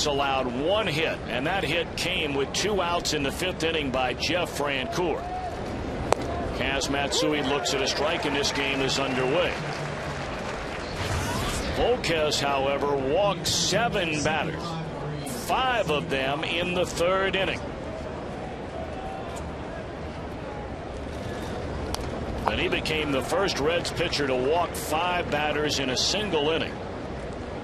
allowed one hit, and that hit came with 2 outs in the 5th inning by Jeff Francoeur. Kaz Matsui looks at a strike, and this game is underway. Volquez, however, walked 7 batters, 5 of them in the 3rd inning. And he became the first Reds pitcher to walk 5 batters in a single inning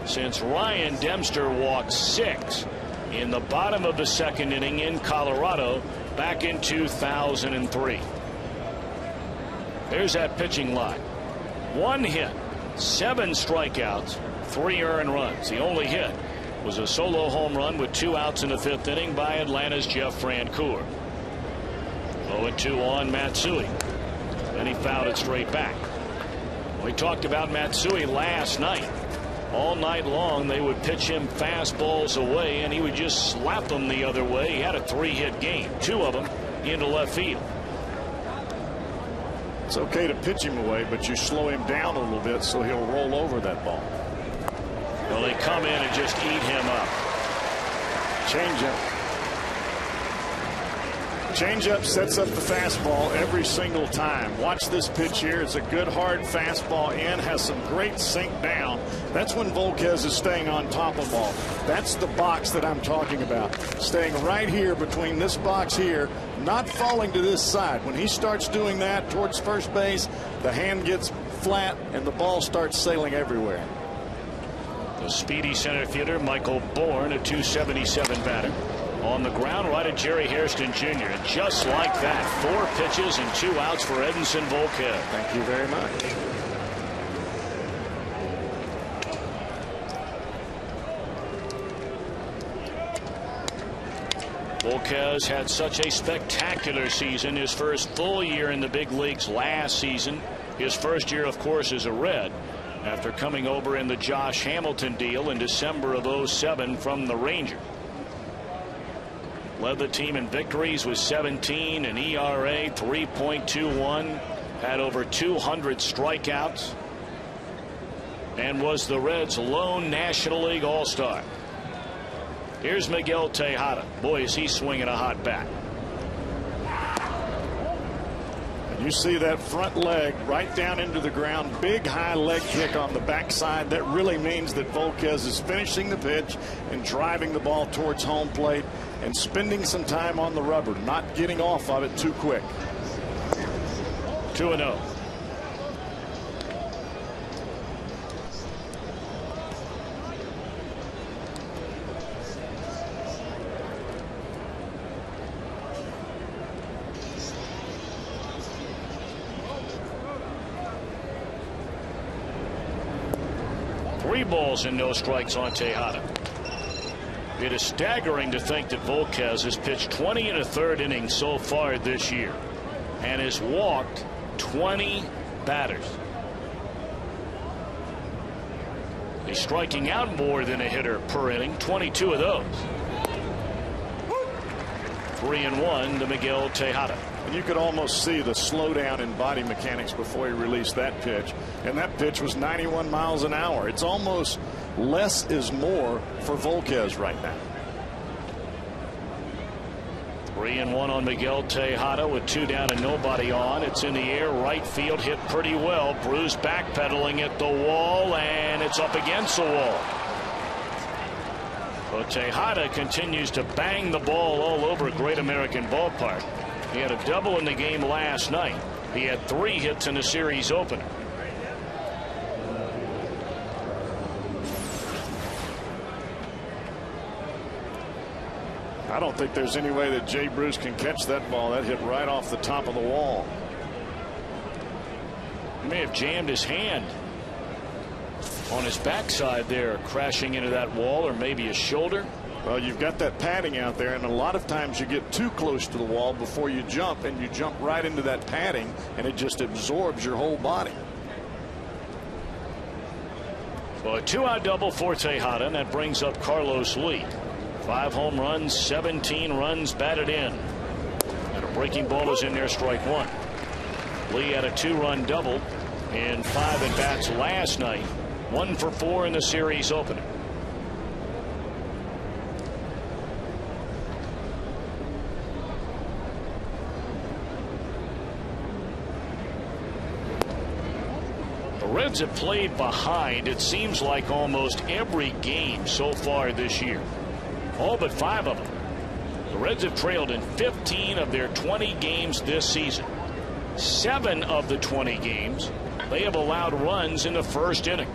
since Ryan Dempster walked 6 in the bottom of the 2nd inning in Colorado back in 2003. There's that pitching line. 1 hit, 7 strikeouts, 3 earned runs. The only hit was a solo home run with 2 outs in the 5th inning by Atlanta's Jeff Francoeur. 0-2 on Matsui. And he fouled it straight back. We talked about Matsui last night. All night long they would pitch him fastballs away, and he would just slap them the other way. He had a 3-hit game, 2 of them into left field. It's okay to pitch him away, but you slow him down a little bit so he'll roll over that ball. Well, they come in and just eat him up. Changeup. Changeup sets up the fastball every single time. Watch this pitch here. It's a good hard fastball in, has some great sink down. That's when Volquez is staying on top of ball. That's the box that I'm talking about. Staying right here between this box here, not falling to this side. When he starts doing that towards first base, the hand gets flat and the ball starts sailing everywhere. The speedy center fielder Michael Bourne, a .277 batter. On the ground right at Jerry Hairston Jr. And just like that, 4 pitches and 2 outs for Edinson Volquez. Thank you very much. Volquez had such a spectacular season. His first full year in the big leagues last season. His first year, of course, as a Red, after coming over in the Josh Hamilton deal in December of '07 from the Rangers. Led the team in victories with 17, an ERA 3.21, had over 200 strikeouts, and was the Reds' lone National League All-Star. Here's Miguel Tejada. Boy, is he swinging a hot bat. You see that front leg right down into the ground. Big high leg kick on the backside. That really means that Volquez is finishing the pitch and driving the ball towards home plate and spending some time on the rubber, not getting off of it too quick. 2-0. Three balls and no strikes on Tejada. It is staggering to think that Volquez has pitched 20 1/3 innings so far this year and has walked 20 batters. He's striking out more than a hitter per inning, 22 of those. 3-1 to Miguel Tejada. And you could almost see the slowdown in body mechanics before he released that pitch. And that pitch was 91 miles an hour. It's almost less is more for Volquez right now. 3-1 on Miguel Tejada with 2 down and nobody on. It's in the air, right field, hit pretty well. Bruce backpedaling at the wall, and it's up against the wall. But Tejada continues to bang the ball all over Great American Ballpark. He had a double in the game last night. He had 3 hits in the series opener. I don't think there's any way that Jay Bruce can catch that ball. That hit right off the top of the wall. He may have jammed his hand on his backside there, crashing into that wall, or maybe his shoulder. Well, you've got that padding out there, and a lot of times you get too close to the wall before you jump, and you jump right into that padding, and it just absorbs your whole body. Well, a 2-out double for Tejada, and that brings up Carlos Lee. 5 home runs, 17 runs batted in. And a breaking ball is in there, strike 1. Lee had a 2-run double in 5 at-bats last night. 1 for 4 in the series opener. The Reds have played behind, it seems like, almost every game so far this year. All but 5 of them. The Reds have trailed in 15 of their 20 games this season. 7 of the 20 games, they have allowed runs in the first inning.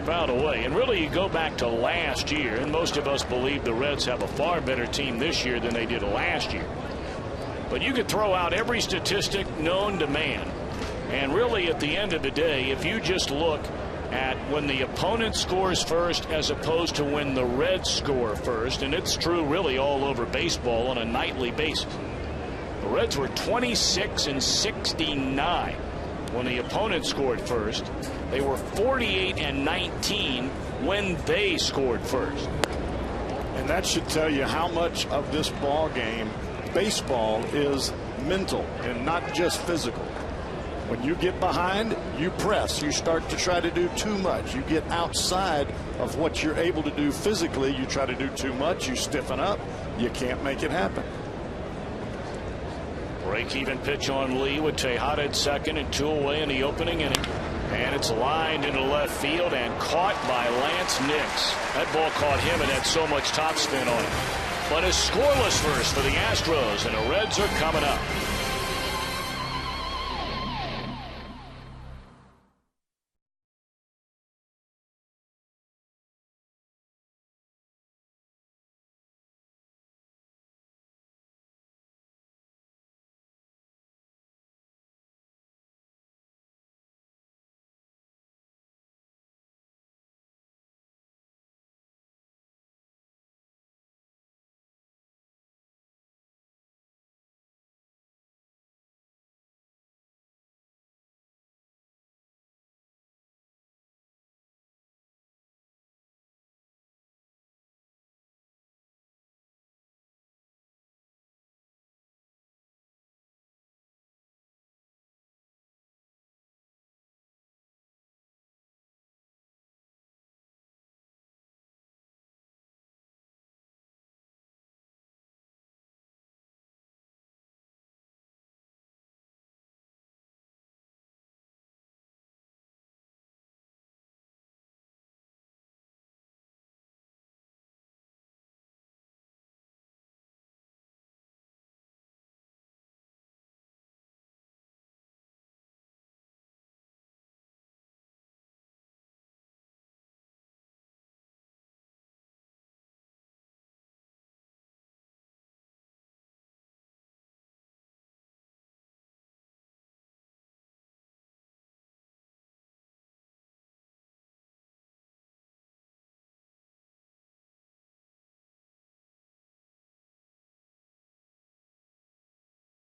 Fouled away. And really, you go back to last year, and most of us believe the Reds have a far better team this year than they did last year. But you could throw out every statistic known to man, and really at the end of the day, if you just look at when the opponent scores first as opposed to when the Reds score first, and it's true really all over baseball on a nightly basis. The Reds were 26-69 when the opponent scored first. They were 48-19 when they scored first. And that should tell you how much of this ball game, baseball, is mental and not just physical. When you get behind, you press. You start to try to do too much. You get outside of what you're able to do physically. You try to do too much. You stiffen up. You can't make it happen. Break-even pitch on Lee with Tejada at second and 2 away in the opening inning. And it's lined into left field and caught by Lance Nix. That ball caught him and had so much topspin on it. But it's scoreless first for the Astros, and the Reds are coming up.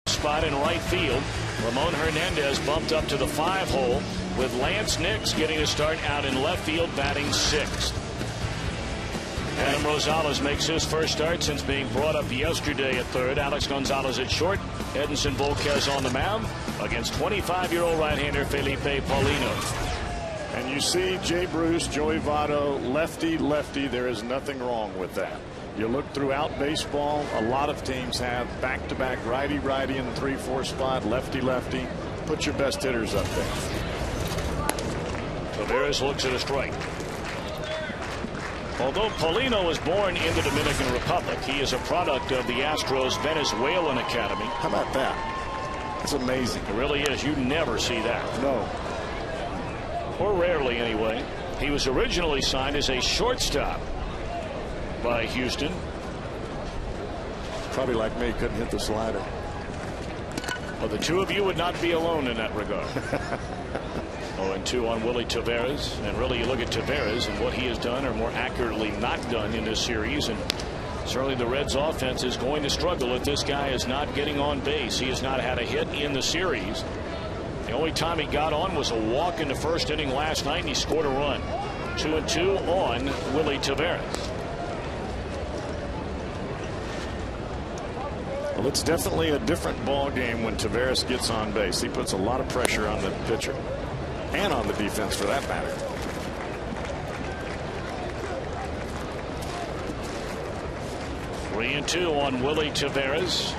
Spot in right field. Ramon Hernandez bumped up to the 5-hole with Lance Nix getting a start out in left field, batting 6th. Adam Rosales makes his first start since being brought up yesterday at third. Alex Gonzalez at short. Edinson Volquez on the mound against 25-year-old right-hander Felipe Paulino. And you see Jay Bruce, Joey Votto, lefty, lefty. There is nothing wrong with that. You look throughout baseball, a lot of teams have back-to-back righty-righty in the 3-4 spot, lefty-lefty. Put your best hitters up there. Taveras looks at a strike. Although Paulino was born in the Dominican Republic, he is a product of the Astros Venezuelan Academy. How about that? That's amazing. It really is. You never see that. No. Or rarely, anyway. He was originally signed as a shortstop by Houston. Probably like me, couldn't hit the slider. Well, the two of you would not be alone in that regard. 0-2 on Willie Taveras, and really you look at Taveras and what he has done, or more accurately not done, in this series, and certainly the Reds offense is going to struggle if this guy is not getting on base. He has not had a hit in the series. The only time he got on was a walk in the first inning last night, and he scored a run. 2-2 on Willie Taveras. Well, it's definitely a different ball game when Taveras gets on base. He puts a lot of pressure on the pitcher and on the defense, for that matter. Three 3-2 on Willie Taveras.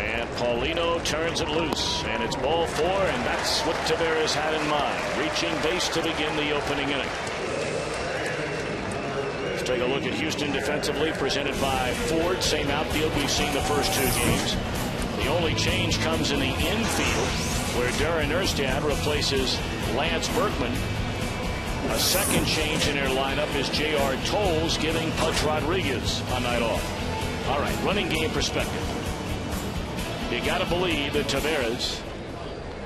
And Paulino turns it loose, and it's ball 4, and that's what Taveras had in mind, reaching base to begin the opening inning. Let's take a look at Houston defensively, presented by Ford. Same outfield we've seen the first 2 games. The only change comes in the infield, where Darren Erstad replaces Lance Berkman. A second change in their lineup is J.R. Tolles, giving Pudge Rodriguez a night off. All right, running game perspective. You got to believe that Taveras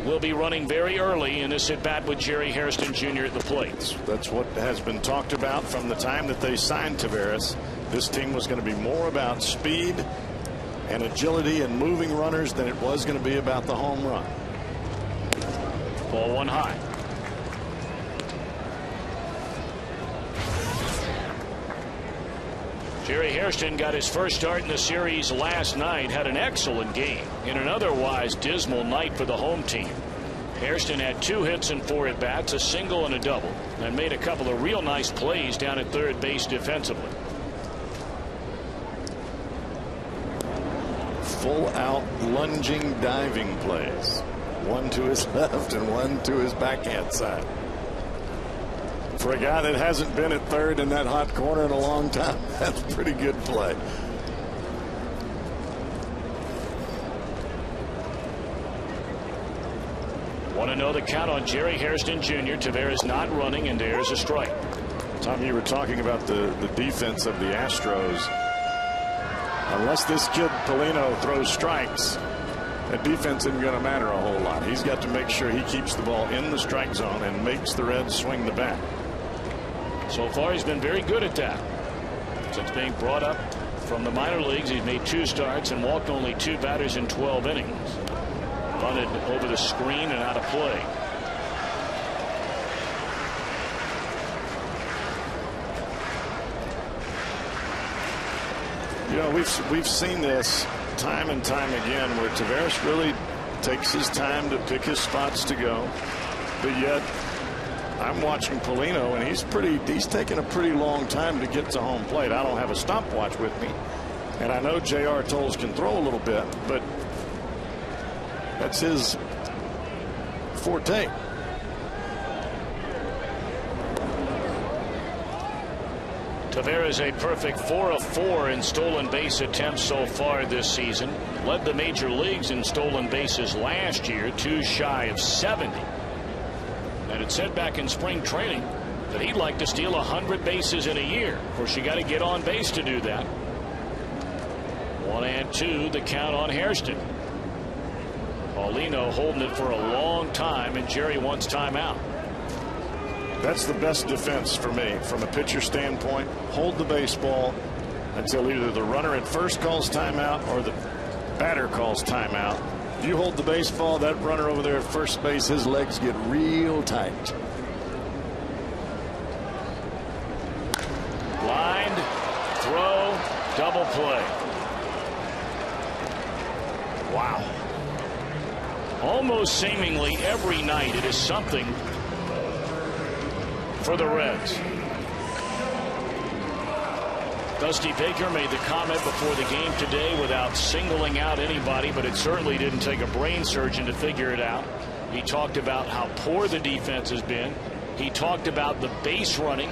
will be running very early in this at-bat with Jerry Hairston Jr. at the plate. That's what has been talked about from the time that they signed Taveras. This team was going to be more about speed and agility and moving runners than it was going to be about the home run. Ball 1 high. Jerry Hairston got his first start in the series last night, had an excellent game in an otherwise dismal night for the home team. Hairston had 2 hits and 4 at-bats, a single and a double, and made a couple of real nice plays down at third base defensively. Full out lunging diving plays. One to his left and one to his backhand side. For a guy that hasn't been at third in that hot corner in a long time, that's pretty good play. Want to know the count on Jerry Hairston Jr. Taveras not running, and there's a strike. Tom, you were talking about the defense of the Astros. Unless this kid Paulino throws strikes, that defense isn't going to matter a whole lot. He's got to make sure he keeps the ball in the strike zone and makes the Reds swing the bat. So far, he's been very good at that. Since being brought up from the minor leagues, he's made 2 starts and walked only 2 batters in 12 innings. Bunted over the screen and out of play. You know, we've seen this time and time again where Taveras really takes his time to pick his spots to go, but yet I'm watching Paulino, and he's taking a pretty long time to get to home plate. I don't have a stopwatch with me, and I know J.R. Tolles can throw a little bit, but that's his forte. Taveras a perfect 4 of 4 in stolen base attempts so far this season. Led the major leagues in stolen bases last year, 2 shy of 70. And it said back in spring training that he'd like to steal 100 bases in a year. Of course, you got to get on base to do that. 1-2, the count on Hairston. Paulino holding it for a long time, and Jerry wants timeout. That's the best defense for me from a pitcher standpoint. Hold the baseball until either the runner at first calls timeout or the batter calls timeout. If you hold the baseball, that runner over there at first base, his legs get real tight. Blind, throw, double play. Wow. Almost seemingly every night it is something for the Reds. Dusty Baker made the comment before the game today without singling out anybody, but it certainly didn't take a brain surgeon to figure it out. He talked about how poor the defense has been. He talked about the base running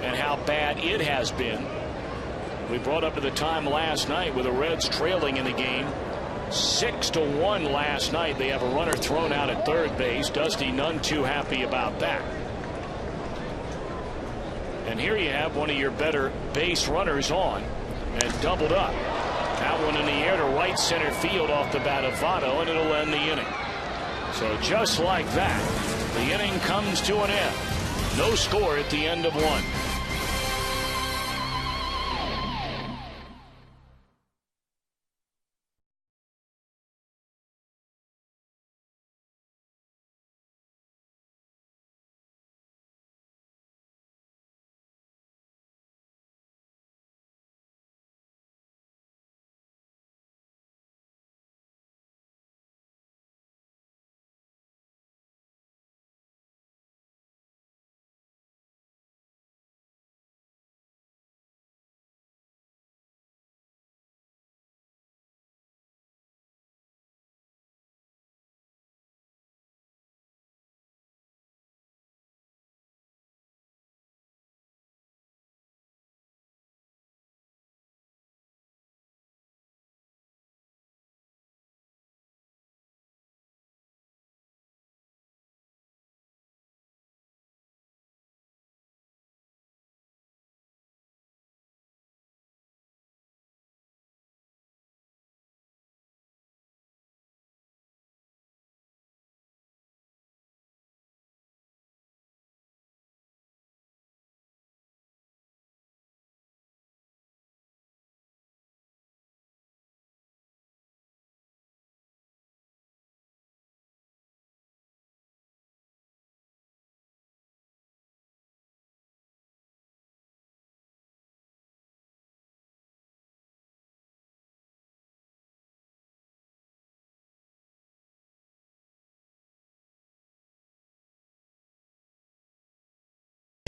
and how bad it has been. We brought up at the time last night with the Reds trailing in the game 6-1 last night. They have a runner thrown out at third base. Dusty none too happy about that. And here you have one of your better base runners on and doubled up. That one in the air to right center field off the bat of Votto, and it'll end the inning. So just like that, the inning comes to an end. No score at the end of 1.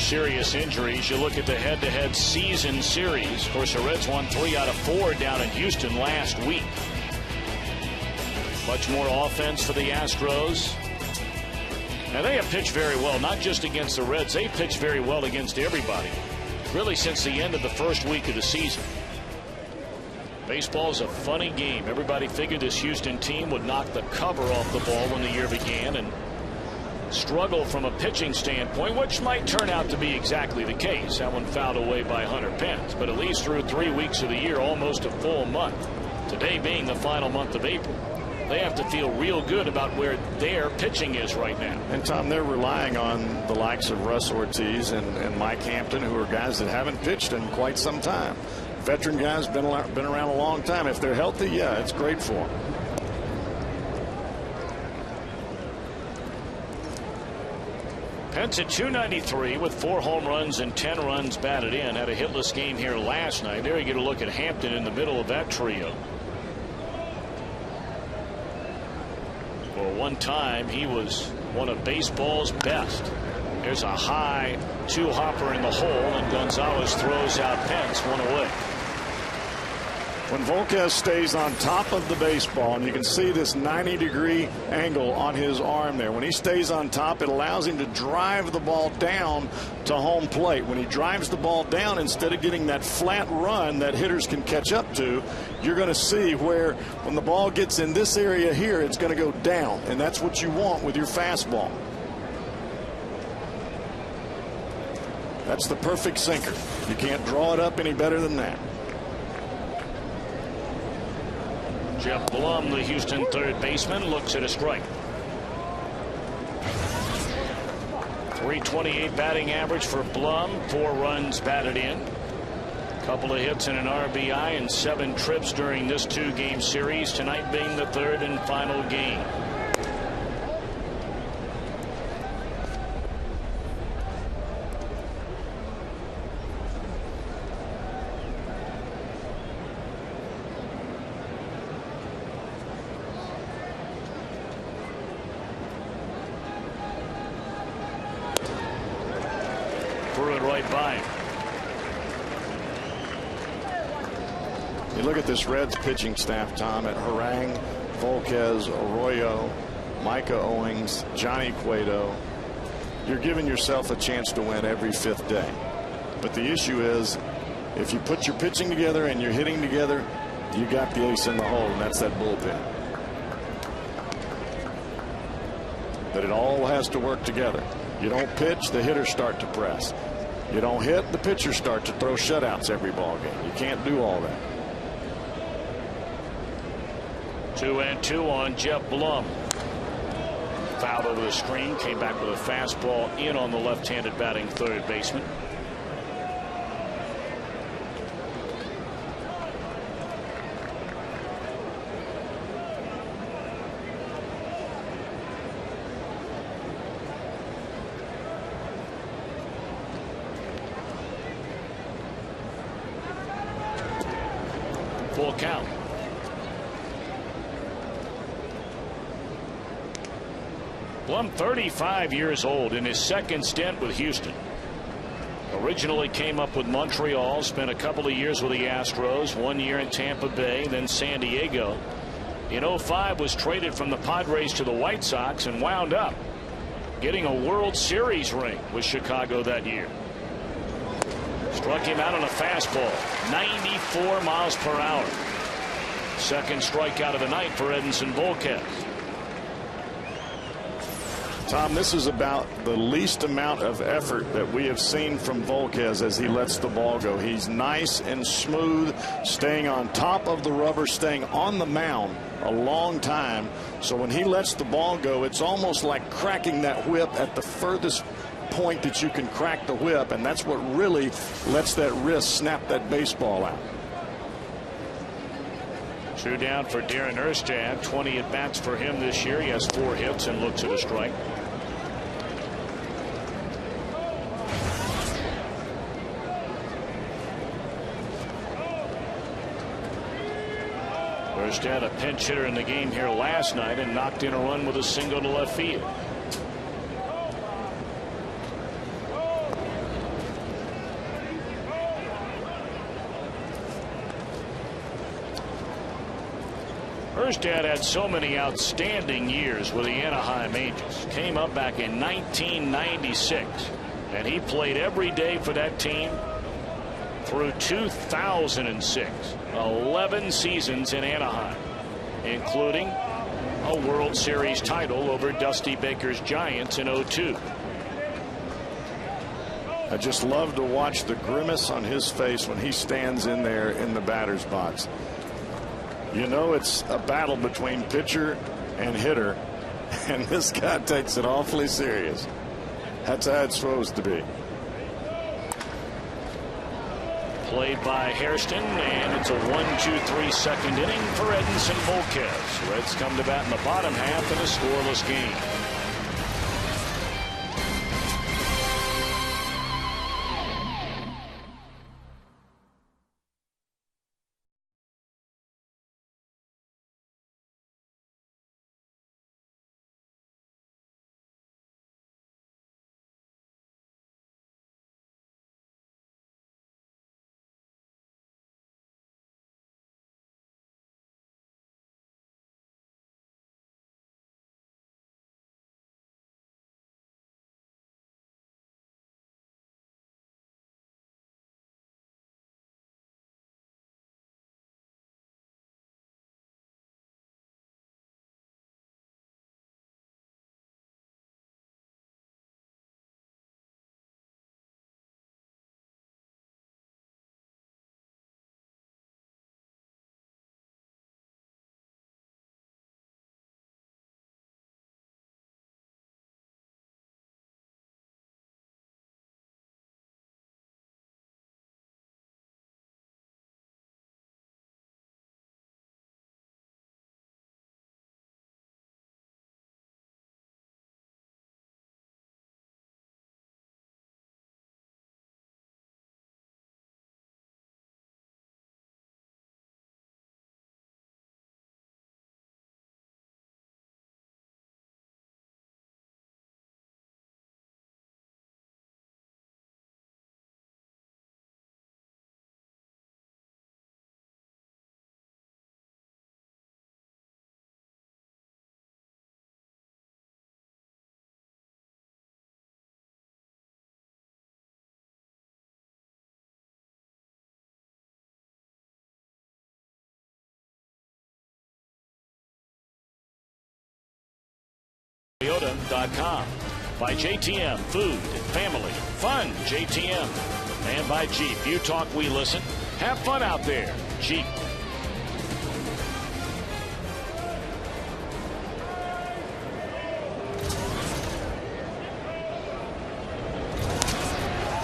serious injuries. You look at the head-to-head season series. Of course, the Reds won 3 out of 4 down in Houston last week. Much more offense for the Astros. Now, they have pitched very well, not just against the Reds. They pitched very well against everybody, really, since the end of the first week of the season. Baseball is a funny game. Everybody figured this Houston team would knock the cover off the ball when the year began and struggle from a pitching standpoint, which might turn out to be exactly the case. That one fouled away by Hunter Pence, but at least through 3 weeks of the year, almost a full month, today being the final month of April, they have to feel real good about where their pitching is right now. And Tom, they're relying on the likes of Russ Ortiz and Mike Hampton, who are guys that haven't pitched in quite some time. Veteran guys, been around a long time. If they're healthy, yeah, it's great for them. Pence at .293 with 4 home runs and 10 runs batted in. Had a hitless game here last night. There you get a look at Hampton in the middle of that trio. For one time, he was one of baseball's best. There's a high 2-hopper in the hole, and Gonzalez throws out Pence, 1 away. When Volquez stays on top of the baseball, and you can see this 90-degree angle on his arm there. When he stays on top, it allows him to drive the ball down to home plate. When he drives the ball down, instead of getting that flat run that hitters can catch up to, you're going to see where when the ball gets in this area here, it's going to go down, and that's what you want with your fastball. That's the perfect sinker. You can't draw it up any better than that. Jeff Blum, the Houston third baseman, looks at a strike. .328 batting average for Blum, 4 runs batted in. Couple of hits and an RBI and 7 trips during this 2-game series, tonight being the 3rd and final game. Threw it right by him. You look at this Reds pitching staff, Tom, at Harang, Volquez, Arroyo, Micah Owings, Johnny Cueto. You're giving yourself a chance to win every 5th day. But the issue is, if you put your pitching together and you're hitting together, you got the ace in the hole, and that's that bullpen. But it all has to work together. You don't pitch, the hitters start to press. You don't hit, the pitchers start to throw shutouts every ball game. You can't do all that. 2-2 on Jeff Blum. Fouled over the screen, came back with a fastball in on the left-handed batting third baseman. Full count. Blum, 35 years old, in his second stint with Houston. Originally came up with Montreal, spent a couple of years with the Astros, 1 year in Tampa Bay, then San Diego. In 05 was traded from the Padres to the White Sox and wound up getting a World Series ring with Chicago that year. Struck him out on a fastball, 94 miles per hour. Second strikeout of the night for Edinson Volquez. Tom, this is about the least amount of effort that we have seen from Volquez as he lets the ball go. He's nice and smooth, staying on top of the rubber, staying on the mound a long time. So when he lets the ball go, it's almost like cracking that whip at the furthest point that you can crack the whip, and that's what really lets that wrist snap that baseball out. 2 down for Darren Erstad. 20 at bats for him this year. He has 4 hits and looks at a strike. Erstad, a pinch hitter in the game here last night, and knocked in a run with a single to left field. Bjurstad had so many outstanding years with the Anaheim Angels. Came up back in 1996, and he played every day for that team through 2006. 11 seasons in Anaheim, including a World Series title over Dusty Baker's Giants in '02. I just love to watch the grimace on his face when he stands in there in the batter's box. You know it's a battle between pitcher and hitter, and this guy takes it awfully serious. That's how it's supposed to be. Played by Hairston, and it's a 1-2-3 second inning for Edinson Volquez. Reds come to bat in the bottom half in a scoreless game. Toyota.com. By JTM, food, family, fun, JTM. And by Jeep, you talk, we listen. Have fun out there, Jeep.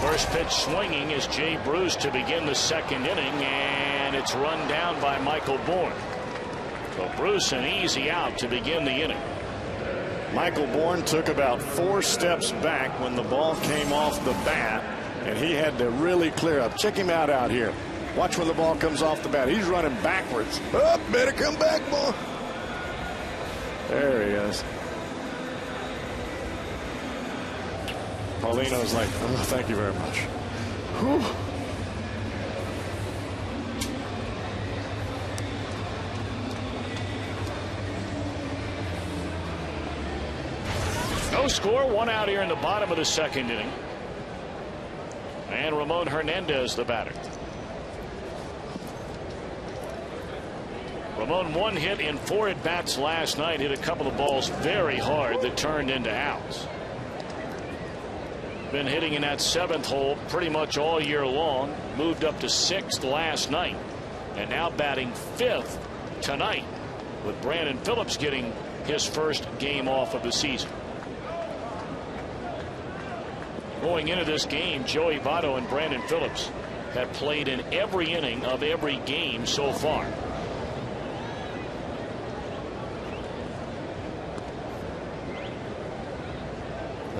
First pitch swinging is Jay Bruce to begin the second inning, and it's run down by Michael Bourne. So Bruce an easy out to begin the inning. Michael Bourne took about 4 steps back when the ball came off the bat, and he had to really clear up. Check him out here. Watch when the ball comes off the bat. He's running backwards. Oh, better come back, boy. There he is. Paulino's like, oh, thank you very much. Whew. No score, 1 out here in the bottom of the second inning. And Ramon Hernandez, the batter. Ramon 1 hit in 4 at-bats last night. Hit a couple of balls very hard that turned into outs. Been hitting in that 7th hole pretty much all year long. Moved up to 6th last night. And now batting 5th tonight, with Brandon Phillips getting his first game off of the season. Going into this game, Joey Votto and Brandon Phillips have played in every inning of every game so far.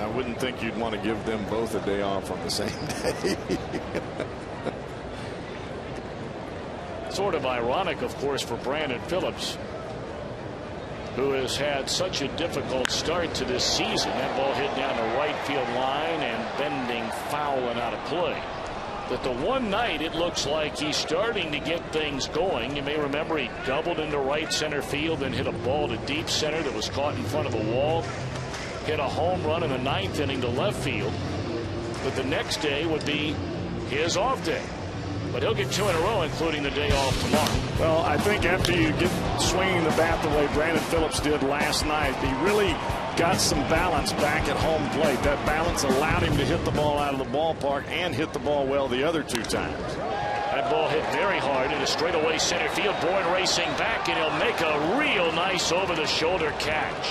I wouldn't think you'd want to give them both a day off on the same day. Sort of ironic, of course, for Brandon Phillips, who has had such a difficult start to this season. That ball hit down the right field line and bending foul and out of play. that the one night it looks like he's starting to get things going. You may remember he doubled into right center field and hit a ball to deep center that was caught in front of a wall. Hit a home run in the 9th inning to left field. But the next day would be his off day. But he'll get 2 in a row, including the day off tomorrow. Well, I think after you get swinging the bat the way Brandon Phillips did last night, he really got some balance back at home plate. That balance allowed him to hit the ball out of the ballpark and hit the ball well the other 2 times. That ball hit very hard into straightaway center field. Bourne racing back, and he'll make a real nice over-the-shoulder catch.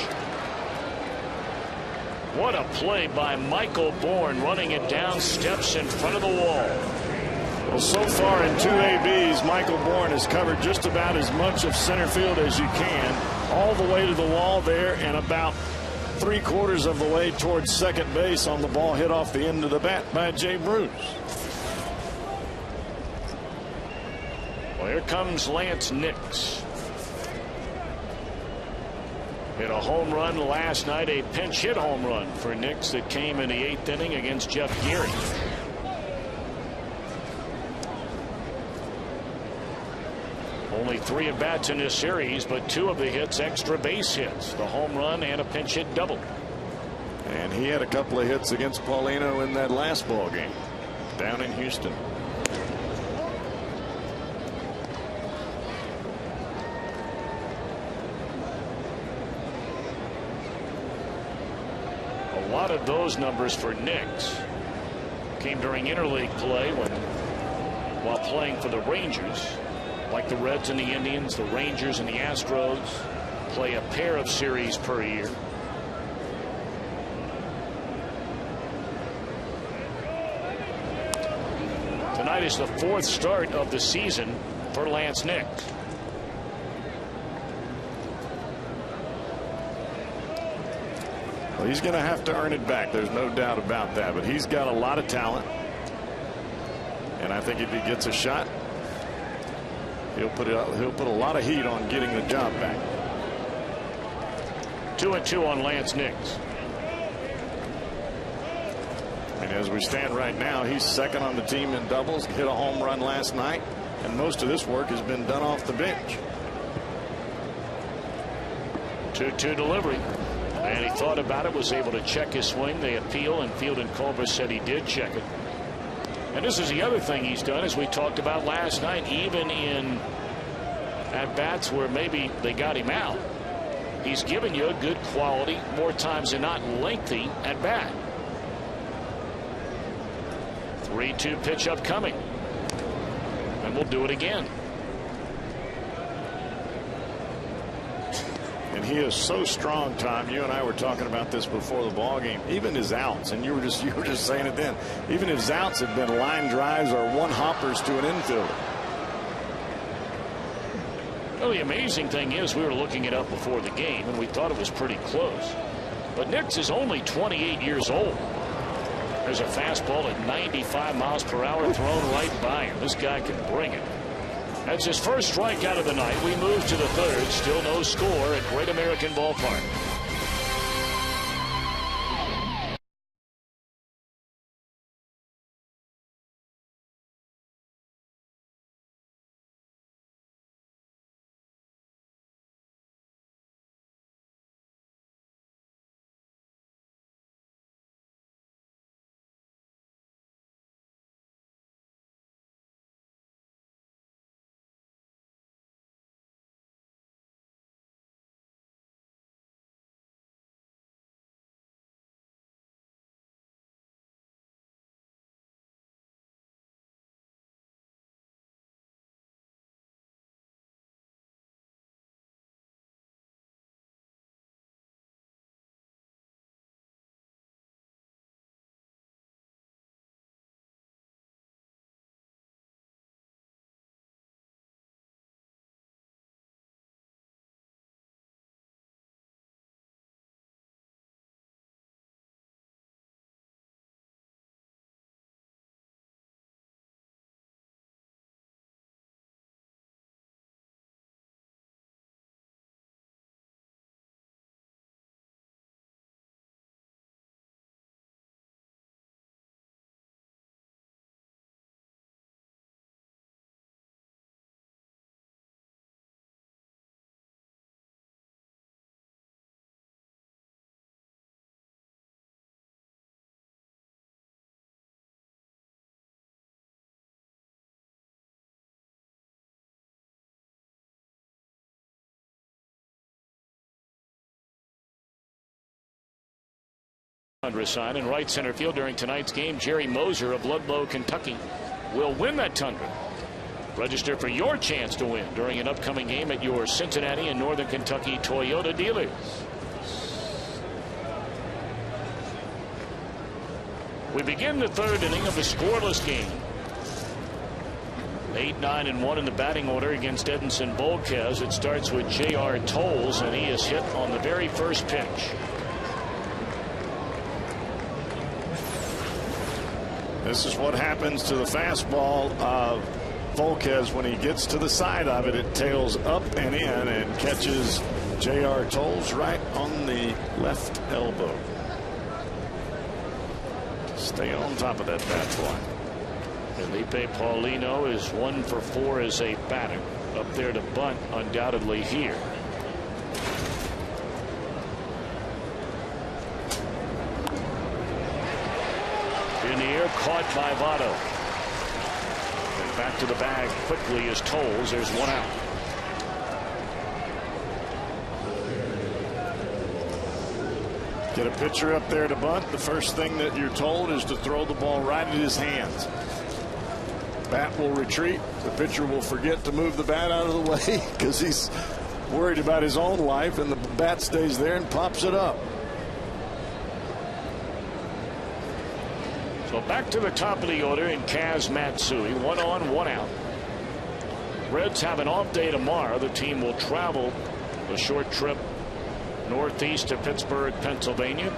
What a play by Michael Bourne, running it down steps in front of the wall. Well, so far in 2 ABs, Michael Bourne has covered just about as much of center field as you can, all the way to the wall there, and about 3/4 of the way towards second base on the ball hit off the end of the bat by Jay Bruce. Well, here comes Lance Nix. Hit a home run last night, a pinch hit home run for Nix that came in the 8th inning against Jeff Geary. Only 3 at-bats in this series, but 2 of the hits extra base hits, the home run and a pinch hit double. And he had a couple of hits against Paulino in that last ball game down in Houston. A lot of those numbers for Nix came during interleague play while playing for the Rangers. Like the Reds and the Indians, the Rangers and the Astros play a pair of series per year. Tonight is the 4th start of the season for Lance Nix. Well, he's going to have to earn it back. There's no doubt about that. But he's got a lot of talent. And I think if he gets a shot, he'll put a lot of heat on getting the job back. 2-2 on Lance Nix. And as we stand right now, he's second on the team in doubles. Hit a home run last night, and most of this work has been done off the bench. 2-2 delivery, and he thought about it, was able to check his swing. They appeal, and Field and Culver said he did check it. And this is the other thing he's done, as we talked about last night, even in at-bats where maybe they got him out, he's given you a good quality, more times than not lengthy at-bat. 3-2 pitch upcoming. And we'll do it again. And he is so strong, Tom. You and I were talking about this before the ball game. Even his outs, and you were just saying it then. Even his outs have been line drives or one hoppers to an infielder. Well, the amazing thing is, we were looking it up before the game, and we thought it was pretty close. But Nix is only 28 years old. There's a fastball at 95 miles per hour thrown right by him. This guy can bring it. That's his first strikeout of the night. We move to the 3rd. Still no score at Great American Ballpark. Tundra sign in right center field during tonight's game. Jerry Moser of Ludlow, Kentucky, will win that Tundra. Register for your chance to win during an upcoming game at your Cincinnati and Northern Kentucky Toyota dealers. We begin the third inning of the scoreless game. 8, 9, and 1 in the batting order against Edinson Volquez. It starts with J.R. Tolles, and he is hit on the very first pitch. This is what happens to the fastball of Volquez when he gets to the side of it. It tails up and in and catches J.R. Tolles right on the left elbow. Stay on top of that bat boy. Felipe Paulino is 1 for 4 as a batter. Up there to bunt undoubtedly here. In the air, caught by Votto. And back to the bag quickly is Tolles. There's one out. Get a pitcher up there to bunt. The first thing that you're told is to throw the ball right in his hands. Bat will retreat. The pitcher will forget to move the bat out of the way because he's worried about his own life, and the bat stays there and pops it up. So back to the top of the order in Kaz Matsui. 1 on, 1 out. Reds have an off day tomorrow. The team will travel a short trip northeast to Pittsburgh, Pennsylvania.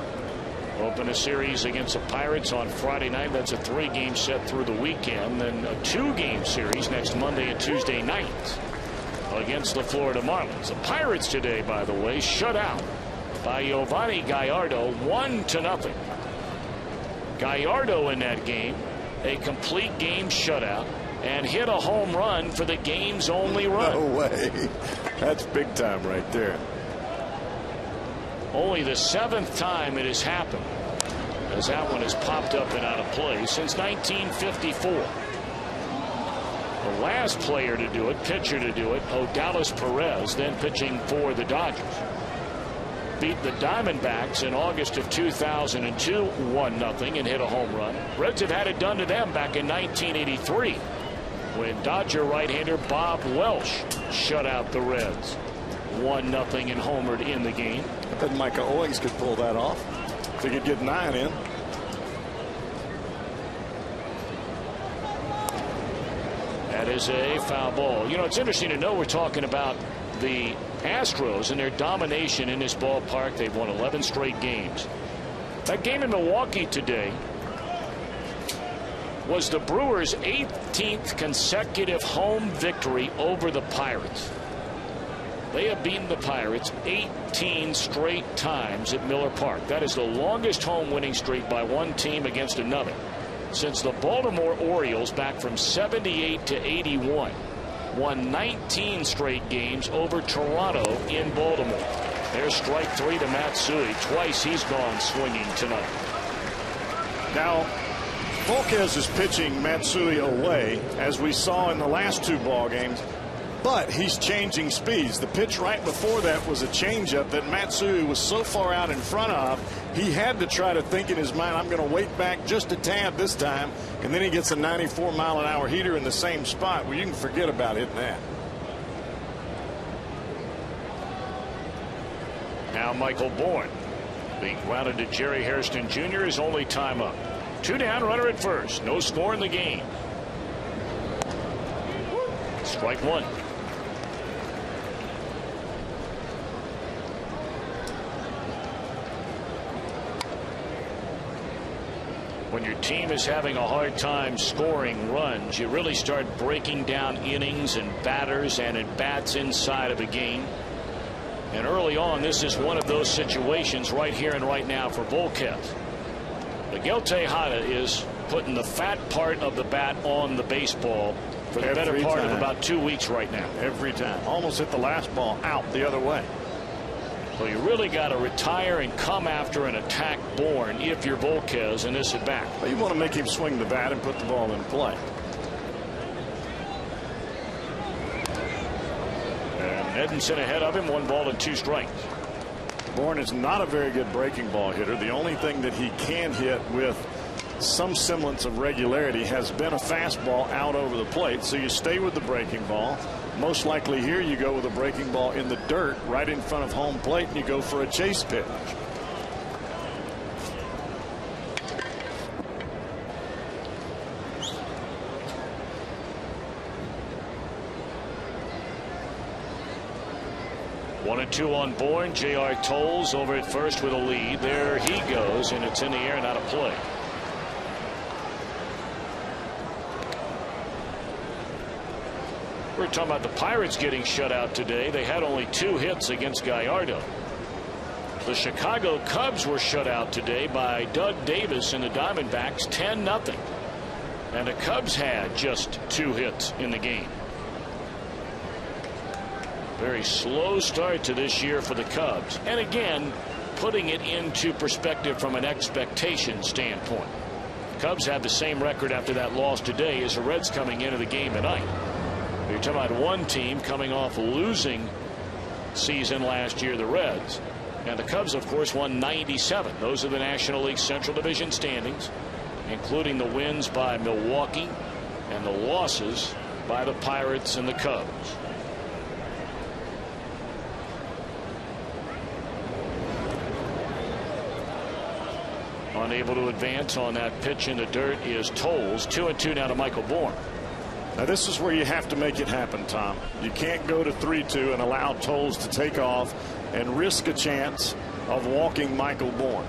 Open a series against the Pirates on Friday night. That's a 3-game set through the weekend. Then a 2-game series next Monday and Tuesday night against the Florida Marlins. The Pirates today, by the way, shut out by Giovanni Gallardo 1-0. Gallardo in that game, a complete game shutout, and hit a home run for the game's only run. No way. That's big time right there. Only the 7th time it has happened, as that one has popped up and out of play since 1954. The last player to do it, pitcher to do it, Odalis Perez, then pitching for the Dodgers, beat the Diamondbacks in August of 2002 1-0 and hit a home run. Reds have had it done to them back in 1983 when Dodger right-hander Bob Welsh shut out the Reds 1-0 and homered in the game. I bet Micah Owings could pull that off if he could get 9 in. That is a foul ball. You know, it's interesting to know we're talking about the Astros and their domination in this ballpark. They've won 11 straight games. That game in Milwaukee today was the Brewers' 18th consecutive home victory over the Pirates. They have beaten the Pirates 18 straight times at Miller Park. That is the longest home winning streak by one team against another since the Baltimore Orioles back from 78 to 81 won 19 straight games over Toronto in Baltimore. There's strike 3 to Matsui. Twice he's gone swinging tonight. Now, Volquez is pitching Matsui away, as we saw in the last 2 ball games. But he's changing speeds. The pitch right before that was a changeup that Matsui was so far out in front of, he had to try to think in his mind, I'm going to wait back just a tad this time, and then he gets a 94-mile-an-hour heater in the same spot. Well, you can forget about hitting that. Now Michael Bourne being grounded to Jerry Hairston Jr. His only time up. 2 down, runner at first. No score in the game. Strike 1. When your team is having a hard time scoring runs, you really start breaking down innings and batters and at bats inside of a game. And early on, this is one of those situations right here and right now for Volquez. Miguel Tejada is putting the fat part of the bat on the baseball for the better part of about 2 weeks right now. Every time. Almost hit the last ball out the other way. So you really got to retire and come after and attack Bourne if you're Volquez in this at bat. Well, you want to make him swing the bat and put the ball in play. And Edinson ahead of him, 1 ball and 2 strikes. Bourne is not a very good breaking ball hitter. The only thing that he can hit with some semblance of regularity has been a fastball out over the plate. So you stay with the breaking ball. Most likely here you go with a breaking ball in the dirt right in front of home plate, and you go for a chase pitch. One and two on Bourne. J.R. Tolles over at first with a lead. There he goes, and it's in the air and out of play. We're talking about the Pirates getting shut out today. They had only 2 hits against Gallardo. The Chicago Cubs were shut out today by Doug Davis and the Diamondbacks 10-0. And the Cubs had just 2 hits in the game. Very slow start to this year for the Cubs. And again, putting it into perspective from an expectation standpoint. Cubs had the same record after that loss today as the Reds coming into the game tonight. You're talking about one team coming off a losing season last year, the Reds. And the Cubs, of course, won 97. Those are the National League Central Division standings, including the wins by Milwaukee and the losses by the Pirates and the Cubs. Unable to advance on that pitch in the dirt is Tolles. 2-2 now to Michael Bourne. Now this is where you have to make it happen, Tom. You can't go to 3-2 and allow Tolles to take off and risk a chance of walking Michael Bourne,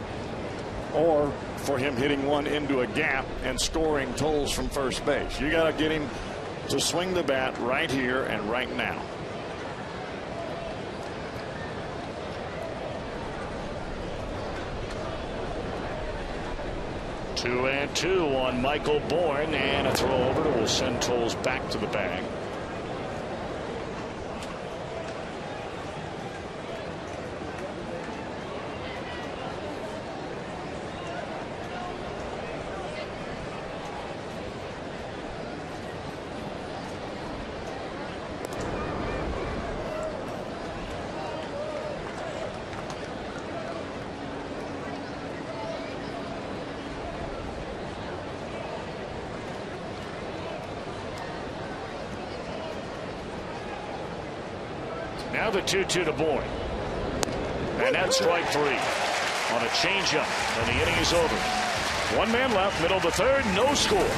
or for him hitting one into a gap and scoring Tolles from first base. You got to get him to swing the bat right here and right now. Two and two on Michael Bourne, and a throw over will send Tolles back to the bag. Now the 2-2 to Bourne. And that's strike 3 on a changeup, and the inning is over. 1 man left, middle of the third, no score.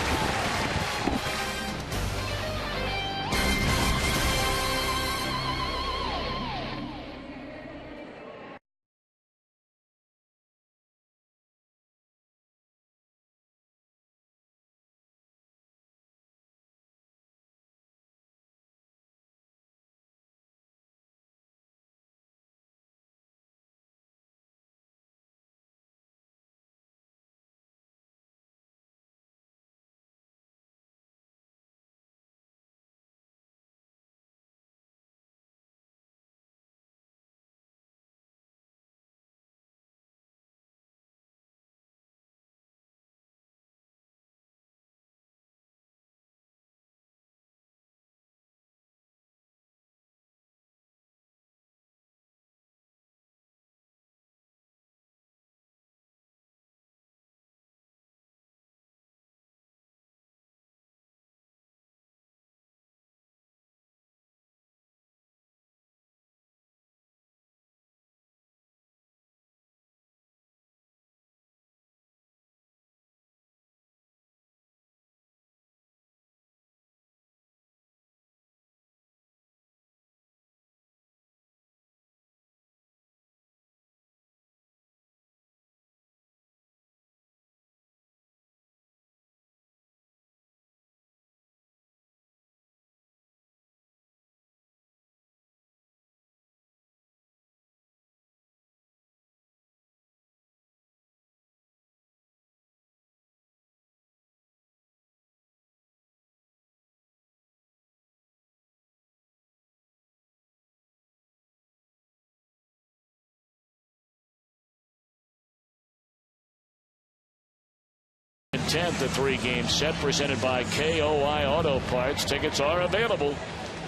In 10th, the 3-game set presented by KOI Auto Parts. Tickets are available.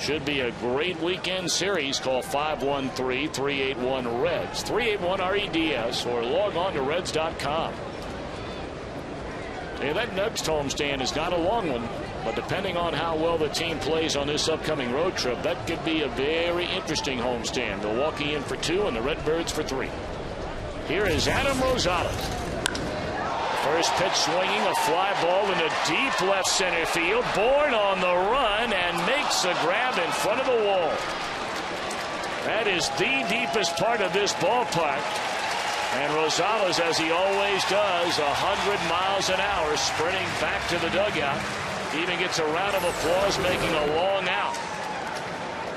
Should be a great weekend series. Call 513-381-REDS, 381-REDS, or log on to Reds.com. Hey, that next homestand is not a long one, but depending on how well the team plays on this upcoming road trip, that could be a very interesting homestand. Milwaukee in for 2 and the Redbirds for 3. Here is Adam Rosales. First pitch swinging, a fly ball into deep left center field. Bourne on the run and makes the grab in front of the wall. That is the deepest part of this ballpark. And Rosales, as he always does, 100 miles an hour, sprinting back to the dugout. Even gets a round of applause, making a long out.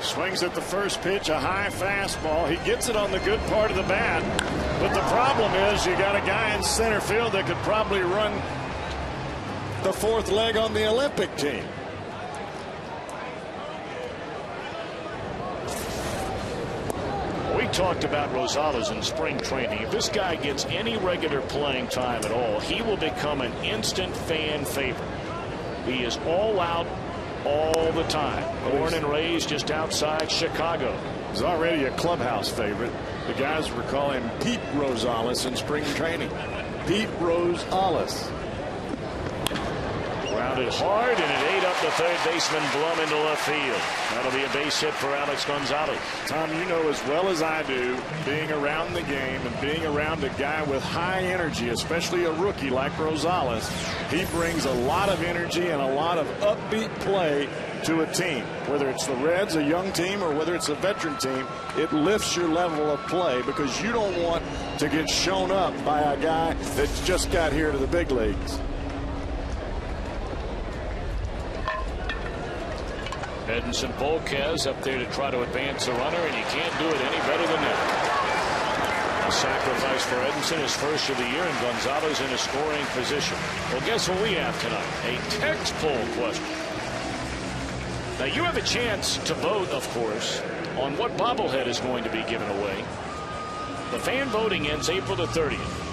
Swings at the first pitch, a high fastball. He gets it on the good part of the bat. But the problem is you got a guy in center field that could probably run the 4th leg on the Olympic team. We talked about Rosales in spring training. If this guy gets any regular playing time at all, he will become an instant fan favorite. He is all out all the time. Born and raised just outside Chicago. He's already a clubhouse favorite. The guys were calling him Pete Rosales in spring training. Pete Rosales. Grounded hard, and it ate up the third baseman Blum into left field. That'll be a base hit for Alex Gonzalez. Tom, you know as well as I do, being around the game and being around a guy with high energy, especially a rookie like Rosales, he brings a lot of energy and a lot of upbeat play to a team. Whether it's the Reds, a young team, or whether it's a veteran team, it lifts your level of play because you don't want to get shown up by a guy that's just got here to the big leagues. Edinson Volquez up there to try to advance the runner, and you can't do it any better than that. A sacrifice for Edinson, his first of the year, and Gonzalez in a scoring position. Well, guess what we have tonight? A text poll question. Now, you have a chance to vote, of course, on what bobblehead is going to be given away. The fan voting ends April the 30th.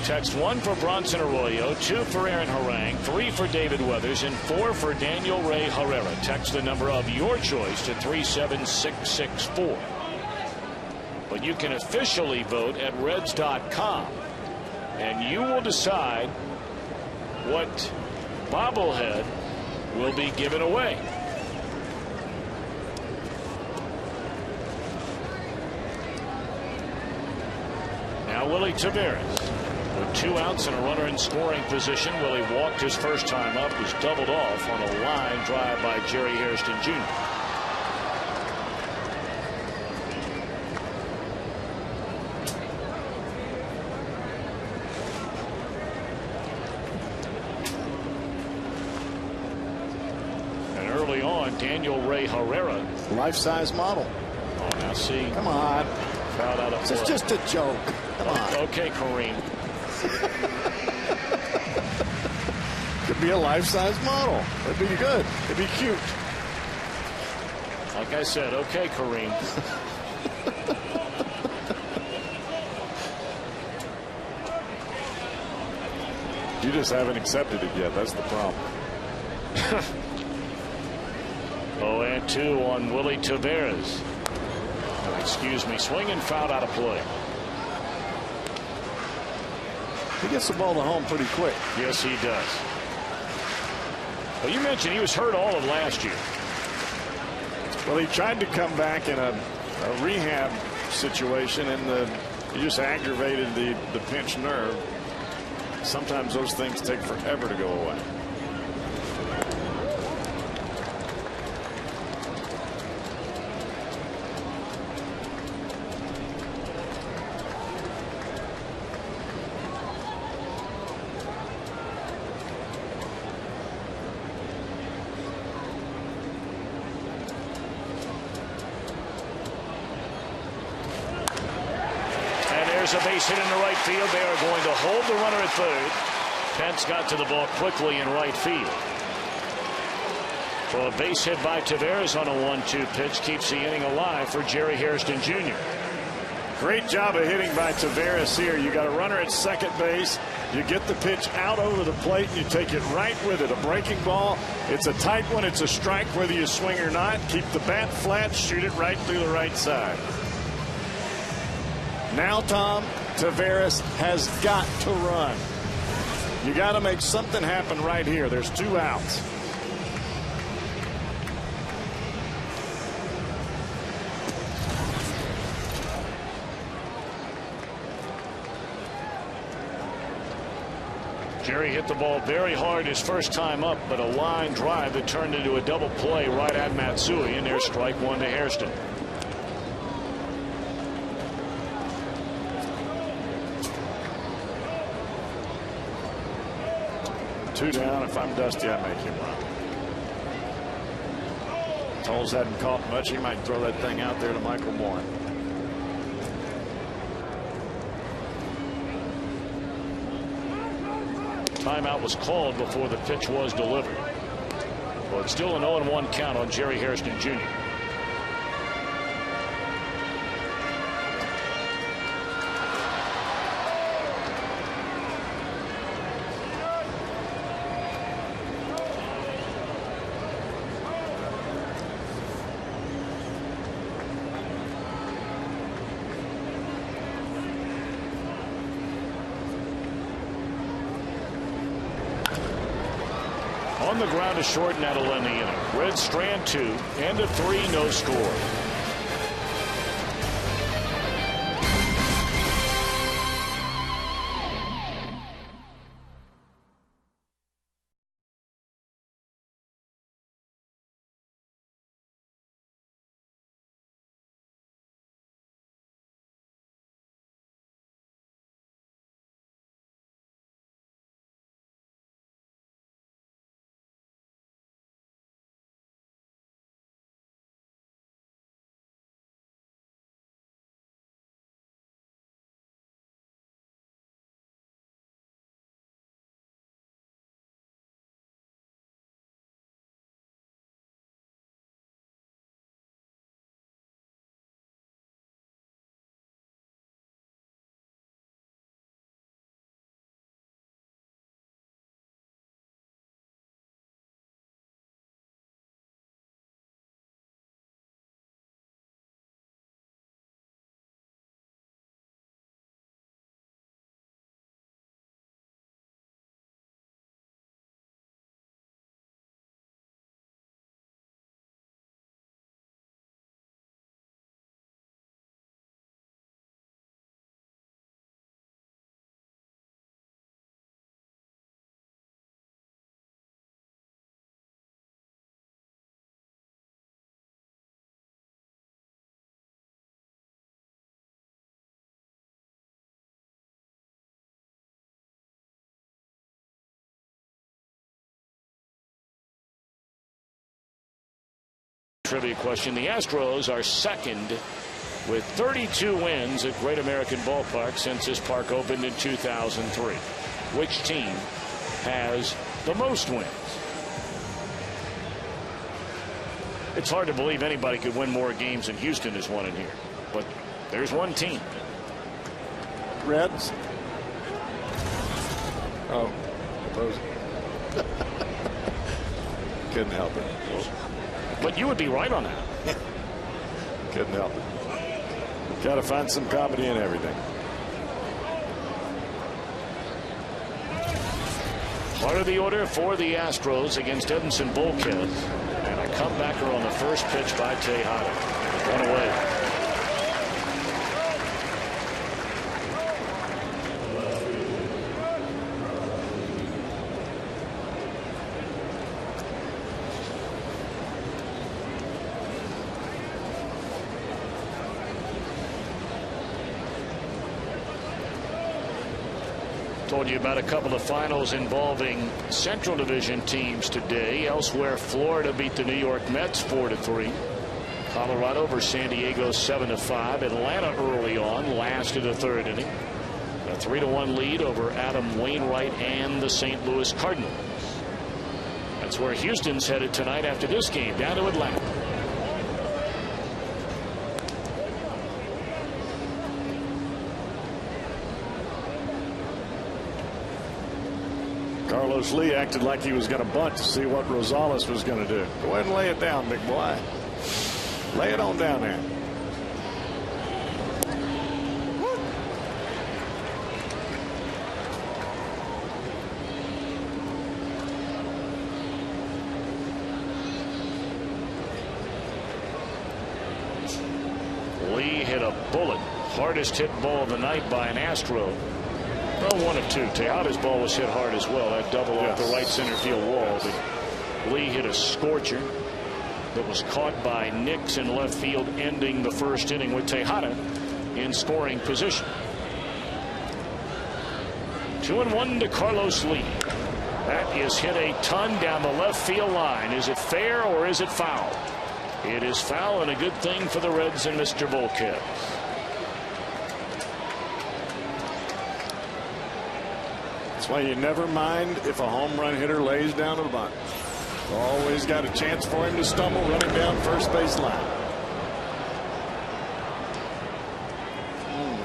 Text 1 for Bronson Arroyo, 2 for Aaron Harang, 3 for David Weathers, and 4 for Daniel Ray Herrera. Text the number of your choice to 37664. But you can officially vote at Reds.com, and you will decide what bobblehead will be given away. Now Willie Taveras. With 2 outs and a runner in scoring position, Willie walked his first time up, was doubled off on a line drive by Jerry Hairston Jr. And early on, Daniel Ray Herrera. Life-size model. Oh, now see. Come on. Fouled out of play. It's just a joke. Come on. Okay, Kareem. Could be a life-size model. That'd be good. It'd be cute. Like I said, okay, Kareem. You just haven't accepted it yet. That's the problem. 0-2 on Willie Taveras. Excuse me, swing and fouled out of play. He gets the ball to home pretty quick. Yes, he does. Well, you mentioned he was hurt all of last year. Well, he tried to come back in a rehab situation, and he just aggravated the pinched nerve. Sometimes those things take forever to go away. A base hit in the right field. They are going to hold the runner at third. Pence got to the ball quickly in right field. So a base hit by Taveras on a 1-2 pitch keeps the inning alive for Jerry Hairston Jr. Great job of hitting by Taveras here. You got a runner at second base. You get the pitch out over the plate, and you take it right with it. A breaking ball. It's a tight one. It's a strike whether you swing or not. Keep the bat flat. Shoot it right through the right side. Now, Tom, Taveras has got to run. You got to make something happen right here. There's 2 outs. Jerry hit the ball very hard his first time up, but a line drive that turned into a double play right at Matsui, and there's strike 1 to Hairston. Two down. If I'm Dusty, I make him run. Tolles hadn't caught much. He might throw that thing out there to Michael Moore. Timeout was called before the pitch was delivered. Well, it's still an 0-1 count on Jerry Hairston Jr. On the ground to short, and that'll end the inning. Red Strand 2, end of 3, no score. Trivia question. The Astros are second with 32 wins at Great American Ballpark since this park opened in 2003. Which team has the most wins? It's hard to believe anybody could win more games than Houston has won in here, but there's one team. Reds. Oh, opposing. Couldn't help it. But you would be right on that. Couldn't help it. Got to find some comedy in everything. Part of the order for the Astros against Edinson Volquez. And a comebacker on the first pitch by Tejada. One away. Told you about a couple of finals involving Central Division teams today. Elsewhere, Florida beat the New York Mets 4-3. Colorado over San Diego 7-5. Atlanta early on, last of the third inning. A 3-1 lead over Adam Wainwright and the St. Louis Cardinals. That's where Houston's headed tonight after this game, down to Atlanta. Carlos Lee acted like he was going to bunt to see what Rosales was going to do. Go ahead and lay it down, big boy. Lay it on down there. Lee hit a bullet. Hardest hit ball of the night by an Astro. Well, one of two. Tejada's ball was hit hard as well. That double off the right center field wall. But Lee hit a scorcher that was caught by Nix in left field, ending the first inning with Tejada in scoring position. 2-1 to Carlos Lee. That is hit a ton down the left field line. Is it fair or is it foul? It is foul, and a good thing for the Reds and Mr. Volquez. That's why you never mind if a home run hitter lays down to the bunt. Always got a chance for him to stumble running down first base line.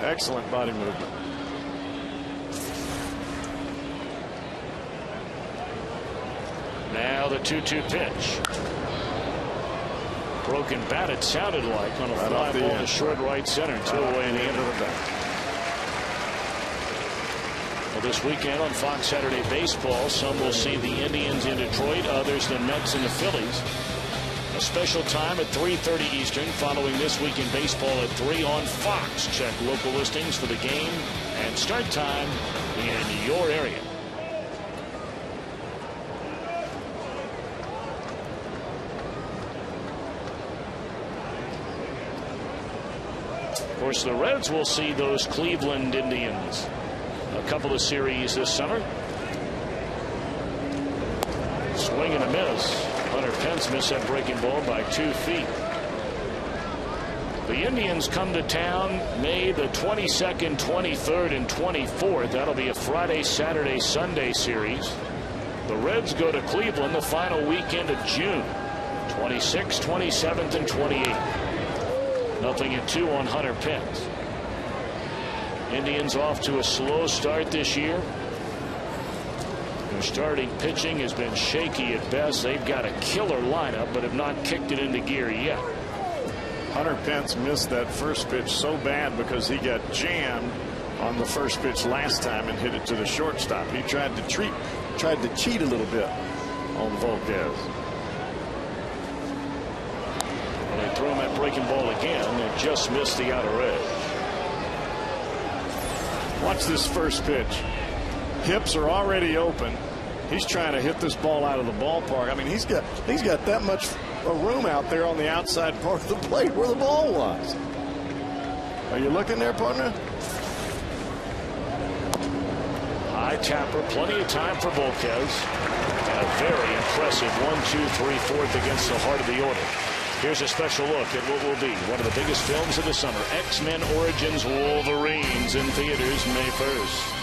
Excellent body movement. Now the 2-2 pitch. Broken bat, it sounded like, on a fly ball to short right center. 2 away in the end of the bat. Well, this weekend on Fox Saturday Baseball, some will see the Indians in Detroit, others the Mets and the Phillies. A special time at 3:30 Eastern following This Week in Baseball at 3 on Fox. Check local listings for the game and start time in your area. Of course, the Reds will see those Cleveland Indians a couple of series this summer. Swing and a miss. Hunter Pence missed that breaking ball by 2 feet. The Indians come to town May the 22nd, 23rd, and 24th. That'll be a Friday, Saturday, Sunday series. The Reds go to Cleveland the final weekend of June, 26th, 27th, and 28th. 0-2 on Hunter Pence. Indians off to a slow start this year. Their starting pitching has been shaky at best. They've got a killer lineup, but have not kicked it into gear yet. Hunter Pence missed that first pitch so bad because he got jammed on the first pitch last time and hit it to the shortstop. He tried to cheat a little bit on Volquez. They throw him that breaking ball again. They just missed the outer edge. Watch this first pitch. Hips are already open. He's trying to hit this ball out of the ballpark. I mean, he's got that much room out there on the outside part of the plate where the ball was. Are you looking there, partner? High tapper, plenty of time for Volquez. And a very impressive 1-2-3 fourth against the heart of the order. Here's a special look at what will be one of the biggest films of the summer. X-Men Origins Wolverines in theaters May 1st.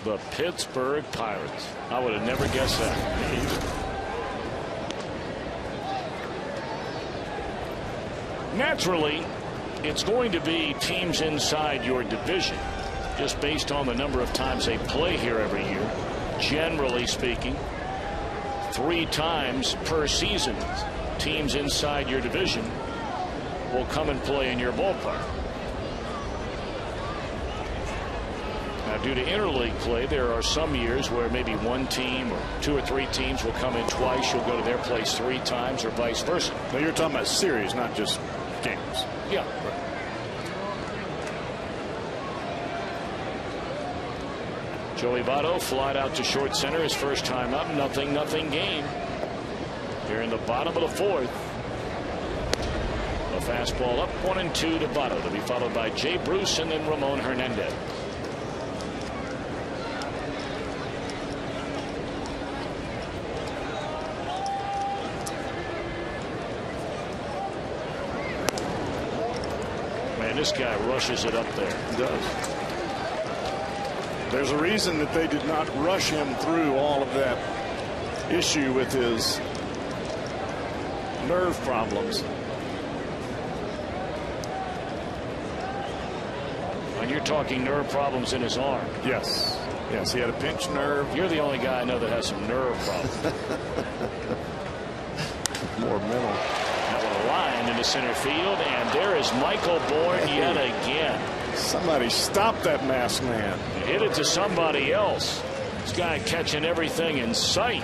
the Pittsburgh Pirates. I would have never guessed that. Naturally, it's going to be teams inside your division, just based on the number of times they play here every year. Generally speaking, 3 times per season, teams inside your division will come and play in your ballpark. Now, due to interleague play, there are some years where maybe one team or 2 or 3 teams will come in twice. You'll go to their place 3 times, or vice versa. Now, you're talking about series, not just games. Yeah. Joey Votto flied out to short center his first time up. Nothing game. Here in the bottom of the 4th. A fastball up 1-2 to Votto, to be followed by Jay Bruce and then Ramon Hernandez. This guy rushes it up there. He does. There's a reason that they did not rush him through all of that issue with his nerve problems. And you're talking nerve problems in his arm. Yes. Yes, he had a pinched nerve. You're the only guy I know that has some nerve problems. More mental. Line into center field, and there is Michael Bourne yet again. Somebody stop that masked man. Hit it to somebody else. This guy catching everything in sight.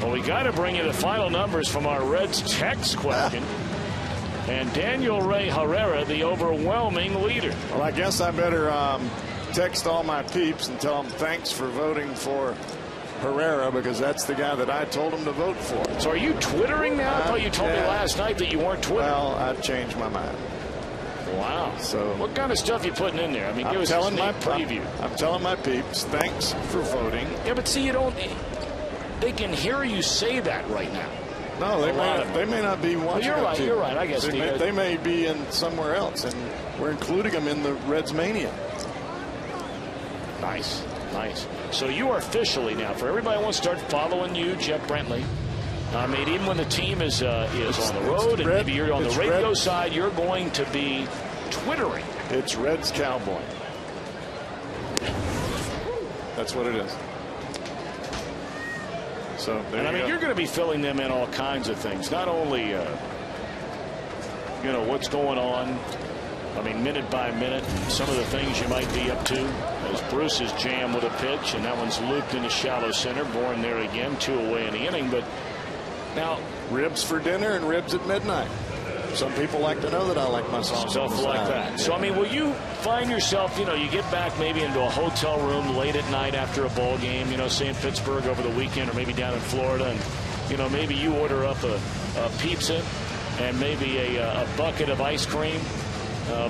Well, we got to bring you the final numbers from our Reds text question. And Daniel Ray Herrera, the overwhelming leader. Well, I guess I better text all my peeps and tell them thanks for voting for Herrera, because that's the guy that I told him to vote for. So are you Twittering now? I thought you told me last night that you weren't Twittering. Well, I've changed my mind. Wow. So what kind of stuff you putting in there? I mean, give us a sneak preview. I'm telling my peeps, thanks for voting. Yeah, but see, you don't. They can hear you say that right now. No, they may not be watching. Well, you're right. I guess they may be in somewhere else, and we're including them in the Reds Mania. Nice. So you are officially now, for everybody who wants to start following you, Jeff Brentley. I mean, even when the team is on the road and maybe you're on the radio side, you're going to be Twittering. It's Reds Cowboy. That's what it is. So and I mean, you're going to be filling them in all kinds of things. Not only what's going on. I mean, minute by minute, some of the things you might be up to. As Bruce is jammed with a pitch, and that one's looped into shallow center. Bourne there again, 2 away in the inning. But now, ribs for dinner and ribs at midnight. Some people like to know that I like my songs. Stuff like that. Yeah. So, I mean, will you find yourself, you get back maybe into a hotel room late at night after a ball game, say in Pittsburgh over the weekend or maybe down in Florida, and, maybe you order up a pizza and maybe a bucket of ice cream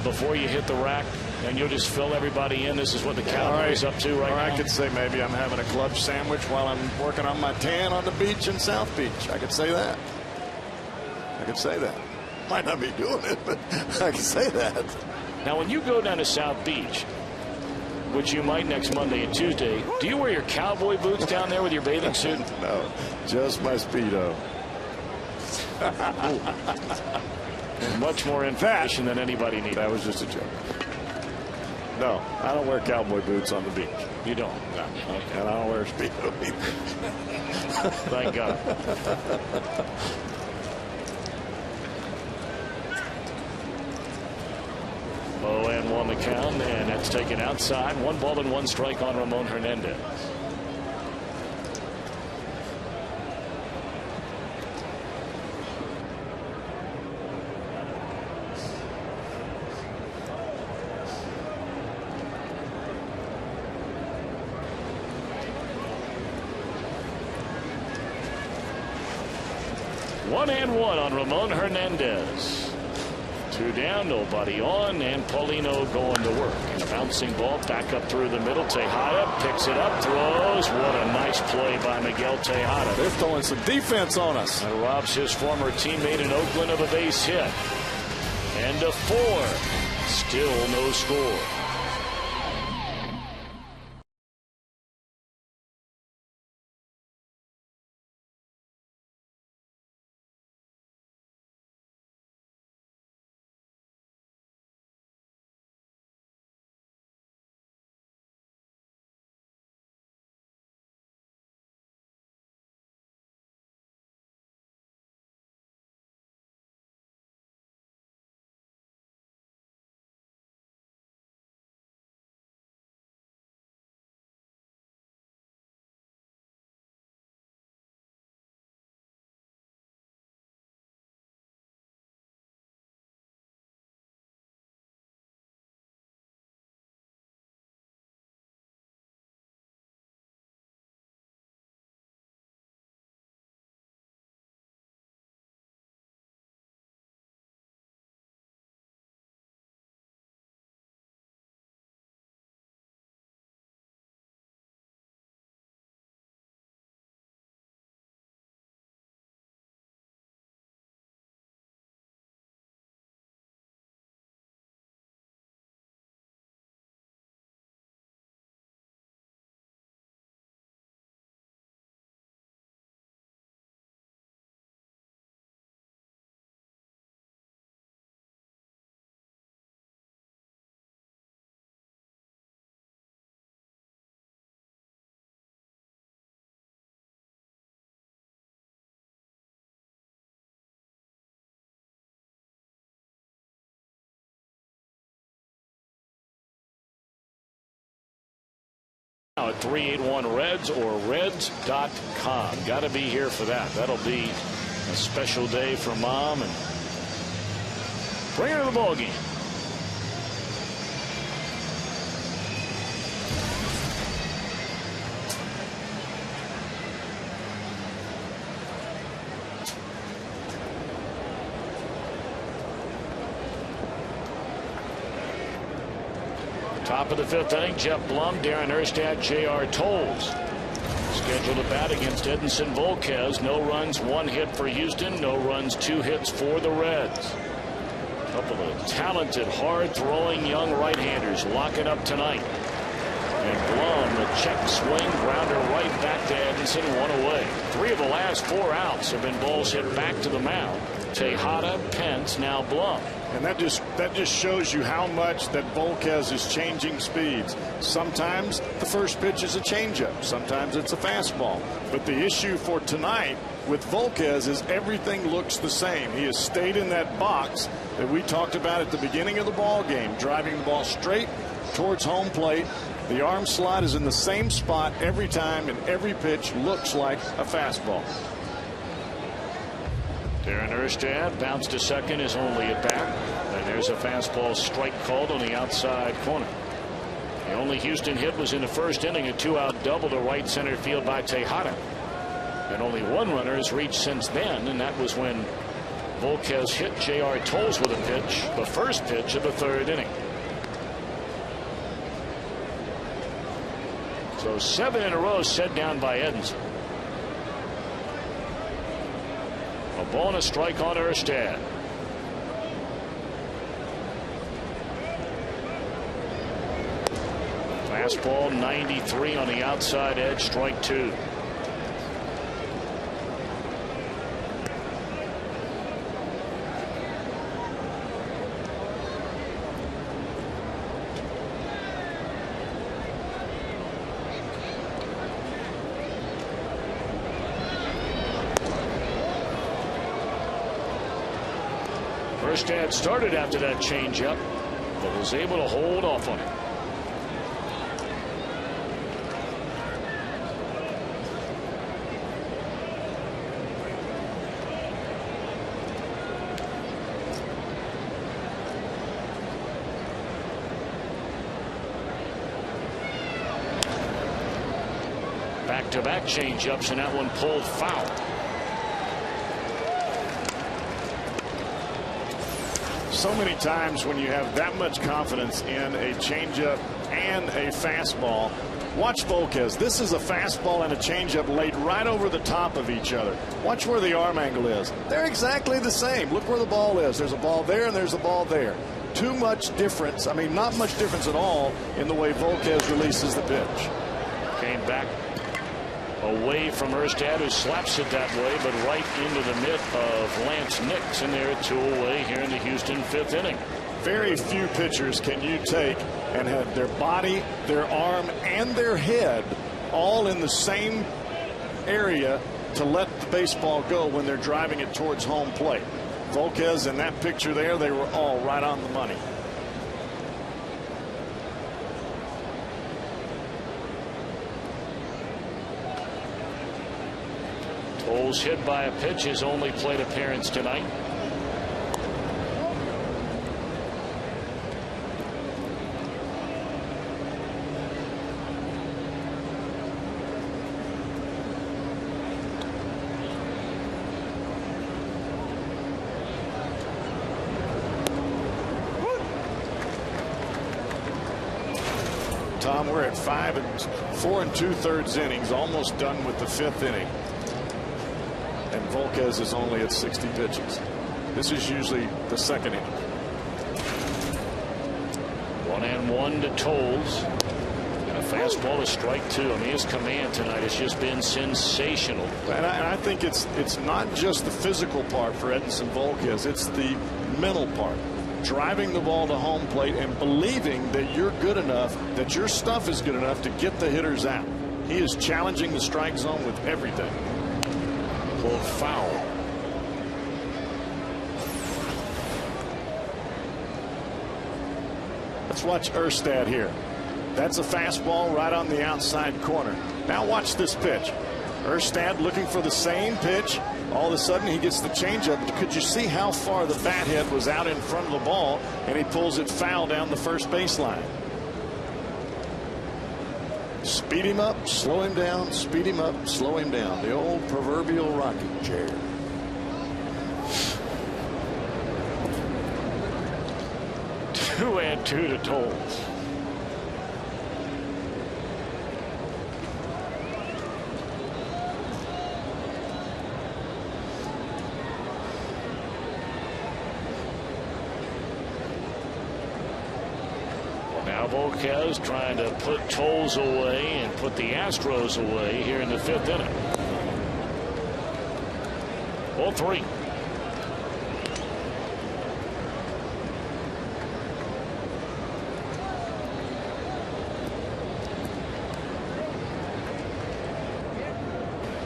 before you hit the rack, and you'll just fill everybody in. This is what the Cowboys up to right now. I could say maybe I'm having a club sandwich while I'm working on my tan on the beach in South Beach. I could say that. Might not be doing it, but I can say that. Now, when you go down to South Beach, which you might next Monday and Tuesday, do you wear your cowboy boots down there with your bathing suit? No, just my Speedo. Much more information than anybody needs. That was just a joke. No, I don't wear cowboy boots on the beach. You don't? No. Okay. And I don't wear a Speedo either. Thank God. 0-1 the count, and that's taken outside. 1 ball and 1 strike on Ramon Hernandez. One and one on Ramon Hernandez. 2 down, nobody on, and Paulino going to work. And a bouncing ball back up through the middle. Tejada picks it up, throws. What a nice play by Miguel Tejada. They're throwing some defense on us. And robs his former teammate in Oakland of a base hit. And a 4. Still no score. now at 381Reds or Reds.com. Got to be here for that. That'll be a special day for Mom, and bring her to the ball game. Top of the 5th inning, Jeff Blum, Darren Erstad, J.R. Tolles scheduled to bat against Edinson Volquez. No runs, 1 hit for Houston. No runs, 2 hits for the Reds. A couple of talented, hard-throwing young right-handers locking up tonight. And Blum, a check swing, grounder right back to Edinson, 1 away. 3 of the last 4 outs have been balls hit back to the mound. Tejada, Pence, now Blum. And that just shows you how much that Volquez is changing speeds. Sometimes the first pitch is a changeup. Sometimes it's a fastball. But the issue for tonight with Volquez is everything looks the same. He has stayed in that box that we talked about at the beginning of the ball game, driving the ball straight towards home plate. The arm slot is in the same spot every time, and every pitch looks like a fastball. Darren Erstad bounced to second, is only at bat. And there's a fastball strike called on the outside corner. The only Houston hit was in the 1st inning, a 2-out double to right center field by Tejada. And only 1 runner has reached since then, and that was when Volquez hit J.R. Tolles with a pitch, the first pitch of the 3rd inning. So 7 in a row set down by Edinson. A ball and a strike on Erstad. Fastball 93 on the outside edge, strike 2. Erstad started after that changeup, but was able to hold off on it. Back-to-back changeups, and that one pulled foul. So many times when you have that much confidence in a changeup and a fastball. Watch Volquez. This is a fastball and a changeup laid right over the top of each other. Watch where the arm angle is. They're exactly the same. Look where the ball is. There's a ball there and there's a ball there. Too much difference. I mean, not much difference at all in the way Volquez releases the pitch. Came back away from Erstad, who slaps it that way, but right into the mitt of Lance Nix, and they're 2 away here in the Houston 5th inning. Very few pitchers can you take and have their body, their arm, and their head all in the same area to let the baseball go when they're driving it towards home plate. Volquez, in that picture there, they were all right on the money. Tolles hit by a pitch, his only plate appearance tonight. Tom, we're at 4 2/3 innings, almost done with the 5th inning. And Volquez is only at 60 pitches. This is usually the 2nd inning. 1-1 to Tolles. And a fastball to strike 2. I mean, his command tonight has just been sensational. And I think it's not just the physical part for Edinson Volquez. It's the mental part. Driving the ball to home plate and believing that you're good enough, that your stuff is good enough to get the hitters out. He is challenging the strike zone with everything. Pulled foul. Let's watch Erstad here. That's a fastball right on the outside corner. Now watch this pitch. Erstad looking for the same pitch. All of a sudden he gets the changeup. Could you see how far the bat head was out in front of the ball, and he pulls it foul down the first baseline. Speed him up, slow him down, speed him up, slow him down. The old proverbial rocking chair. Two and two to Toles. Now Volquez trying to put Toles away and put the Astros away here in the 5th inning. 0-3.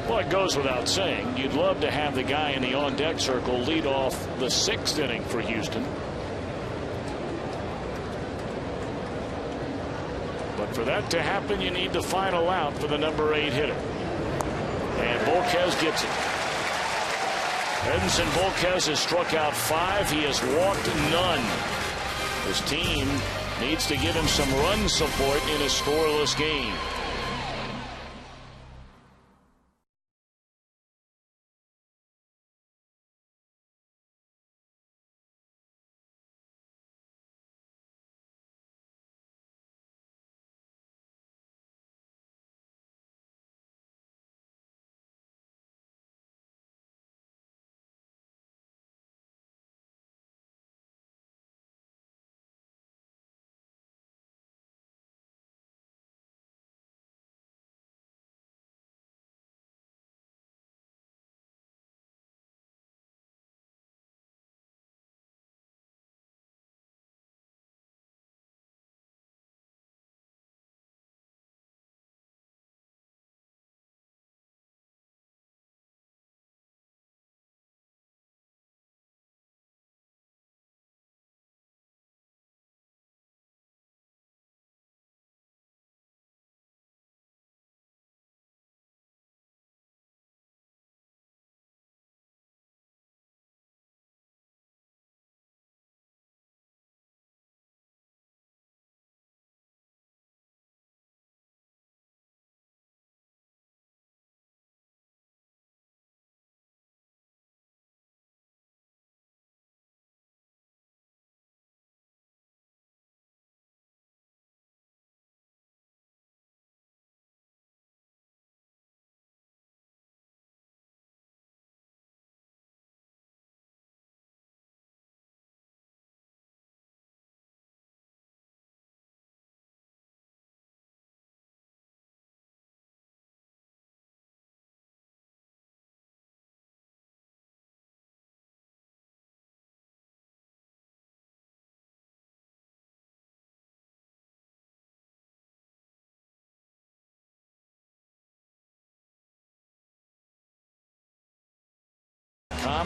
Well, it goes without saying, you'd love to have the guy in the on-deck circle lead off the 6th inning for Houston. But for that to happen, you need the final out for the number 8 hitter. And Volquez gets it. Edinson Volquez has struck out 5. He has walked none. His team needs to give him some run support in a scoreless game.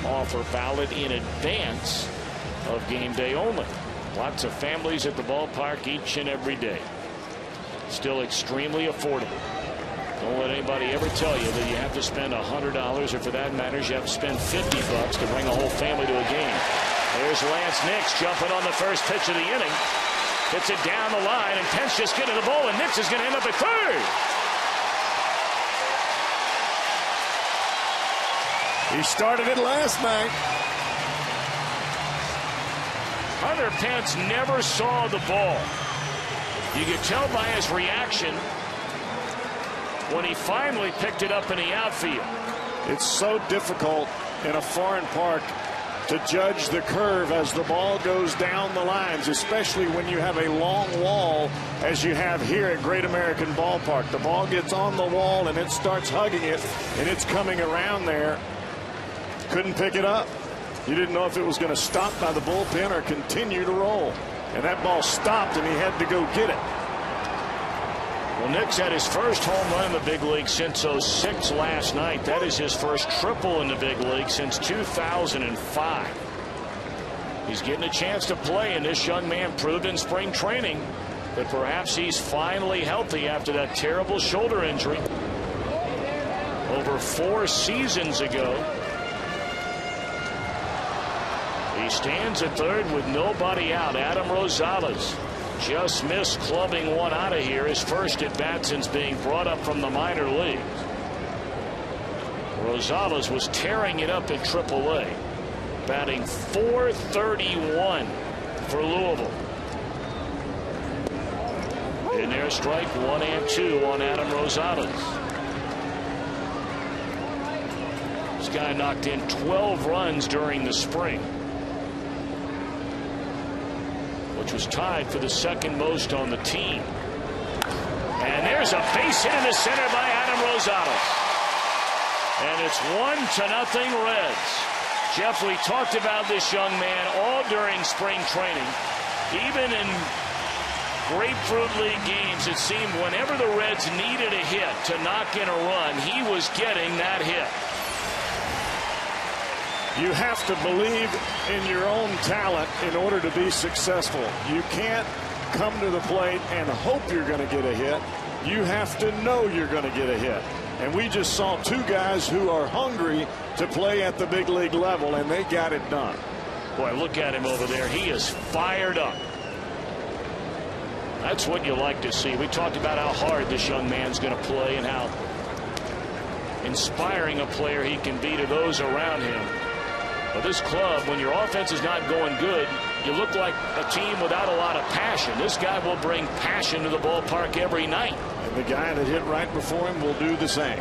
Offer valid in advance of game day only. Lots of families at the ballpark each and every day. Still extremely affordable. Don't let anybody ever tell you that you have to spend $100, or for that matter, you have to spend $50 to bring a whole family to a game. There's Lance Nix jumping on the first pitch of the inning. Hits it down the line, and Pence just getting the ball, and Nix is going to end up at third. He started it last night. Hunter Pence never saw the ball. You could tell by his reaction when he finally picked it up in the outfield. It's so difficult in a foreign park to judge the curve as the ball goes down the lines, especially when you have a long wall as you have here at Great American Ballpark. The ball gets on the wall and it starts hugging it, and it's coming around there. Couldn't pick it up. You didn't know if it was going to stop by the bullpen or continue to roll. And that ball stopped, and he had to go get it. Well, Nix had his first home run in the big league since '06 last night. That is his first triple in the big league since 2005. He's getting a chance to play, and this young man proved in spring training but perhaps he's finally healthy after that terrible shoulder injury over 4 seasons ago. He stands at third with nobody out. Adam Rosales just missed clubbing one out of here, his first at bat since being brought up from the minor leagues. Rosales was tearing it up in AAA, batting .431 for Louisville. In there, strike 1 and 2 on Adam Rosales. This guy knocked in 12 runs during the spring, which was tied for the second most on the team. And there's a base hit in the center by Adam Rosales. And it's 1-0 Reds. Jeff, we talked about this young man all during spring training. Even in Grapefruit League games, it seemed whenever the Reds needed a hit to knock in a run, he was getting that hit. You have to believe in your own talent in order to be successful. You can't come to the plate and hope you're going to get a hit. You have to know you're going to get a hit. And we just saw 2 guys who are hungry to play at the big league level, and they got it done. Boy, look at him over there. He is fired up. That's what you like to see. We talked about how hard this young man's going to play and how inspiring a player he can be to those around him. But this club, when your offense is not going good, you look like a team without a lot of passion. This guy will bring passion to the ballpark every night. And the guy that hit right before him will do the same.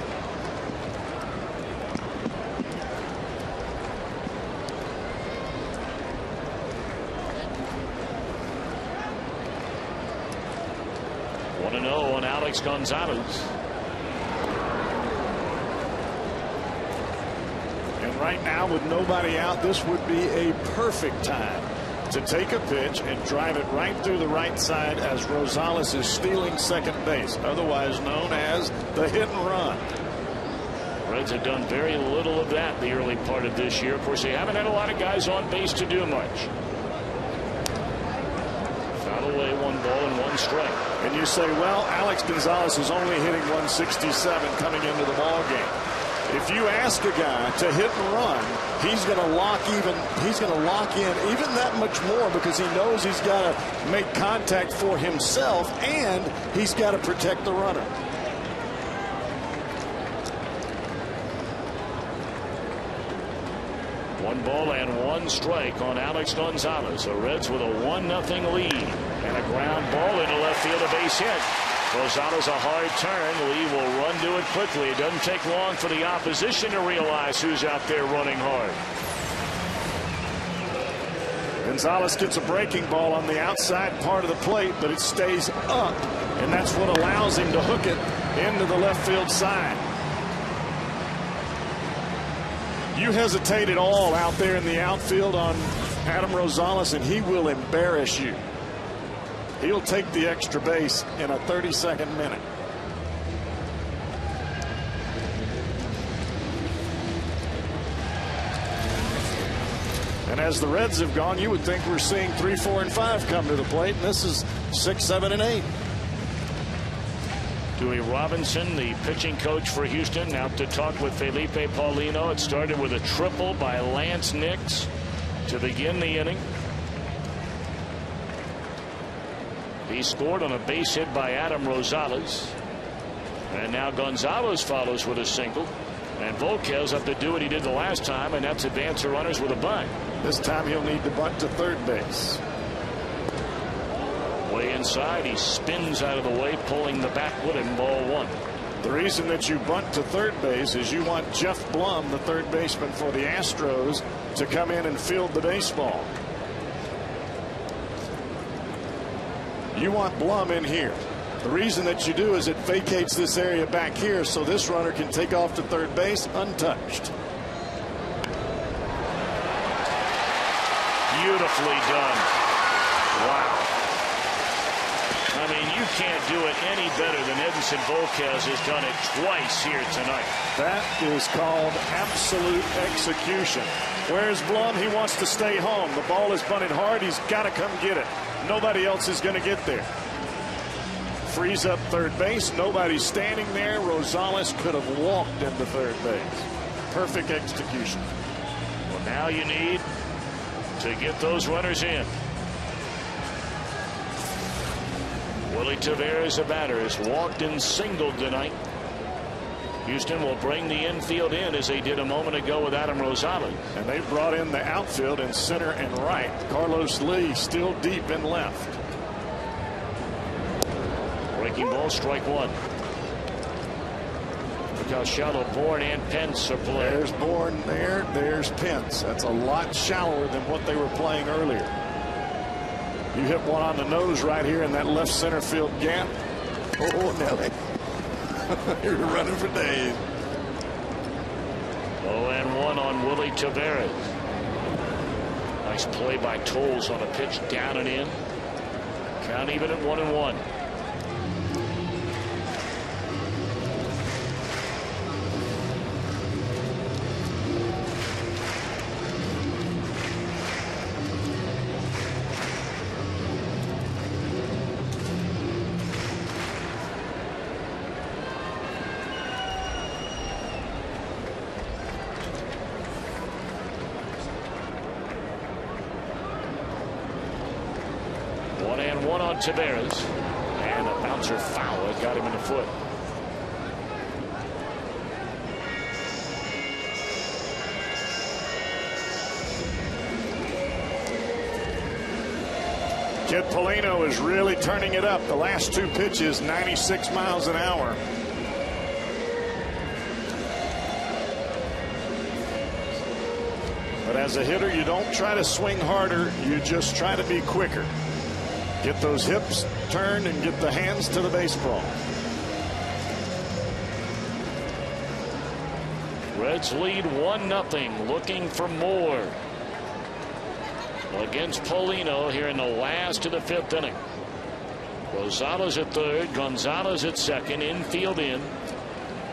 One 1-0 on Alex Gonzalez. And right now, with nobody out, this would be a perfect time to take a pitch and drive it right through the right side as Rosales is stealing second base, otherwise known as the hit and run. Reds have done very little of that the early part of this year. Of course, they haven't had a lot of guys on base to do much. Foul away, 1 ball and 1 strike. And you say, well, Alex Gonzalez is only hitting 167 coming into the ball game. If you ask a guy to hit and run, he's going to lock in even that much more, because he knows he's got to make contact for himself and he's got to protect the runner. One ball and 1 strike on Alex Gonzalez. The Reds with a 1-0 lead, and a ground ball into left field, a base hit. Rosales a hard turn. Lee will run to it quickly. It doesn't take long for the opposition to realize who's out there running hard. Gonzalez gets a breaking ball on the outside part of the plate, but it stays up, and that's what allows him to hook it into the left field side. You hesitate at all out there in the outfield on Adam Rosales, and he will embarrass you. He'll take the extra base in a 32nd minute. And as the Reds have gone, you would think we're seeing 3, 4, and 5 come to the plate, and this is 6, 7, and 8. Dewey Robinson, the pitching coach for Houston, out to talk with Felipe Paulino. It started with a triple by Lance Nix to begin the inning. He scored on a base hit by Adam Rosales. And now Gonzalez follows with a single. And Volquez up to do what he did the last time, and that's advance the runners with a bunt. This time he'll need to bunt to third base. Way inside, he spins out of the way, pulling the bat with him, ball 1. The reason that you bunt to third base is you want Jeff Blum, the third baseman for the Astros, to come in and field the baseball. You want Blum in here. The reason that you do is it vacates this area back here so this runner can take off to third base untouched. Beautifully done. Wow. I mean, you can't do it any better than Edinson Volquez has done it twice here tonight. That is called absolute execution. Where's Blum? He wants to stay home. The ball is bunted hard. He's got to come get it. Nobody else is going to get there. frees up third base. Nobody's standing there. Rosales could have walked into third base. Perfect execution. Well, now you need to get those runners in. Willie Taveras, a batter, has walked and singled tonight. Houston will bring the infield in as they did a moment ago with Adam Rosales. And they brought in the outfield in center and right. Carlos Lee still deep in left. Breaking ball, strike one. Look how shallow Bourne and Pence are playing. There's Bourne there. There's Pence. That's a lot shallower than what they were playing earlier. You hit one on the nose right here in that left center field gap. Oh, Nelly. You're running for days. 0-1 on Willie Taveras. Nice play by Toles on a pitch down and in. Count even at 1-1. One on Taveras, and a bouncer foul. It got him in the foot. Kid Polino is really turning it up. The last two pitches, 96 miles an hour. But as a hitter, you don't try to swing harder. You just try to be quicker. Get those hips turned and get the hands to the baseball. Reds lead 1-0, looking for more against Polino here in the last of the fifth inning. Rosales at third, Gonzalez at second, infield in.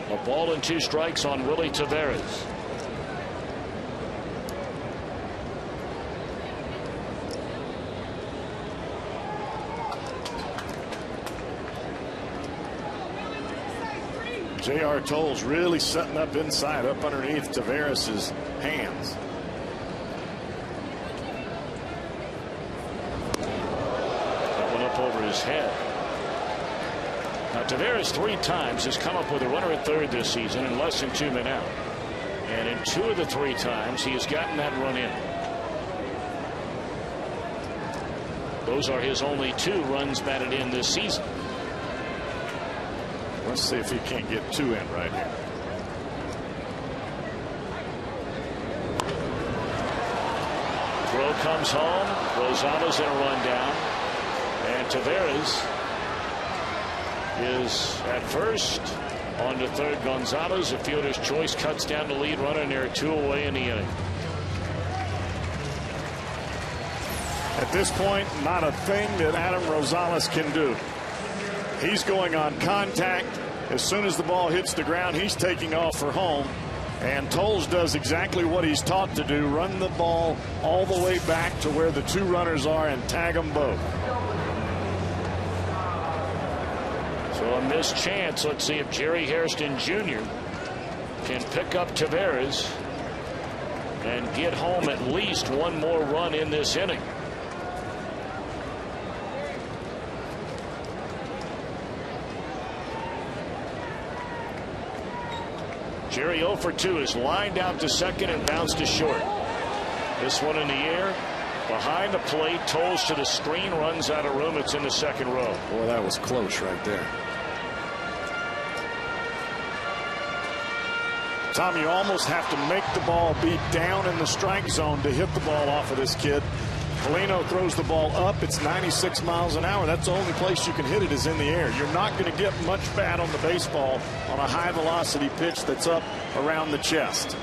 A ball and 2 strikes on Willie Taveras. J.R. Toles really setting up inside, up underneath Taveras' hands. That one up over his head. Now Taveras 3 times has come up with a runner at third this season in less than 2 men out. And in 2 of the 3 times he has gotten that run in. Those are his only 2 runs batted in this season. Let's see if he can't get 2 in right here. Throw comes home. Rosales in a run down. And Taveras is at first. On to third, Gonzalez. The fielder's choice cuts down the lead runner, and there are 2 away in the inning. At this point, not a thing that Adam Rosales can do. He's going on contact. As soon as the ball hits the ground, he's taking off for home. And Toles does exactly what he's taught to do, run the ball all the way back to where the 2 runners are and tag them both. So a missed chance. Let's see if Jerry Hairston Jr. can pick up Taveras and get home at least 1 more run in this inning. Jerry 0 for 2 is lined out to second and bounced to short. This one in the air. Behind the plate. Toles to the screen. Runs out of room. It's in the second row. Boy, that was close right there. Tom, you almost have to make the ball be down in the strike zone to hit the ball off of this kid. Polino throws the ball up. It's 96 miles an hour. That's the only place you can hit it is in the air. You're not going to get much bat on the baseball on a high velocity pitch that's up around the chest.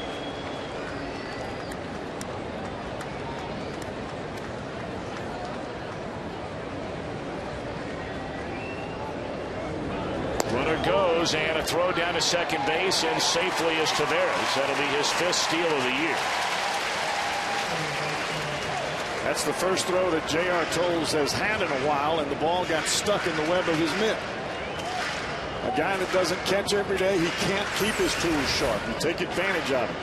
Runner goes, and a throw down to second base, and safely is Taveras. That'll be his 5th steal of the year. That's the first throw that J.R. Toles has had in a while, and the ball got stuck in the web of his mitt. A guy that doesn't catch every day, he can't keep his tools sharp. You take advantage of it.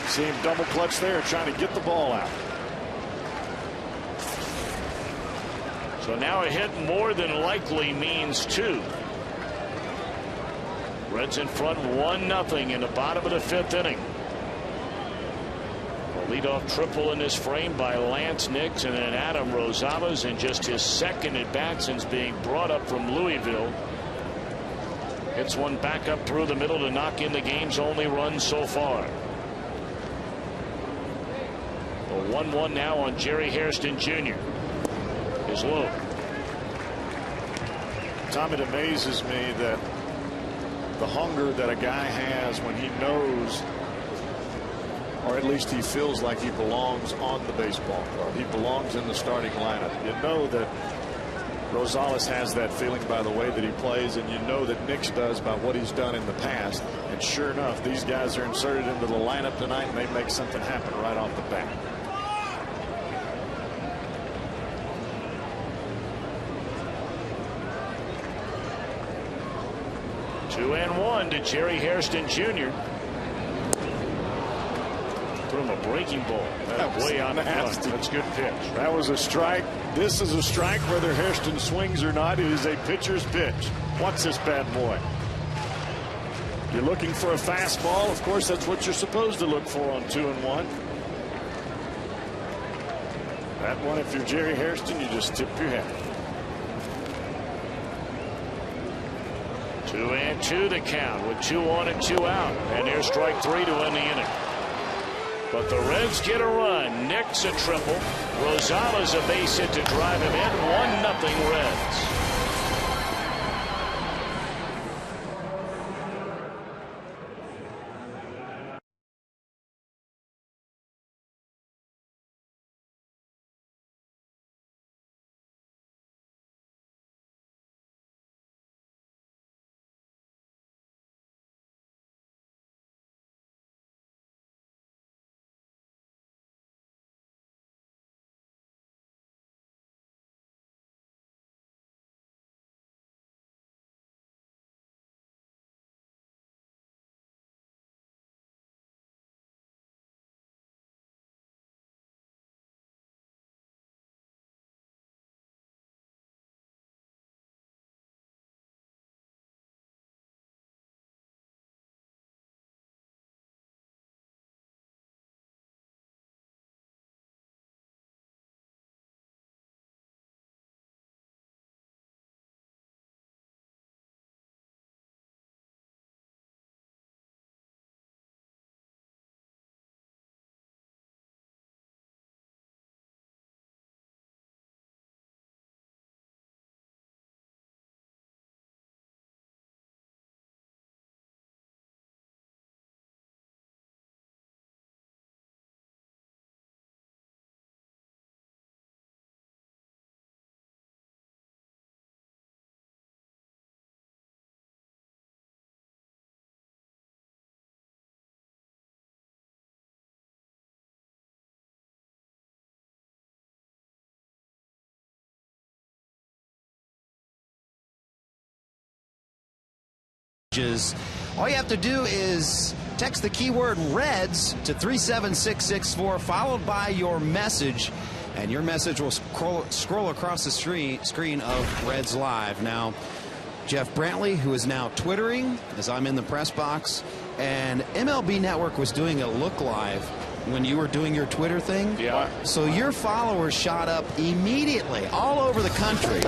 See him double clutch there, trying to get the ball out. So now a hit more than likely means 2. Reds in front 1-0 in the bottom of the 5th inning. A leadoff triple in this frame by Lance Nix, and then Adam Rosales in just his 2nd at bat since being brought up from Louisville. Hits one back up through the middle to knock in the game's only run so far. A 1-1 now on Jerry Hairston Jr. is low. Tom, it amazes me that the hunger that a guy has when he knows, or at least he feels like he belongs on the baseball card. He belongs in the starting lineup. You know that Rosales has that feeling by the way that he plays, and you know that Nix does by what he's done in the past. And sure enough, these guys are inserted into the lineup tonight, and they make something happen right off the bat. Two and one to Jerry Hairston Jr. Threw him a breaking ball. That way on the front. That's a good pitch. That was a strike. This is a strike whether Hairston swings or not. It is a pitcher's pitch. What's this bad boy? You're looking for a fastball. Of course, that's what you're supposed to look for on 2-1. That one, if you're Jerry Hairston, you just tip your hat. 2-2 the count with 2 on and 2 out. And here's strike 3 to end the inning. But the Reds get a run. Nix a triple. Rosales a base hit to drive him in. 1-0 Reds. All you have to do is text the keyword Reds to 37664, followed by your message, and your message will scroll across the screen of Reds Live. Now, Jeff Brantley, who is now Twittering as I'm in the press box, and MLB Network was doing a look live when you were doing your Twitter thing. Yeah. So your followers shot up immediately all over the country.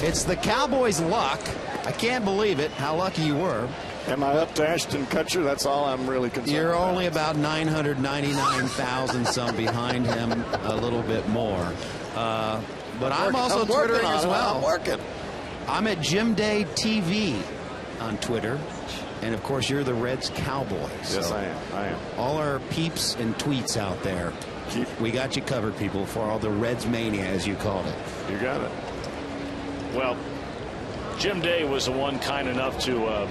It's the Cowboys' luck. I can't believe it, how lucky you were. Am I up to Ashton Kutcher? That's all I'm really concerned You're about. only about 999,000 some behind him, a little bit more. But I'm also Twittering as well. I'm working. I'm at Jim Day TV on Twitter. And, of course, you're the Reds Cowboys. Yes, so I am. all our peeps and tweets out there. We got you covered, people, for all the Reds mania, as you called it. You got it. Well, Jim Day was the one kind enough to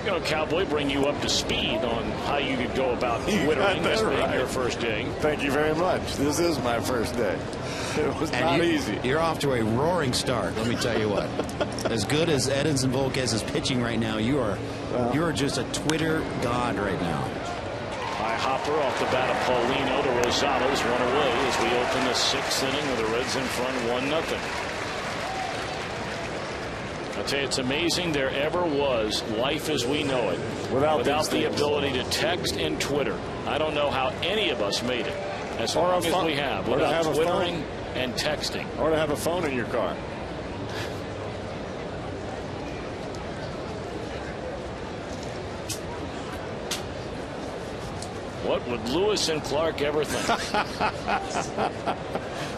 You know, Cowboy, bring you up to speed on how you could go about Twittering this being right. your first day. Thank you very much. This is my first day. It was not easy. You're off to a roaring start, let me tell you what. As good as Edinson Volquez is pitching right now, you are just a Twitter god right now. By Hopper off the bat of Paulino to Rosales, 1 away as we open the 6th inning with the Reds in front 1-0. I'll tell you, it's amazing there ever was life as we know it without the ability to text and Twitter. I don't know how any of us made it as long as we have without Twittering and texting. Or to have a phone in your car. What would Lewis and Clark ever think?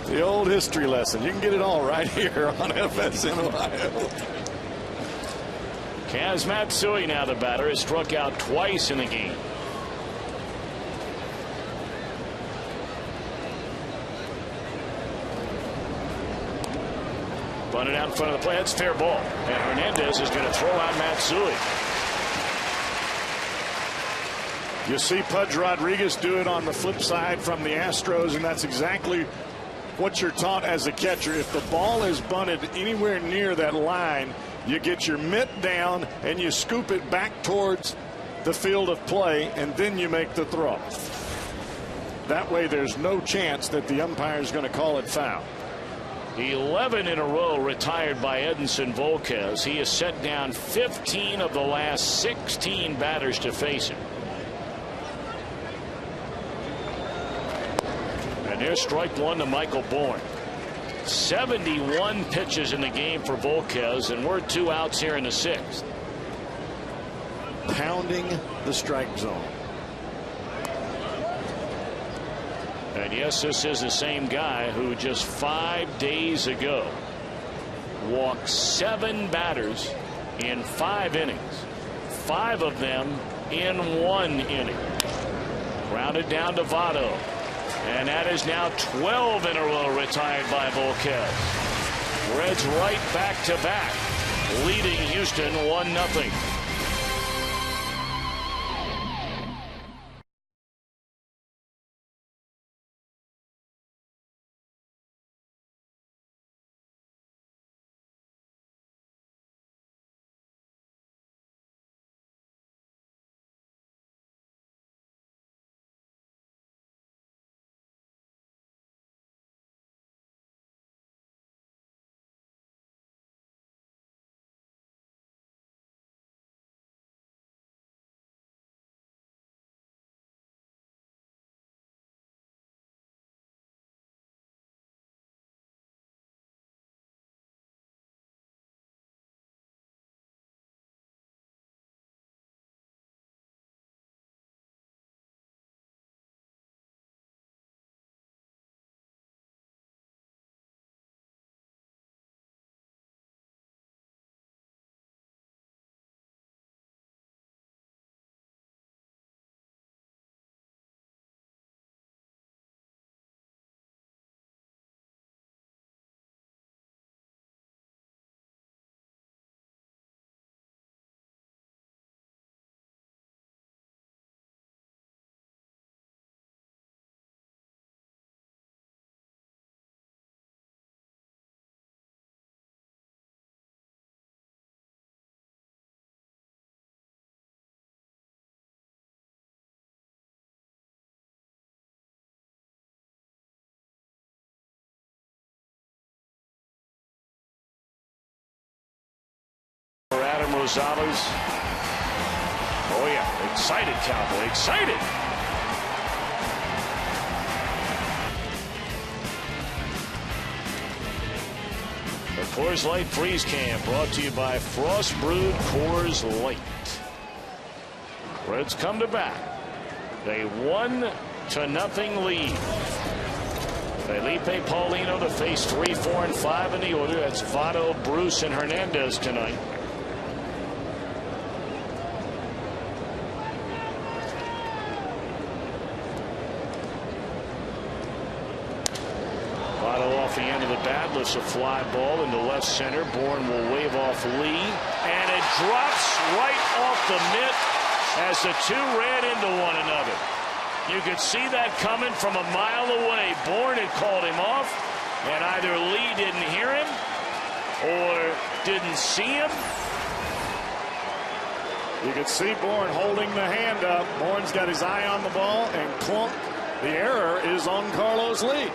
The old history lesson. You can get it all right here on FSN Ohio. Kaz Matsui, now the batter, has struck out twice in the game. Bunted out in front of the plate. That's fair ball. And Hernandez is going to throw out Matsui. You see Pudge Rodriguez do it on the flip side from the Astros, and that's exactly what you're taught as a catcher. If the ball is bunted anywhere near that line, you get your mitt down and you scoop it back towards the field of play, and then you make the throw. That way there's no chance that the umpire is going to call it foul. 11 in a row retired by Edinson Volquez. He has set down 15 of the last 16 batters to face him. And there's strike 1 to Michael Bourne. 71 pitches in the game for Volquez, and we're 2 outs here in the 6th. Pounding the strike zone. And yes, this is the same guy who just 5 days ago walked 7 batters in 5 innings. 5 of them in 1 inning. Grounded down to Votto. And that is now 12 in a row retired by Volquez. Reds right back to back, leading Houston 1-0. Adam Rosales. Oh yeah, excited Cowboy, excited. The Coors Light Freeze Can brought to you by Frost Brewed Coors Light. Reds come to bat. They 1-0 lead. Felipe Paulino to face 3, 4, and 5 in the order. That's Votto, Bruce, and Hernandez tonight. Votto off the end of the bat, lifts a fly ball into left center. Bourne will wave off Lee, and it drops right off the mitt as the two ran into one another. You could see that coming from a mile away. Bourne had called him off, and either Lee didn't hear him or didn't see him. You could see Bourne holding the hand up. Bourne's got his eye on the ball, and clunk. The error is on Carlos Lee.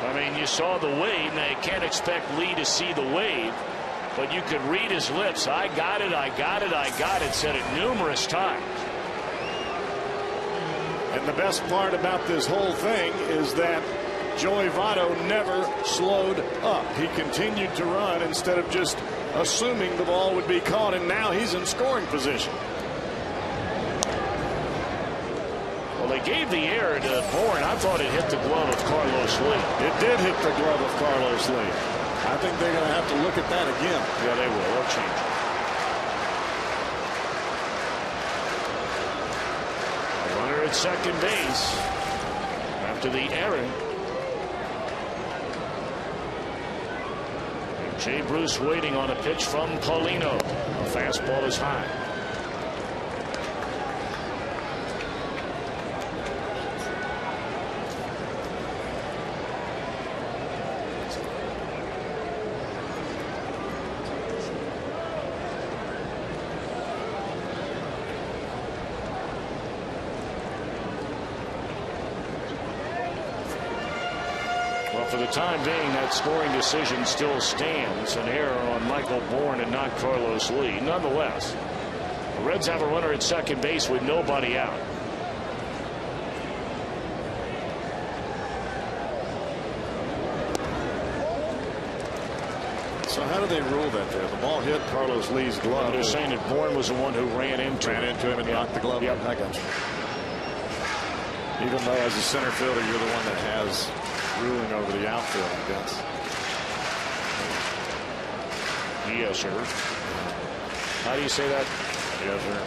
I mean, you saw the wave. Now, you can't expect Lee to see the wave, but you could read his lips. I got it, I got it, I got it. Said it numerous times. And the best part about this whole thing is that Joey Votto never slowed up. He continued to run instead of just assuming the ball would be caught, and now he's in scoring position. Well, they gave the error to Bourne. I thought it hit the glove of Carlos Lee. It did hit the glove of Carlos Lee. I think they're going to have to look at that again. Yeah, they will. They'll change it. A runner at second base after the error. And Jay Bruce waiting on a pitch from Paulino. The fastball is high. For the time being, that scoring decision still stands. An error on Michael Bourne and not Carlos Lee. Nonetheless, the Reds have a runner at second base with nobody out. So how do they rule that there? The ball hit Carlos Lee's glove. They're saying that Bourne was the one who ran into him and knocked the glove. Yep. I got you. Even though as a center fielder, you're the one that has ruling over the outfield, I guess. Yes, sir. How do you say that? Yes, sir.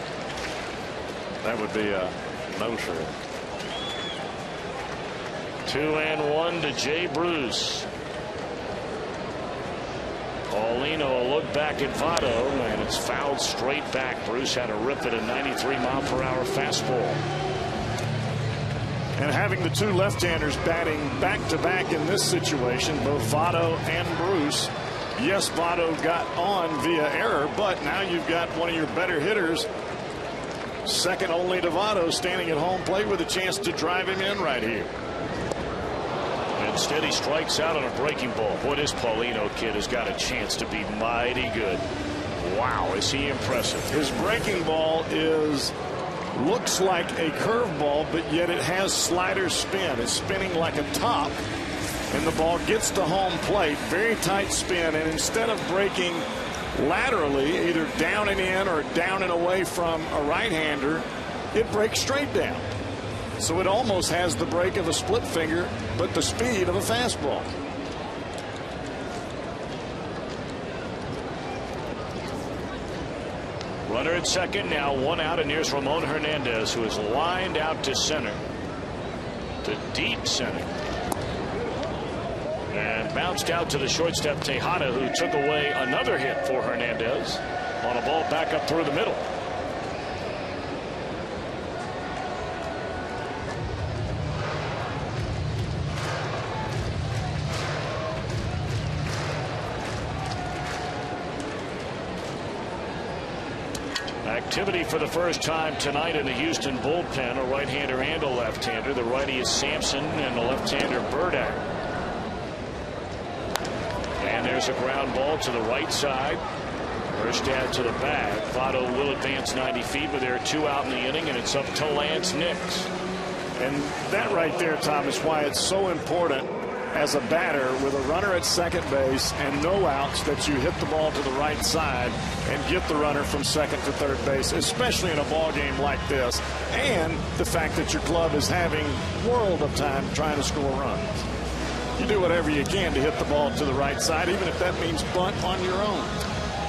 That would be a no, sir. 2-1 to Jay Bruce. Paulino a look back at Votto, and it's fouled straight back. Bruce had a rip at a 93-mile-per-hour fastball. And having the two left-handers batting back-to-back in this situation, both Votto and Bruce. Yes, Votto got on via error, but now you've got one of your better hitters, second only to Votto, standing at home plate with a chance to drive him in right here. Instead, he strikes out on a breaking ball. Boy, this Paulino kid has got a chance to be mighty good. Wow, is he impressive. His breaking ball looks like a curveball, but yet it has slider spin. It's spinning like a top, and the ball gets to home plate. Very tight spin, and instead of breaking laterally, either down and in or down and away from a right-hander, it breaks straight down. So it almost has the break of a split finger, but the speed of a fastball. Runner at second, now one out, and here's Ramon Hernandez, who is lined out to center, to deep center, and bounced out to the shortstop Tejada, who took away another hit for Hernandez on a ball back up through the middle. Activity for the first time tonight in the Houston bullpen. A right-hander and a left-hander. The righty is Sampson and the left-hander Burdack. And there's a ground ball to the right side. Erstad to the bag. Votto will advance 90 feet, but there are two out in the inning, and it's up to Lance Nix. And that right there, Tom, is why it's so important as a batter with a runner at second base and no outs that you hit the ball to the right side and get the runner from second to third base, especially in a ball game like this, and the fact that your club is having world of time trying to score runs. You do whatever you can to hit the ball to the right side, even if that means bunt on your own.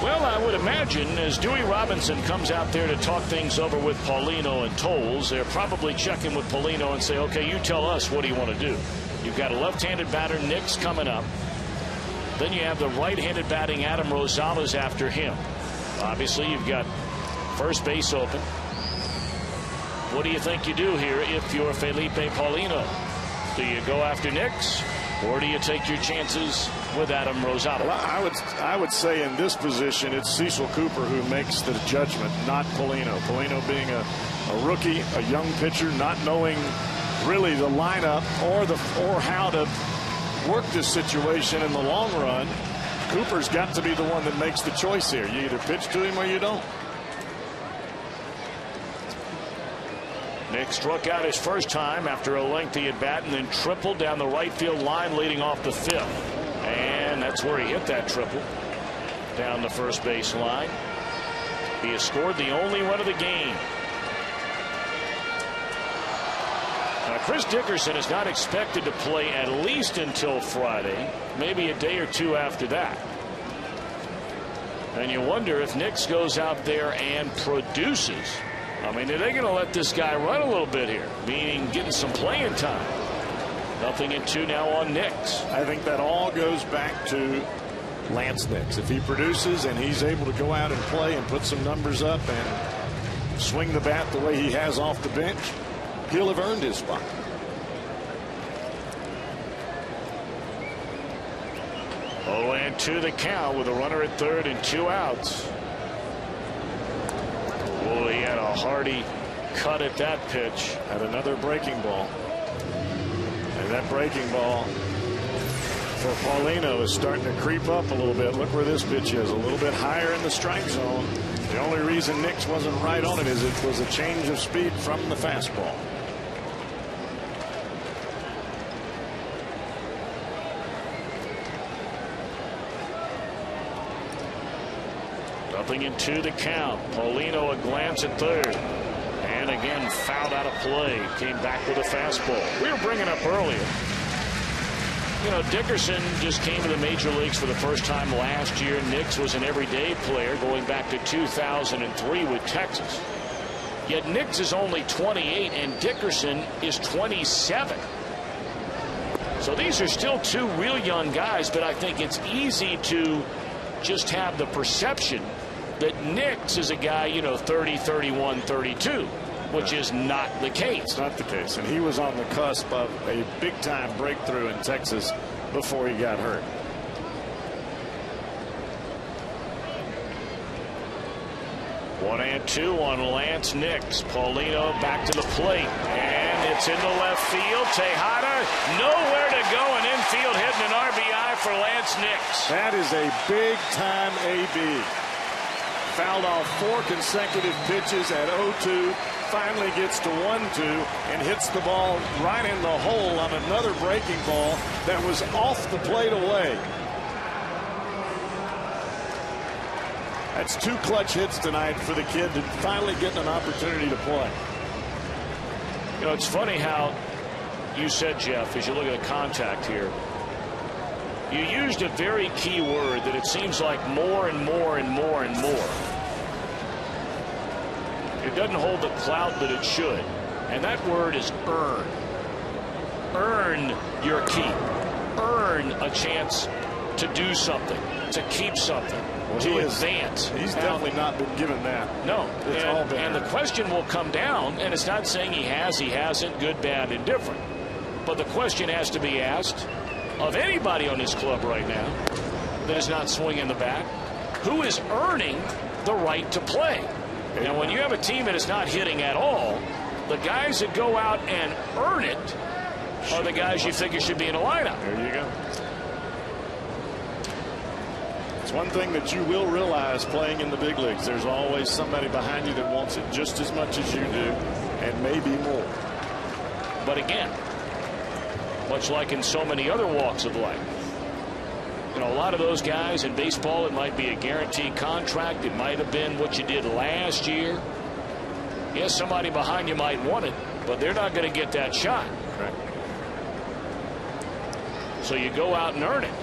Well, I would imagine as Dewey Robinson comes out there to talk things over with Paulino and Tolles, they're probably checking with Paulino and say, okay, you tell us, what do you want to do? You've got a left-handed batter, Nix, coming up. Then you have the right-handed batting Adam Rosales after him. Obviously, you've got first base open. What do you think you do here if you're Felipe Paulino? Do you go after Nix, or do you take your chances with Adam Rosales? Well, I would say in this position it's Cecil Cooper who makes the judgment, not Paulino. Paulino being a rookie, a young pitcher, not knowing really the lineup or how to work this situation in the long run. Cooper's got to be the one that makes the choice here. You either pitch to him or you don't. Nick struck out his first time after a lengthy at bat and then tripled down the right field line leading off the fifth. And that's where he hit that triple down the first base line. He has scored the only one of the game. Now, Chris Dickerson is not expected to play at least until Friday, maybe a day or two after that. And you wonder if Nix goes out there and produces. I mean, are they going to let this guy run a little bit here, meaning getting some playing time? 0-2 now on Nix. I think that all goes back to Lance Nix. If he produces and he's able to go out and play and put some numbers up and swing the bat the way he has off the bench, he'll have earned his spot. Oh, and 2 the count with a runner at third and 2 outs. Oh, he had a hearty cut at that pitch. Had another breaking ball. And that breaking ball for Paulino is starting to creep up a little bit. Look where this pitch is, a little bit higher in the strike zone. The only reason Nix wasn't right on it is it was a change of speed from the fastball. Nothing in 2 the count. Paulino a glance at third. And again fouled out of play. Came back with a fastball. We were bringing up earlier. You know, Dickerson just came to the major leagues for the first time last year. Nix was an everyday player going back to 2003 with Texas. Yet Nix is only 28 and Dickerson is 27. So these are still 2 real young guys, but I think it's easy to just have the perception that Nix is a guy, you know, 30, 31, 32, which is not the case. It's not the case. And he was on the cusp of a big-time breakthrough in Texas before he got hurt. One and 2 on Lance Nix. Paulino back to the plate. And it's into left field. Tejada nowhere to go. An infield hit and an RBI for Lance Nix. That is a big-time AB. Fouled off 4 consecutive pitches at 0-2. Finally gets to 1-2 and hits the ball right in the hole on another breaking ball that was off the plate away. That's 2 clutch hits tonight for the kid to finally get an opportunity to play. You know, it's funny how you said, Jeff, as you look at the contact here, you used a very key word that it seems like more and more and more and more. It doesn't hold the clout that it should. And that word is earn. Earn your keep. Earn a chance to do something, to keep something, to advance. He's definitely not been given that. No. It's all been and the question will come down, and it's not saying he has, he hasn't, good, bad, indifferent. But the question has to be asked of anybody on this club right now that is not swinging the bat, who is earning the right to play. Now, when you have a team that is not hitting at all, the guys that go out and earn it are the guys you figure should be in a lineup. There you go. It's one thing that you will realize playing in the big leagues. There's always somebody behind you that wants it just as much as you do, and maybe more. But again, much like in so many other walks of life, you know, a lot of those guys in baseball, it might be a guaranteed contract. It might have been what you did last year. Yes, somebody behind you might want it, but they're not going to get that shot. Correct. So you go out and earn it.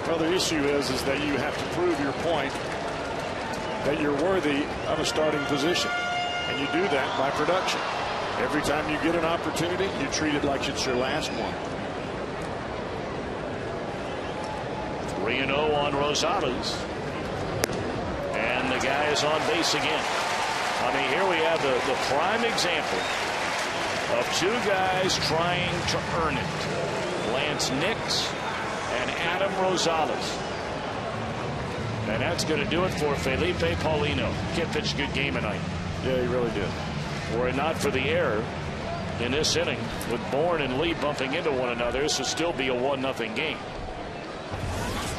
Well, the issue is that you have to prove your point that you're worthy of a starting position. And you do that by production. Every time you get an opportunity, you treat it like it's your last one. 3-0 on Rosales. And the guy is on base again. I mean, here we have the prime example of two guys trying to earn it. Lance Nix and Adam Rosales. And that's going to do it for Felipe Paulino. Kid pitched a good game tonight. Yeah, he really did. Were it not for the error in this inning, with Bourne and Lee bumping into one another, this would still be a 1-0 game.